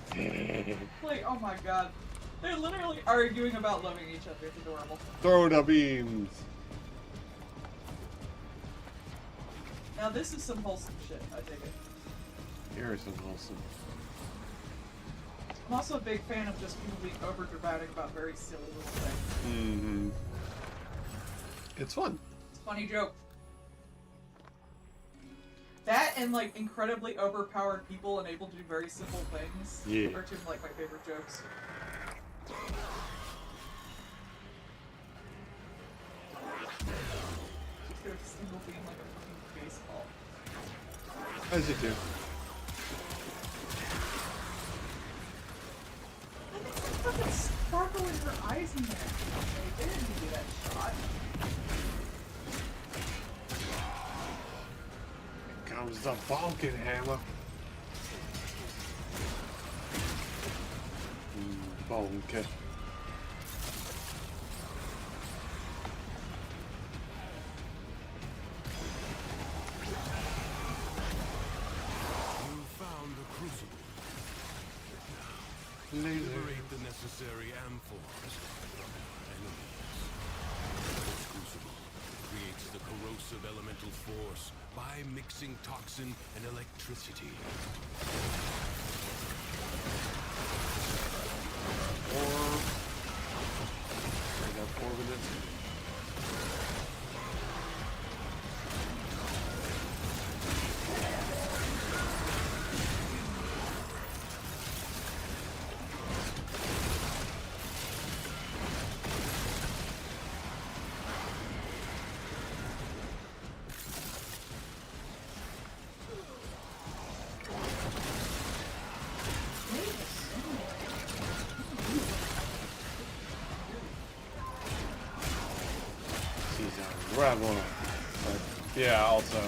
Like, oh my god. They're literally arguing about loving each other. It's adorable. Throw the beans. Now this is some wholesome shit, I dig it. Here is some wholesome. I'm also a big fan of just people being over dramatic about very silly little things. Mm-hmm. It's fun. It's a funny joke. That and like incredibly overpowered people and able to do very simple things Yeah. are two of like my favorite jokes. Just their single being like a fucking baseball. As you do. Fucking sparkle in her eyes in there. They didn't do that shot. Here comes the bonking hammer. Bonker. You found the crucible. Laser. Liberate the necessary necessary amphoras from our enemies. This crucible creates the corrosive elemental force by mixing toxin and electricity. I got 4 minutes. Grab one. But yeah, also.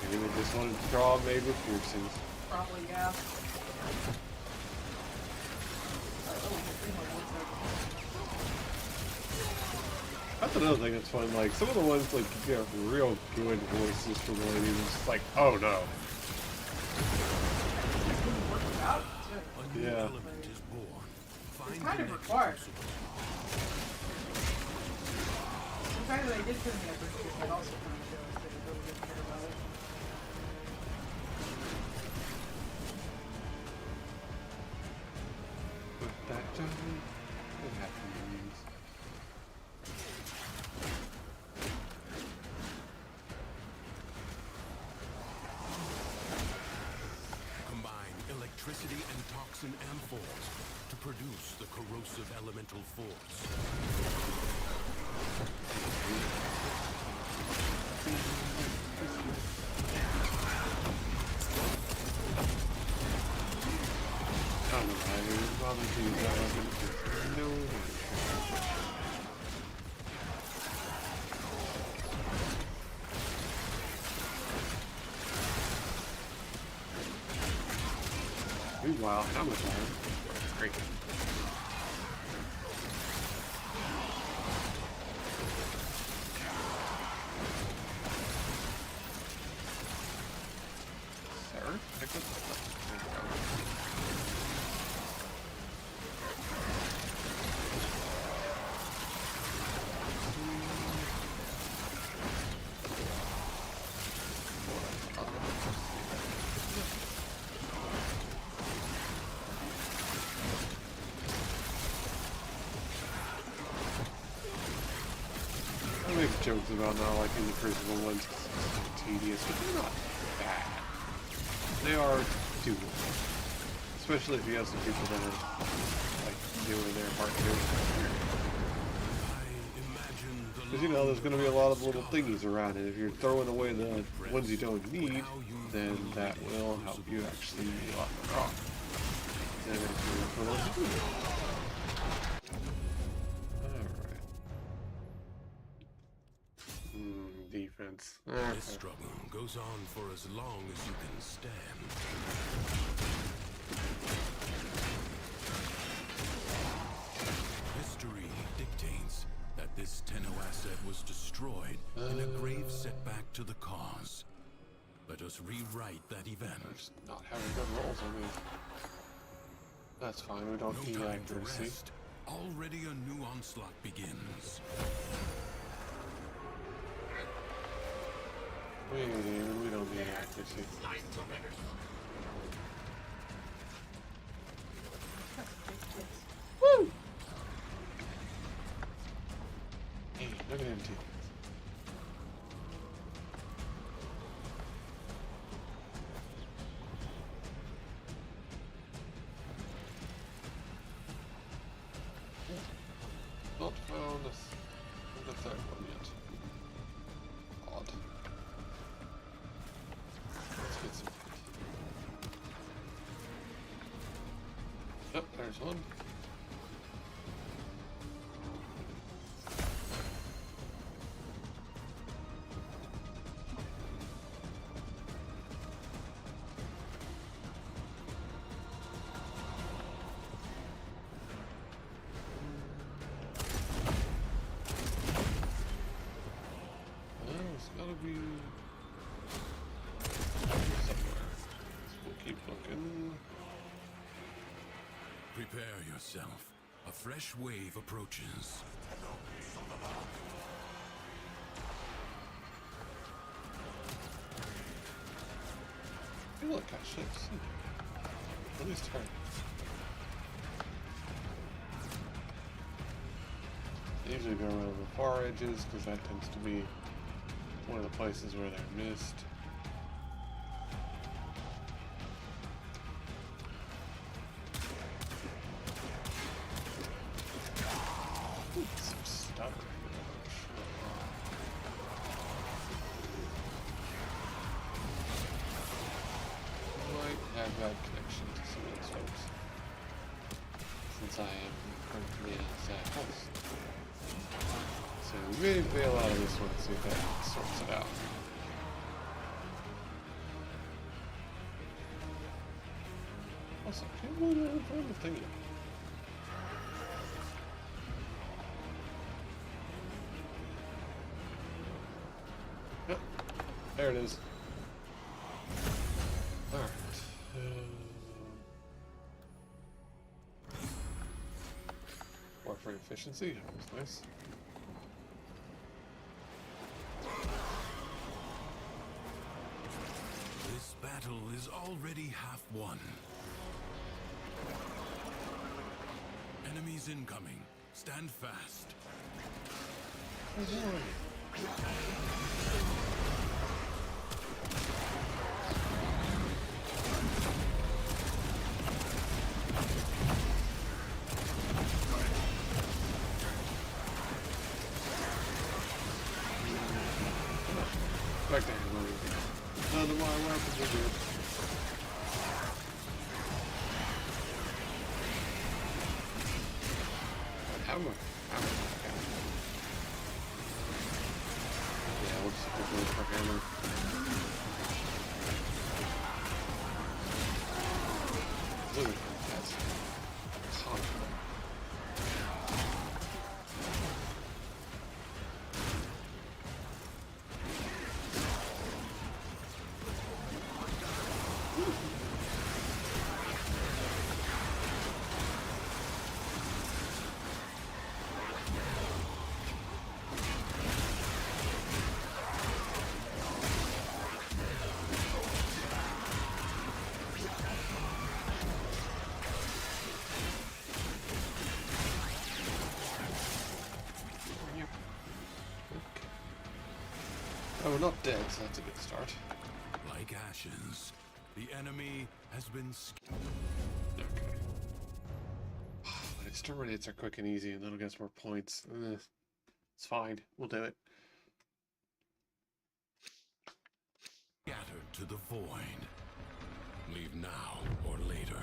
Maybe they just wanted to draw maybe piercings. Probably, yeah. That's another thing that's fun. Like some of the ones like you get real good voices for the ladies. It's just like, oh no. Yeah. It's kind of required. The fact that they did put in the effort to but also kind of shows that they really didn't care about it. But that time, it happens. Combine electricity and toxin amphoras to produce the corrosive elemental force. Meanwhile, how much time? Great. Sir? Pick up I make jokes about not liking the Crucible ones because it's tedious, but they're not bad. They are doable. Especially if you have some people that are like doing their part too. Because you know, there's going to be a lot of little thingies around it. If you're throwing away the ones you don't need, then that will help you actually lock them off. Then it's for those to do. Defense. This struggle goes on for as long as you can stand. History dictates that this Tenno asset was destroyed in a grave setback to the cause. Let us rewrite that event. Just not having good rolls, I mean. That's fine, we don't need accuracy. Already a new onslaught begins. We don't need accuracy. Woo! Hey, look at him too. Not found the third one yet. Odd. Let's get some. Yep, there's one. It's gotta be somewhere. So we'll keep looking. Prepare yourself. A fresh wave approaches. Hey, look, got ships. At least her. I usually go around the far edges because that tends to be one of the places where they're missed. Some stuff. Might have bad connection to some of those folks, since I am currently as a host. So we may bail out of this one and see if that sorts it out. Also, I can't believe I haven't found the thing yet. Yep, there it is. Alright. Warframe efficiency, that was nice. This battle is already half won. Enemies incoming. Stand fast. Oh boy. Back down, none of my weapons are good. Hammer. Yeah, we'll just go for hammer. Look at that. That's confident. Oh, we're not dead, so that's a good start. Like ashes, the enemy has been Okay. When exterminates are quick and easy, and that'll get us more points. It's fine. We'll do it. scattered to the void. Leave now or later.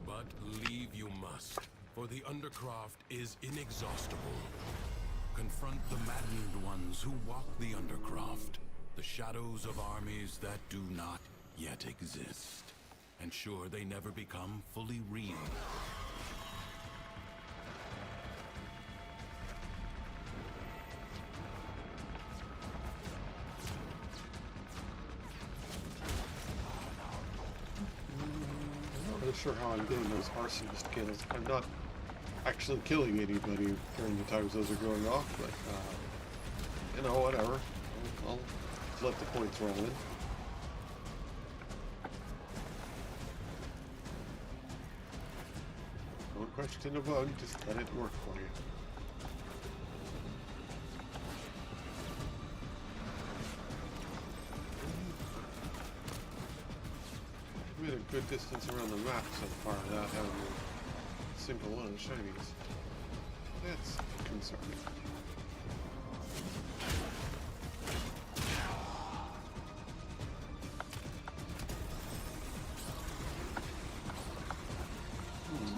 But leave you must, for the Undercroft is inexhaustible. Confront the maddened ones who walk the Undercroft, the shadows of armies that do not yet exist. Ensure they never become fully real. I'm not really sure how I'm getting those arsonist kills. I'm not actually killing anybody during the times those are going off, but, you know, whatever. I'll let the points roll in. Don't question a bug, just let it work for you. I've made a good distance around the map so far without having a single one of the shinies. That's concerning.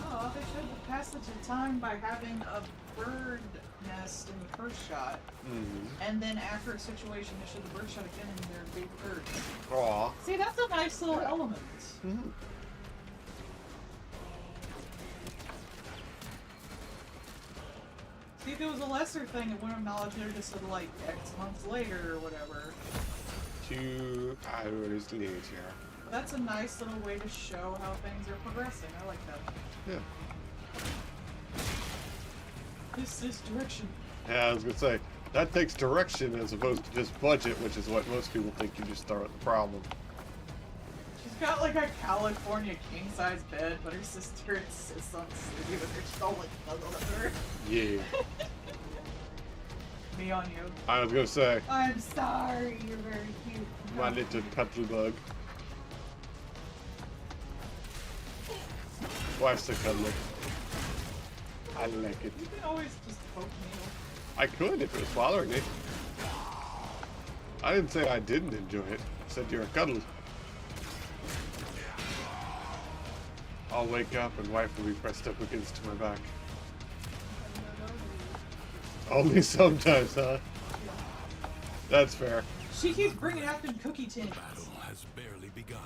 Oh, they showed the passage of time by having a bird nest in the first shot. And then after a situation, they showed the bird shot again and they're big birds. Aw. See, that's a nice little element. See, if it was a lesser thing, it wouldn't acknowledge it just sort of like X months later or whatever. 2 hours later. That's a nice little way to show how things are progressing. I like that. Yeah. This is direction. Yeah, I was gonna say, that takes direction as opposed to just budget, which is what most people think you just throw at the problem. She's got like a California king-size bed, but her sister insists on sleeping with her. She's all like snuggled with her. Yeah. Me on you. I was gonna say, I'm sorry, you're very cute. my little cuddly bug. Wife's a cuddler. I like it. You can always just poke me. I could if it was bothering me. I didn't say I didn't enjoy it. I said you're a cuddle. I'll wake up and wife will be pressed up against my back. Only sometimes, huh? That's fair. She keeps bringing out them cookie tins. Battle has barely begun.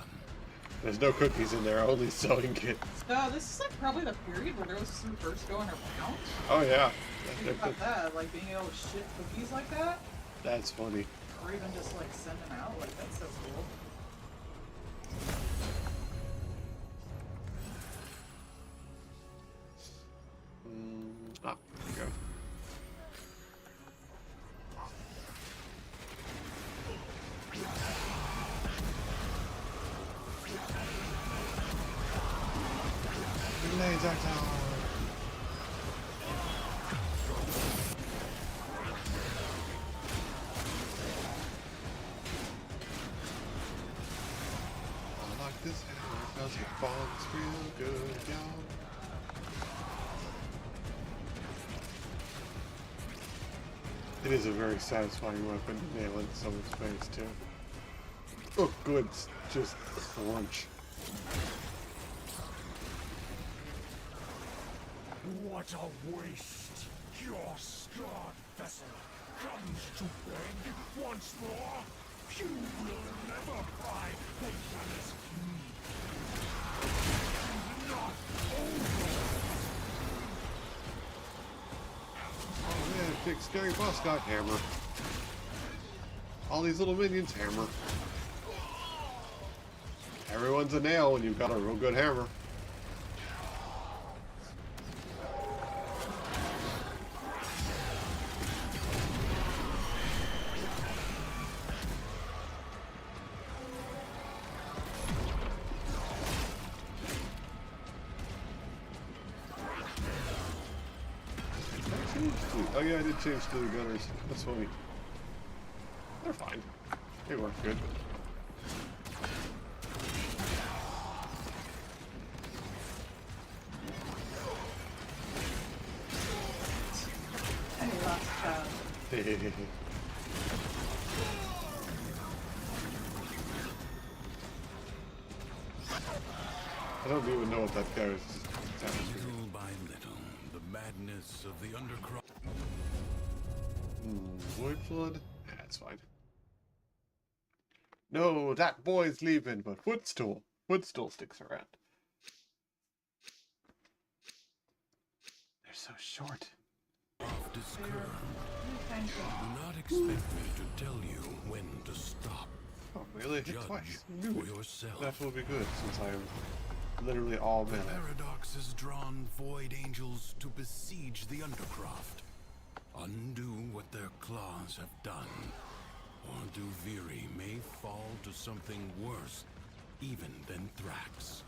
There's no cookies in there, only sewing kits. So this is like probably the period where those two first going around. Oh yeah. Think about that, like being able to ship cookies like that. That's funny. Or even just like send them out, like that's so cool. There we go. Laser tower. I like this hammer because it bonds real good, y'all. It is a very satisfying weapon to nail into someone's face too. Oh, good, just crunch. What a waste! Your scarred vessel comes to beg once more. You will never find Payana's key. Not over. Oh man, big scary boss got hammer. All these little minions, hammer. Everyone's a nail when you've got a real good hammer. Oh yeah, I did change to the gunners. That's funny. They're fine. They work good. I lost child. I don't even know what that guy was. Little by little, the madness of the undercroft. Void flood? That's fine. No, that boy's leaving, but Footstool sticks around. They're so short. Do not expect me to tell you when to stop. Oh, really? Judge Twice. for yourself. That will be good, since I am literally all The melee. paradox has drawn void angels to besiege the undercroft. Undo what their claws have done, or Duviri may fall to something worse even than Thrax.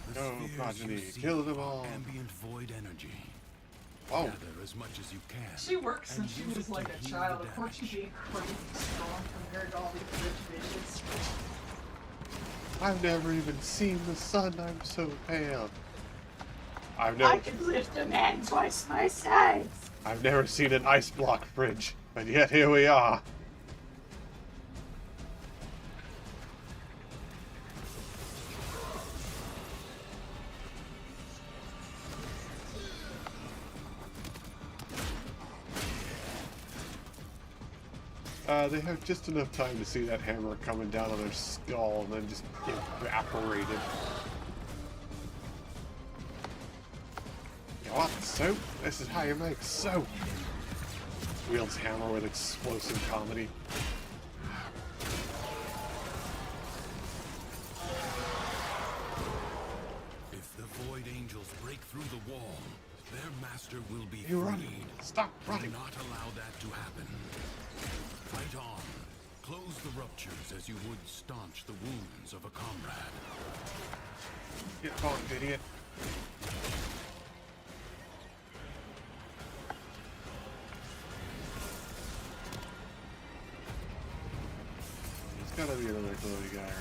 The Go, spheres progeny, you seek kill them are all. Ambient void energy. Oh. Gather as much as you can. She works and since she use was it like to a heal child. the Of course she's damage. being crazy strong compared to all these rich bitches. I've never even seen the sun, I'm so pale. I can lift a man twice my size. I've never seen an ice block fridge, but yet here we are. They have just enough time to see that hammer coming down on their skull and then just get evaporated. You want soap? This is how you make soap. Wields hammer with explosive comedy. If the void angels break through the wall, their master will be You're freed. running. Stop running. Do not allow that to happen. Fight on. Close the ruptures as you would staunch the wounds of a comrade. Get caught, idiot. There's gotta be another glowy guy around here.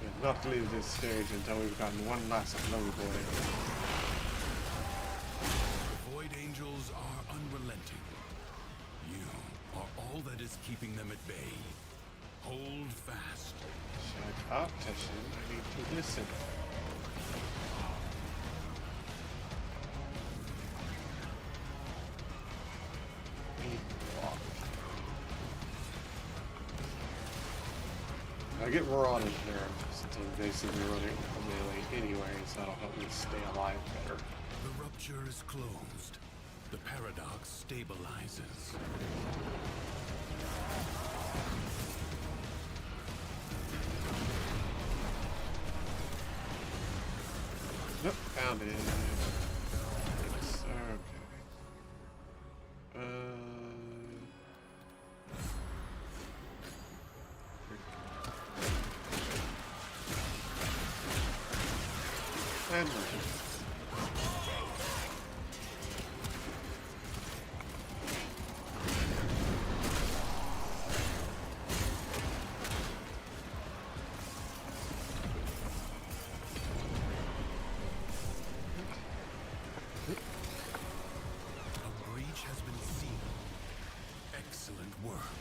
We have not to leave this stage until we've gotten one last glowy boy. The Void Angels are unrelenting. You are all that is keeping them at bay. Hold fast. Shut up, Teshin. I need to listen. I get Moron in there since I'm basically running a melee anyway, so that'll help me stay alive better. The rupture is closed. The paradox stabilizes. Nope, found it. It's okay. And A breach has been seen. Excellent work.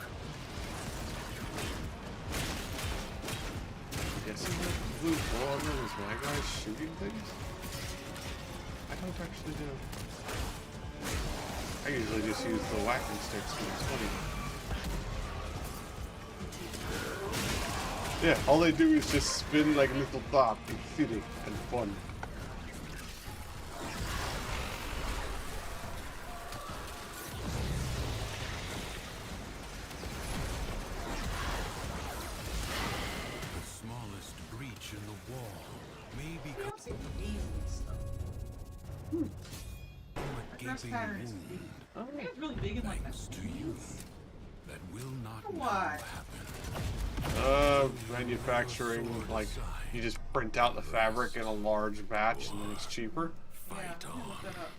guessing that blue baller is my guy shooting things? I don't actually know. I usually just use the whacking sticks when it's funny. Yeah, all they do is just spin like a little top. It's silly and fun. The smallest breach in the wall may We become don't see beams and stuff. a Dress gaping pattern is wound. big. I think it's really big in like Thanks to you. That will not now Why? happen. Manufacturing, like, you just print out the fabric in a large batch and then it's cheaper. Yeah, Fight you can on. look that up.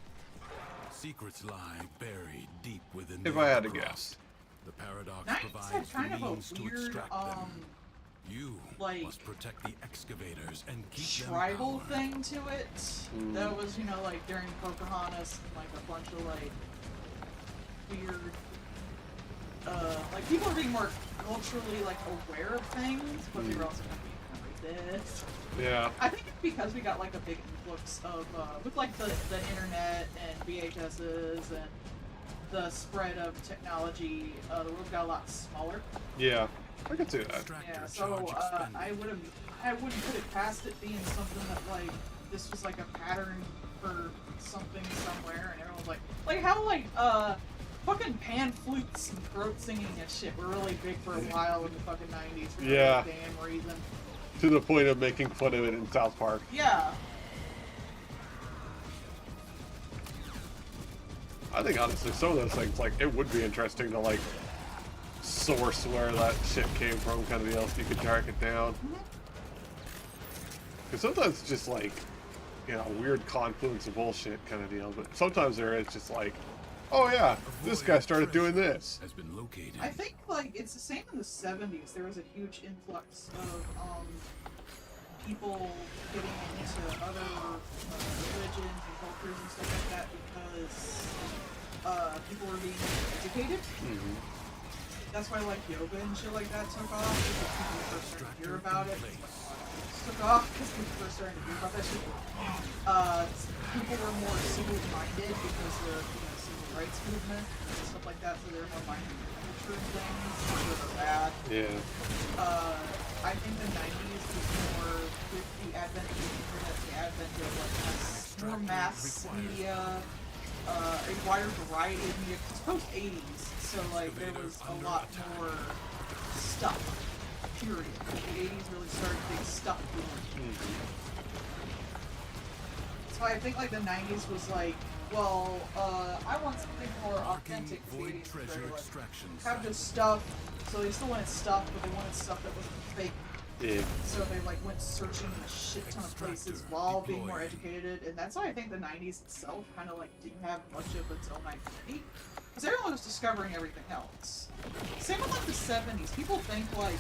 Secrets lie buried deep within If the I had to undercroft. guess. The paradox 90s provides had the kind of means a to weird, extract them. You like, must protect the excavators and keep tribal them powered. thing to it. That was, you know, like during Pocahontas and like a bunch of like weird, like people are being more culturally like aware of things, but they were also being kind of this. Yeah. I think it's because we got like a big influx of with like the internet and VHSs and the spread of technology. The world got a lot smaller. Yeah. I could see that. Extractor Yeah, so charge expended. I wouldn't put it past it being something that like this was like a pattern for something somewhere, and everyone's like how like fucking pan flutes and throat singing and shit were really big for a while in the fucking 90s for Yeah. no damn reason. To the point of making fun of it in South Park. Yeah. I think honestly some of those things, like, it would be interesting to like source where that shit came from, kind of deal, if you could track it down. Because sometimes it's just like, you know, a weird confluence of bullshit kind of deal, but sometimes there is just like, oh yeah, this guy started doing this. Has been located. I think like it's the same in the 70s. There was a huge influx of people getting into other religions and cultures and stuff like that because people were being educated. That's why like yoga and shit like that took off. Because people first started to hear about it. Took off because people first started to hear about that shit. People were more civil-minded because of civil rights movement and stuff like that. So they were more minded of culture and things, which was bad. Yeah. I think the 90s was more with the advent of the internet, the advent of like more mass media, a wider variety of media. It's post 80s, so like there was a lot more stuff. period. The 80s really started big stuff doing. So I think like the 90s was like, well, I want something more authentic. Void treasure extractions. Have just stuff, so they still wanted stuff, but they wanted stuff that wasn't fake. Yeah. So they like went searching in a shit ton of places while being more educated, and that's why I think the 90s itself kind of like didn't have much of its own identity, because everyone was discovering everything else. Same with like the 70s. People think like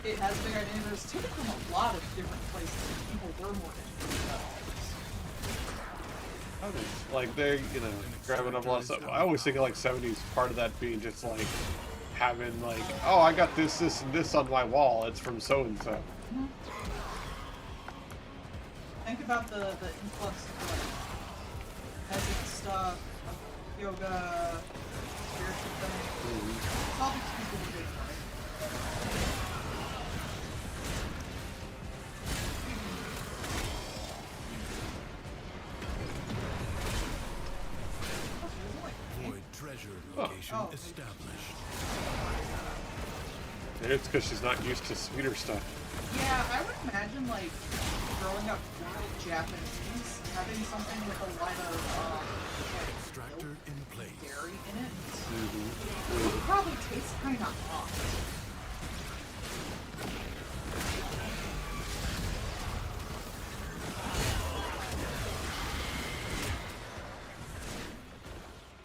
it has a big identity, but it's taken from a lot of different places, and people were more educated. Like they're, grabbing up a lot of stuff. I always think of like 70s, part of that being just like having like, oh, I got this, this, and this on my wall. It's from so and so. Think about the influx of like peasant stuff, yoga, spiritual things. All these people were doing, right? Treasure location established. And it's because she's not used to sweeter stuff. Yeah, I would imagine like growing up rural Japanese, having something with a lot of Extractor in place. Dairy in it. It would probably taste kind of off.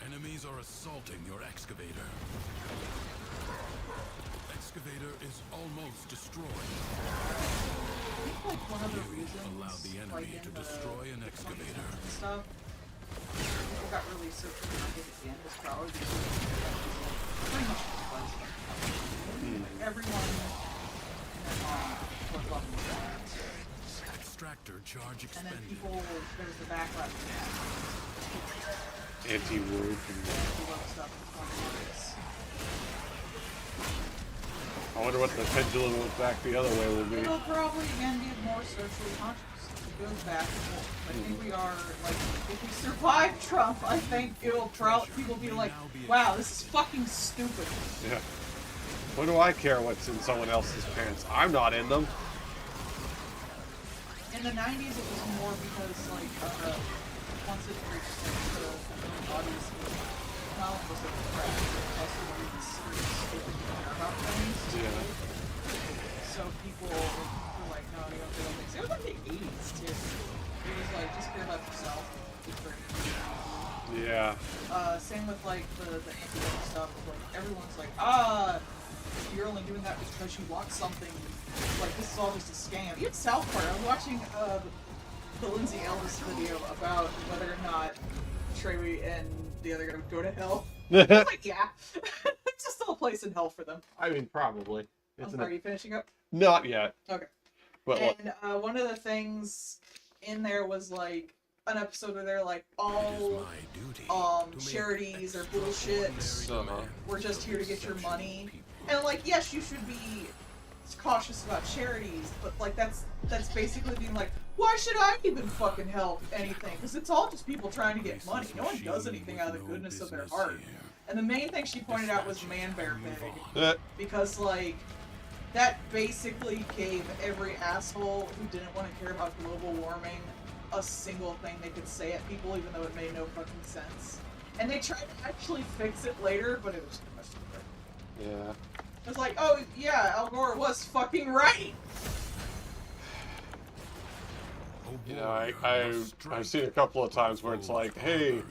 Enemies are assaulting your excavator. Excavator is almost destroyed. I think like one of the reasons Allow the enemy like, to destroy an excavator. Stuff. People got really searching for it at the end was probably because pretty much was. Everyone in their mom was loving that. Extractor charge And then expended. people, there's the backlash to that. Anti-word. I wonder what the pendulum look back the other way will be. It'll probably again be more socially conscious. It goes back and forth. I think we are like, if we survive Trump, I think it'll probably people will be like, wow, this is fucking stupid. Yeah. What do I care what's in someone else's pants? I'm not in them. In the 90s, it was more because like once it reached like the audience, not only was it the crowd, but also really serious stupid care about things. Yeah. So people were like, no, you don't feel things. It was like the 80s too. It was like just care about yourself. It's very Yeah. same with like the anti-woke stuff. Like everyone's like, you're only doing that because you want something. Like this is all just a scam. Even South Park. I was watching the Lindsay Elvis video about whether or not Treywee and the other guy would go to hell. I was like, yeah, it's just still a place in hell for them. I mean, probably. Are you finishing up? Not yet. Okay. But And one of the things in there was like an episode where they're like, all charities are bullshit. We're just here to get your money. And like, yes, you should be cautious about charities, but like that's basically being like, why should I even fucking help anything? Because it's all just people trying to get money. No one does anything out of the goodness of their heart. And the main thing she pointed out was man-bear pig. Because like, that basically gave every asshole who didn't want to care about global warming a single thing they could say at people, even though it made no fucking sense. And they tried to actually fix it later, but it was too much stupid. yeah. It was like, oh yeah, Al Gore was fucking right. I've seen a couple of times where it's like, hey,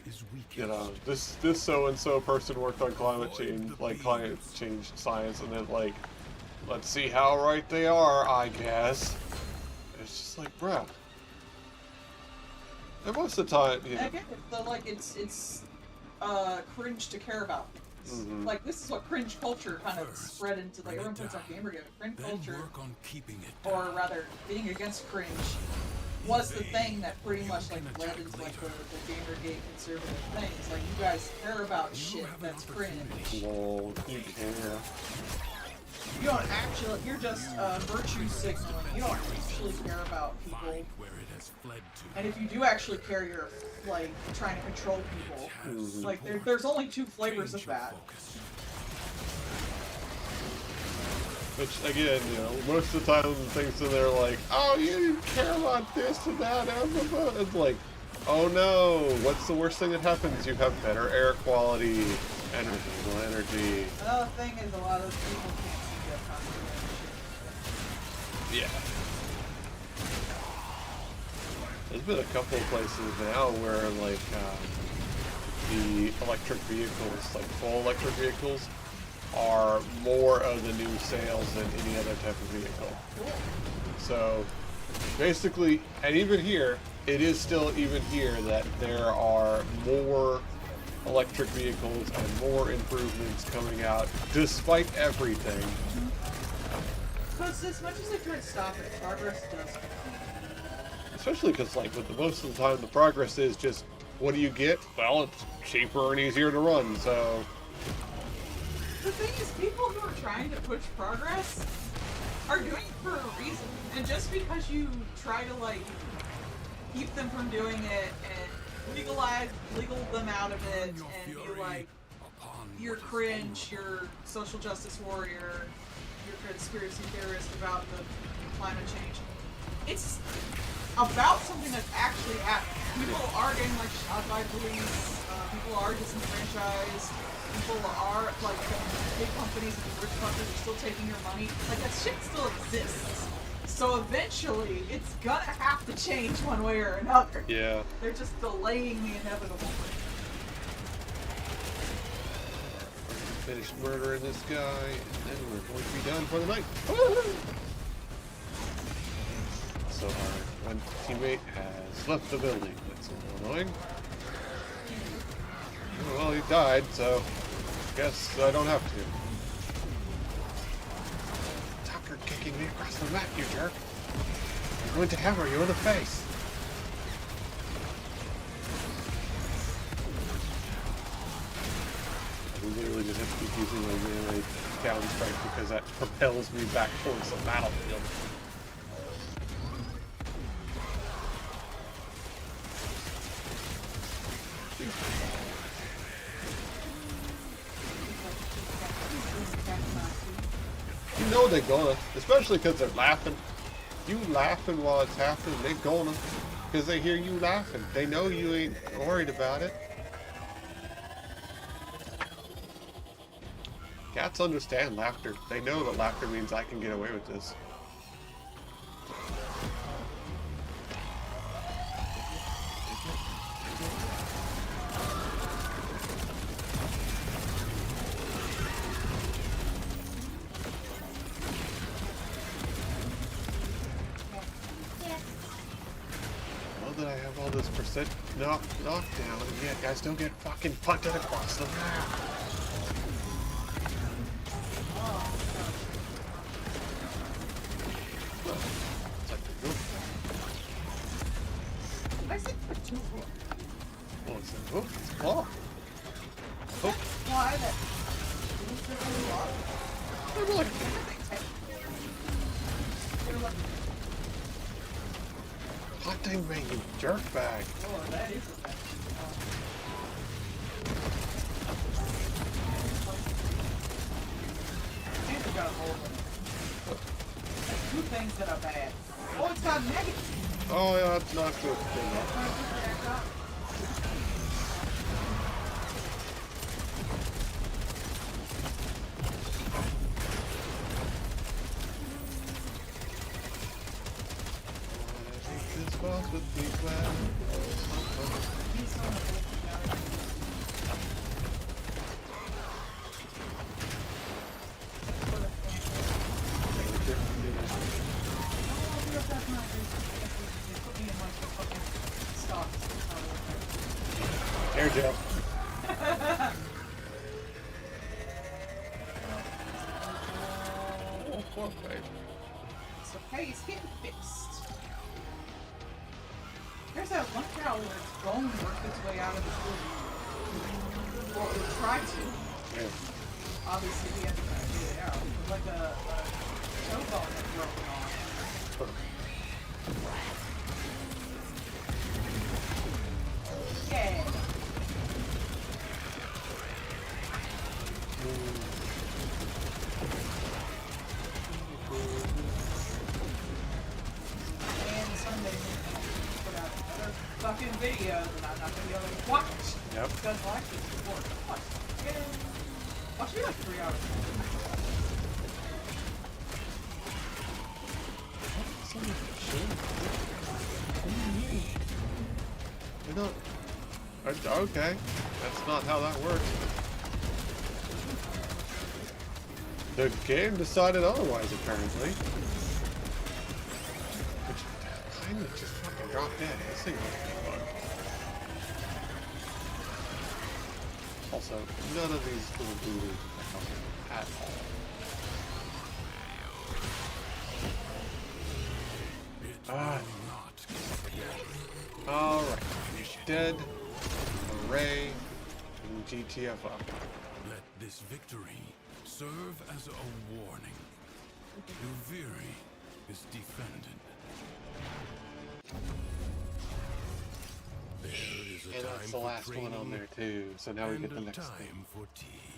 this so and so person worked on climate change science, and then like, let's see how right they are, I guess. It's just like, bruh. And most of the time, I get it, but like it's cringe to care about things. Like this is what cringe culture kind of spread into. Like everyone puts on Gamergate. Cringe culture, or rather, being against cringe, was the thing that pretty much like led into like the Gamergate conservative things. Like you guys care about shit that's cringe. Lol, you care. You don't actually. You're just virtue signaling. You don't actually care about people. And if you do actually care, you're like trying to control people. Like there's only two flavors of that. Which, again, you know, most of the time things in there like, oh, you didn't care about this and that, it's like, oh no, what's the worst thing that happens? You have better air quality, more energy. Another thing is a lot of people can't see their content. Yeah. There's been a couple of places now where, like, the electric vehicles, like full electric vehicles, are more of the new sales than any other type of vehicle. So, basically, and even here, it is still even here that there are more electric vehicles and more improvements coming out, despite everything. Because as much as they try to stop it, progress does. Especially because, like, with most of the time, the progress is just, what do you get? Well, it's cheaper and easier to run, so... The thing is, people who are trying to push progress are doing it for a reason. And just because you try to, like, keep them from doing it and legal them out of it and be like, you're cringe, you're social justice warrior, you're conspiracy theorist about the climate change. It's about something that's actually happening. People are getting, like, shot by police, people are disenfranchised, people are, like, the big companies and the rich fuckers are still taking your money. Like, that shit still exists. So eventually, it's gonna have to change one way or another. Yeah. They're just delaying the inevitable. Finish murdering this guy, and then we're going to be done for the night. So our one teammate has left the building. That's a little annoying. Well, he died, so guess I don't have to. Tucker kicking me across the map, you jerk. I'm going to hammer you in the face. I literally just have to keep using my melee down strike because that propels me back towards the battlefield. You know they're gonna, especially because they're laughing. You laughing while it's happening, they're gonna. Because they hear you laughing. They know you ain't worried about it. Cats understand laughter. They know that laughter means I can get away with this. That I have all this percent knockdown, and yet I still get fucking punted across the map. I said for two. Well, it's a hook. It's a claw. Hook. Why that? They're like, hot dang man, you jerkbag. Oh, that is a fact. It's got a hole in it. Two things that are bad. Oh, it's got negative. Oh yeah, that's not good. Air gel. Oh, poor babe. It's okay, it's getting fixed. There's that one cow where its bone worked its way out of the building. Or it tried to. Yeah. Obviously, he had to get it out. Like a toe bone had broken off. Yeah. fucking video that I'm not gonna be able to watch. Yep. Because well, actually, it's 4 hours. Watch me like 3 hours. You're not. Okay, that's not how that works. The game decided otherwise, apparently. Which kind of just fucking dropped dead. This thing must be bugged. Also, none of these little doodles are helping at all. Alright. Dead. Array. And GTFO. Let this victory serve as a warning. Uviri is defended. There is a And time that's the for last one on training there too, so now we and get the a next time thing. for tea.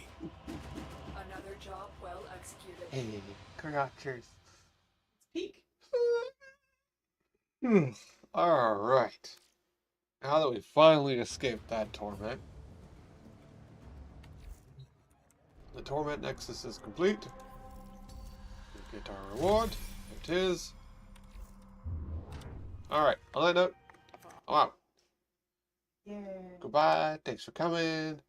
Another job well executed. Hey, creatures. Peak. Alright. Now that we finally escaped that torment, the torment nexus is complete. We get our reward. There it is. Alright, on that note, I'm out. Yeah. Goodbye. Thanks for coming.